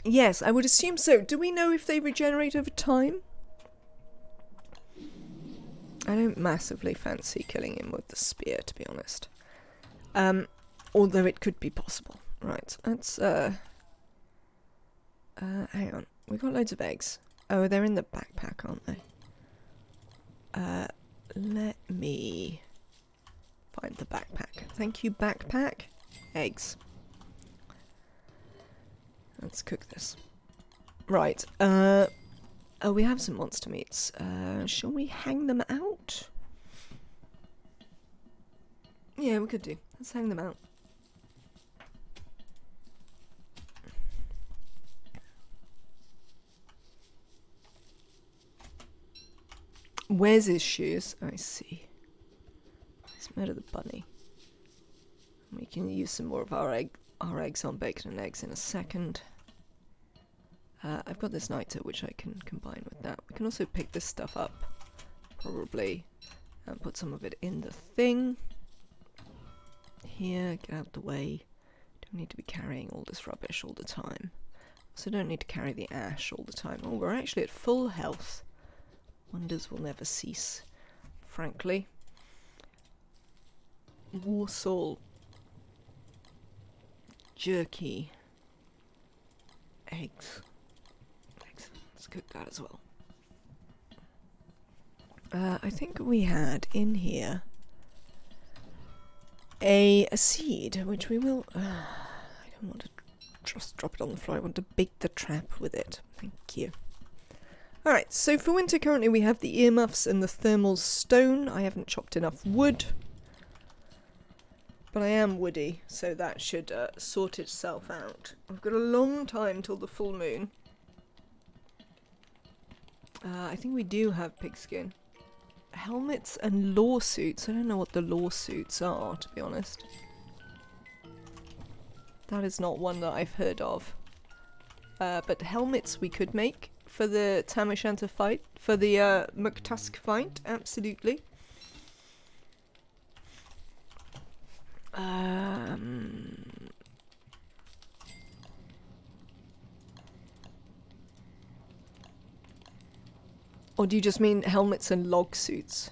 Speaker 1: Yes, I would assume so. Do we know if they regenerate over time? I don't massively fancy killing him with the spear, to be honest. Although it could be possible. Right, let's, hang on. We've got loads of eggs. Oh, they're in the backpack, aren't they? Let me find the backpack. Thank you, backpack. Eggs. Let's cook this. Right, oh, we have some monster meats. Shall we hang them out? Yeah, we could do. Let's hang them out. Where's his shoes? I see. It's made of the bunny. We can use some more of our eggs on bacon and eggs in a second. I've got this niter which I can combine with that. We can also pick this stuff up, probably, and put some of it in the thing. Here, get out the way. Don't need to be carrying all this rubbish all the time. Also don't need to carry the ash all the time. Oh, we're actually at full health. Wonders will never cease, frankly. Warsaw. Jerky. Eggs. Let's cook that as well. I think we had in here a seed, which we will... I don't want to just drop it on the floor. I want to bait the trap with it. Thank you. Alright, so for winter currently we have the earmuffs and the thermal stone. I haven't chopped enough wood. But I am woody, so that should sort itself out. I've got a long time till the full moon. I think we do have pigskin. Helmets and lawsuits. I don't know what the lawsuits are, to be honest. That is not one that I've heard of. But helmets we could make for the Tam O'Shanter fight. For the McTusk fight, absolutely. Or do you just mean helmets and log suits?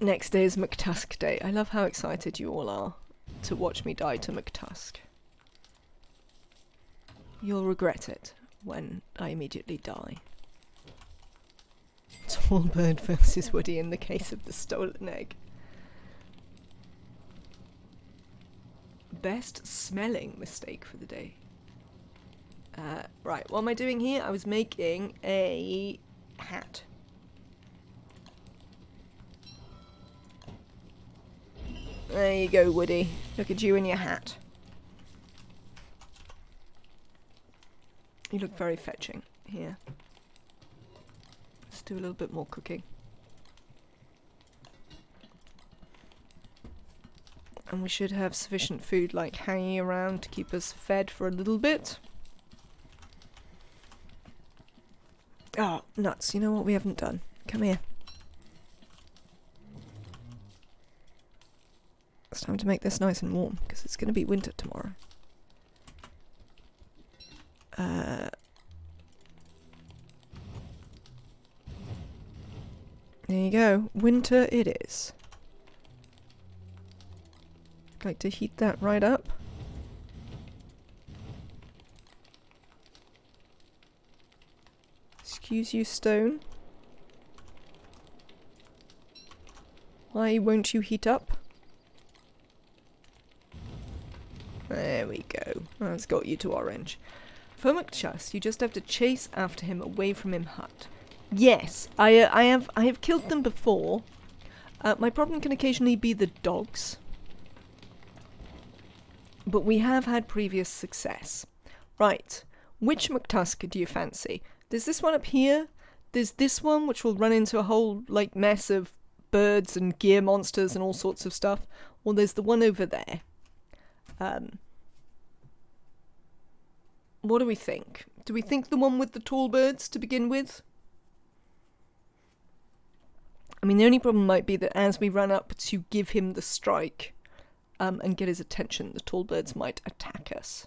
Speaker 1: Next day is McTusk Day. I love how excited you all are to watch me die to McTusk. You'll regret it when I immediately die. Tall bird versus Woody in the case of the stolen egg. Best smelling mistake for the day. Right, what am I doing here? I was making a hat. There you go, Woody. Look at you in your hat. You look very fetching here. Let's do a little bit more cooking. And we should have sufficient food like hanging around to keep us fed for a little bit. Oh, nuts. You know what we haven't done? Come here. It's time to make this nice and warm, because it's going to be winter tomorrow. There you go. Winter it is. I'd like to heat that right up. Excuse you, stone. Why won't you heat up? There we go. That's got you to orange. For McTusk, you just have to chase after him away from him hut. Yes, I have killed them before. My problem can occasionally be the dogs. But we have had previous success. Right, which McTusk do you fancy? There's this one up here. there's this one which will run into a whole like mess of birds and gear monsters and all sorts of stuff. Or there's the one over there. What do we think? Do we think the one with the tall birds to begin with? I mean, the only problem might be that as we run up to give him the strike and get his attention, the tall birds might attack us.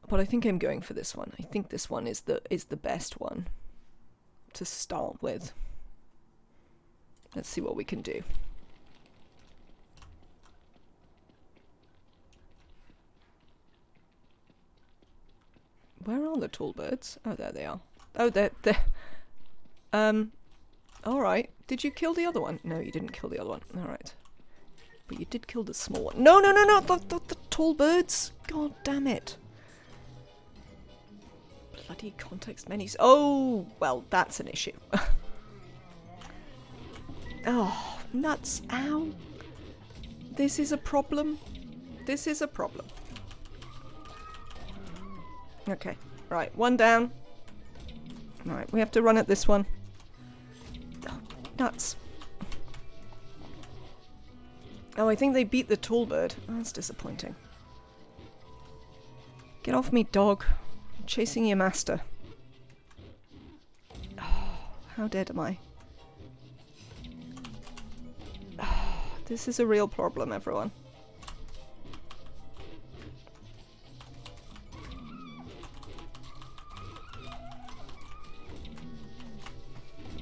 Speaker 1: But I think I'm going for this one. I think this one is the best one to start with. Let's see what we can do. Where are the tall birds? Oh, there they are. Oh, they're... Alright. Did you kill the other one? No, you didn't kill the other one. Alright. But you did kill the small one. No, no, no, no! The tall birds! God damn it. Bloody context menus. Oh, well, that's an issue. Oh, nuts. Ow. This is a problem. This is a problem. Okay, right, one down. Right, we have to run at this one. Oh, nuts. Oh, I think they beat the tall bird. Oh, that's disappointing. Get off me, dog. I'm chasing your master. Oh, how dead am I? Oh, this is a real problem, everyone.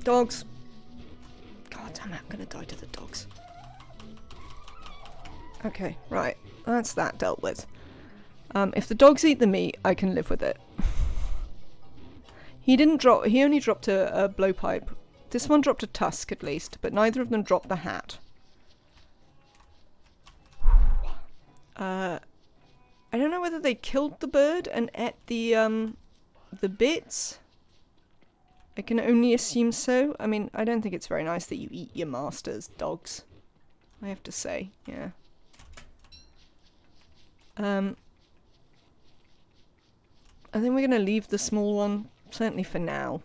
Speaker 1: Dogs. God damn it, I'm gonna die to the dogs. Okay, right. That's that dealt with. If the dogs eat the meat, I can live with it. He only dropped a blowpipe. This one dropped a tusk at least, but neither of them dropped the hat. I don't know whether they killed the bird and ate the bits. I can only assume so. I mean, I don't think it's very nice that you eat your master's dogs. I have to say, yeah. I think we're going to leave the small one, certainly for now.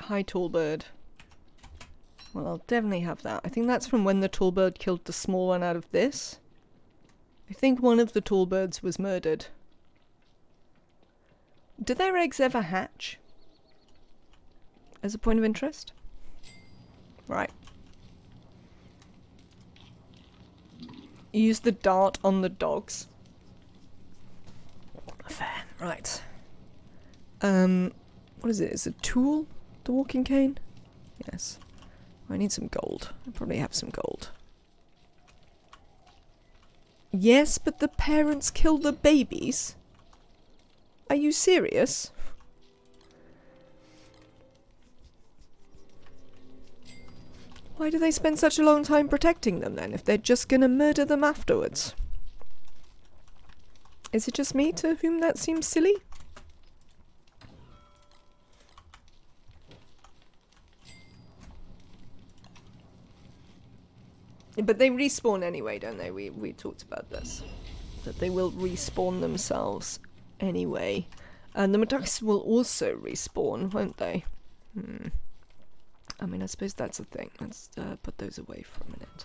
Speaker 1: Hi, tall bird. Well, I'll definitely have that. I think that's from when the tall bird killed the small one out of this. I think one of the tall birds was murdered. Do their eggs ever hatch? As a point of interest? Right. Use the dart on the dogs. Fair. Right. What is it? Is it a tool? The walking cane? Yes. I need some gold. I probably have some gold. Yes, but the parents kill the babies? Are you serious? Why do they spend such a long time protecting them then, if they're just gonna murder them afterwards? Is it just me to whom that seems silly? But they respawn anyway, don't they? We talked about this. That they will respawn themselves anyway. And the Meducks will also respawn, won't they? I mean, I suppose that's a thing. Let's put those away for a minute.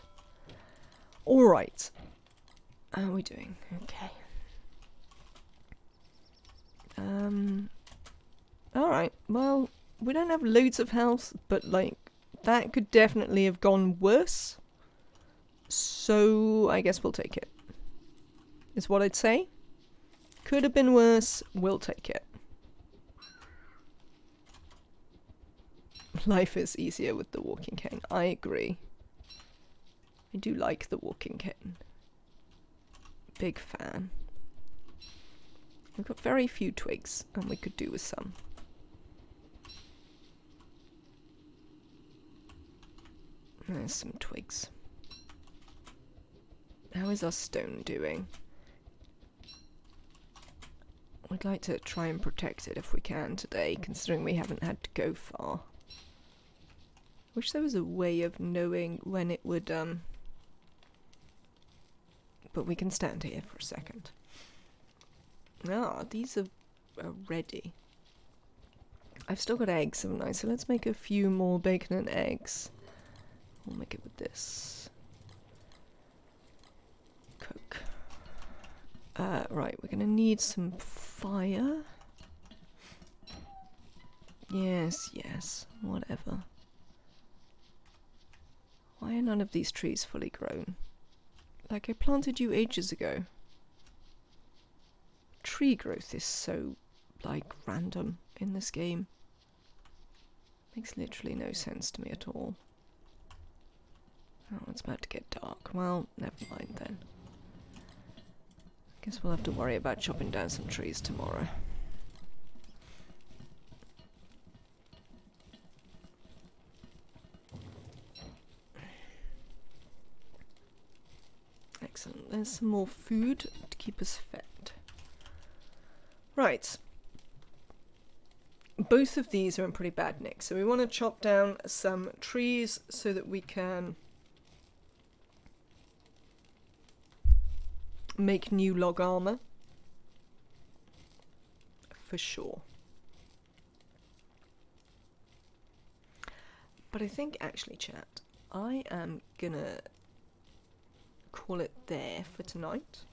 Speaker 1: Alright. How are we doing? Okay. Alright. Well, we don't have loads of health, but, like, that could definitely have gone worse. So, I guess we'll take it. Is what I'd say. Could have been worse, we'll take it. Life is easier with the walking cane. I agree. I do like the walking cane. Big fan. We've got very few twigs, and we could do with some. There's some twigs. How is our stone doing? We'd like to try and protect it if we can today, considering we haven't had to go far. Wish there was a way of knowing when it would, but we can stand here for a second. Ah, these are ready. I've still got eggs, haven't I? So let's make a few more bacon and eggs. We'll make it with this. Cook. Right, we're gonna need some fire. Yes, yes, whatever. Why are none of these trees fully grown? Like I planted you ages ago. Tree growth is so, like, random in this game. Makes literally no sense to me at all. Oh, it's about to get dark. Well, never mind then. Guess we'll have to worry about chopping down some trees tomorrow. Excellent. There's some more food to keep us fed. Right. Both of these are in pretty bad nick, so we want to chop down some trees so that we can make new log armor. For sure. But I think actually, chat, I am gonna call it there for tonight.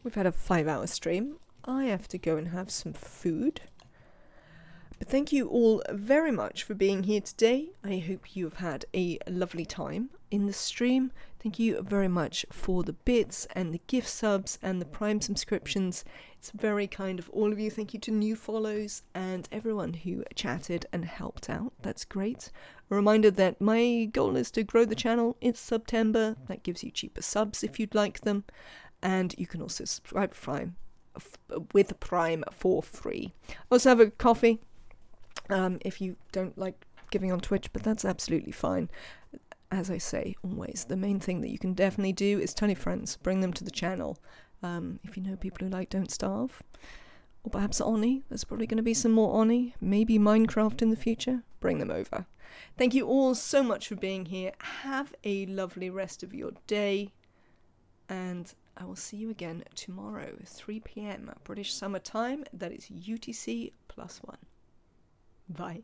Speaker 1: We've had a 5-hour stream. I have to go and have some food. But thank you all very much for being here today. I hope you have had a lovely time in the stream. Thank you very much for the bits and the gift subs and the Prime subscriptions. It's very kind of all of you. Thank you to new follows and everyone who chatted and helped out. That's great. A reminder that my goal is to grow the channel. It's September. That gives you cheaper subs if you'd like them. And you can also subscribe to Prime with Prime for free. Also have a coffee if you don't like giving on Twitch, but that's absolutely fine. As I say always, the main thing that you can definitely do is tell your friends, bring them to the channel. If you know people who like Don't Starve, or perhaps Oni, there's probably going to be some more Oni, maybe Minecraft in the future, bring them over. Thank you all so much for being here. Have a lovely rest of your day, and I will see you again tomorrow, 3 p.m. British Summer Time. That is UTC +1. Bye.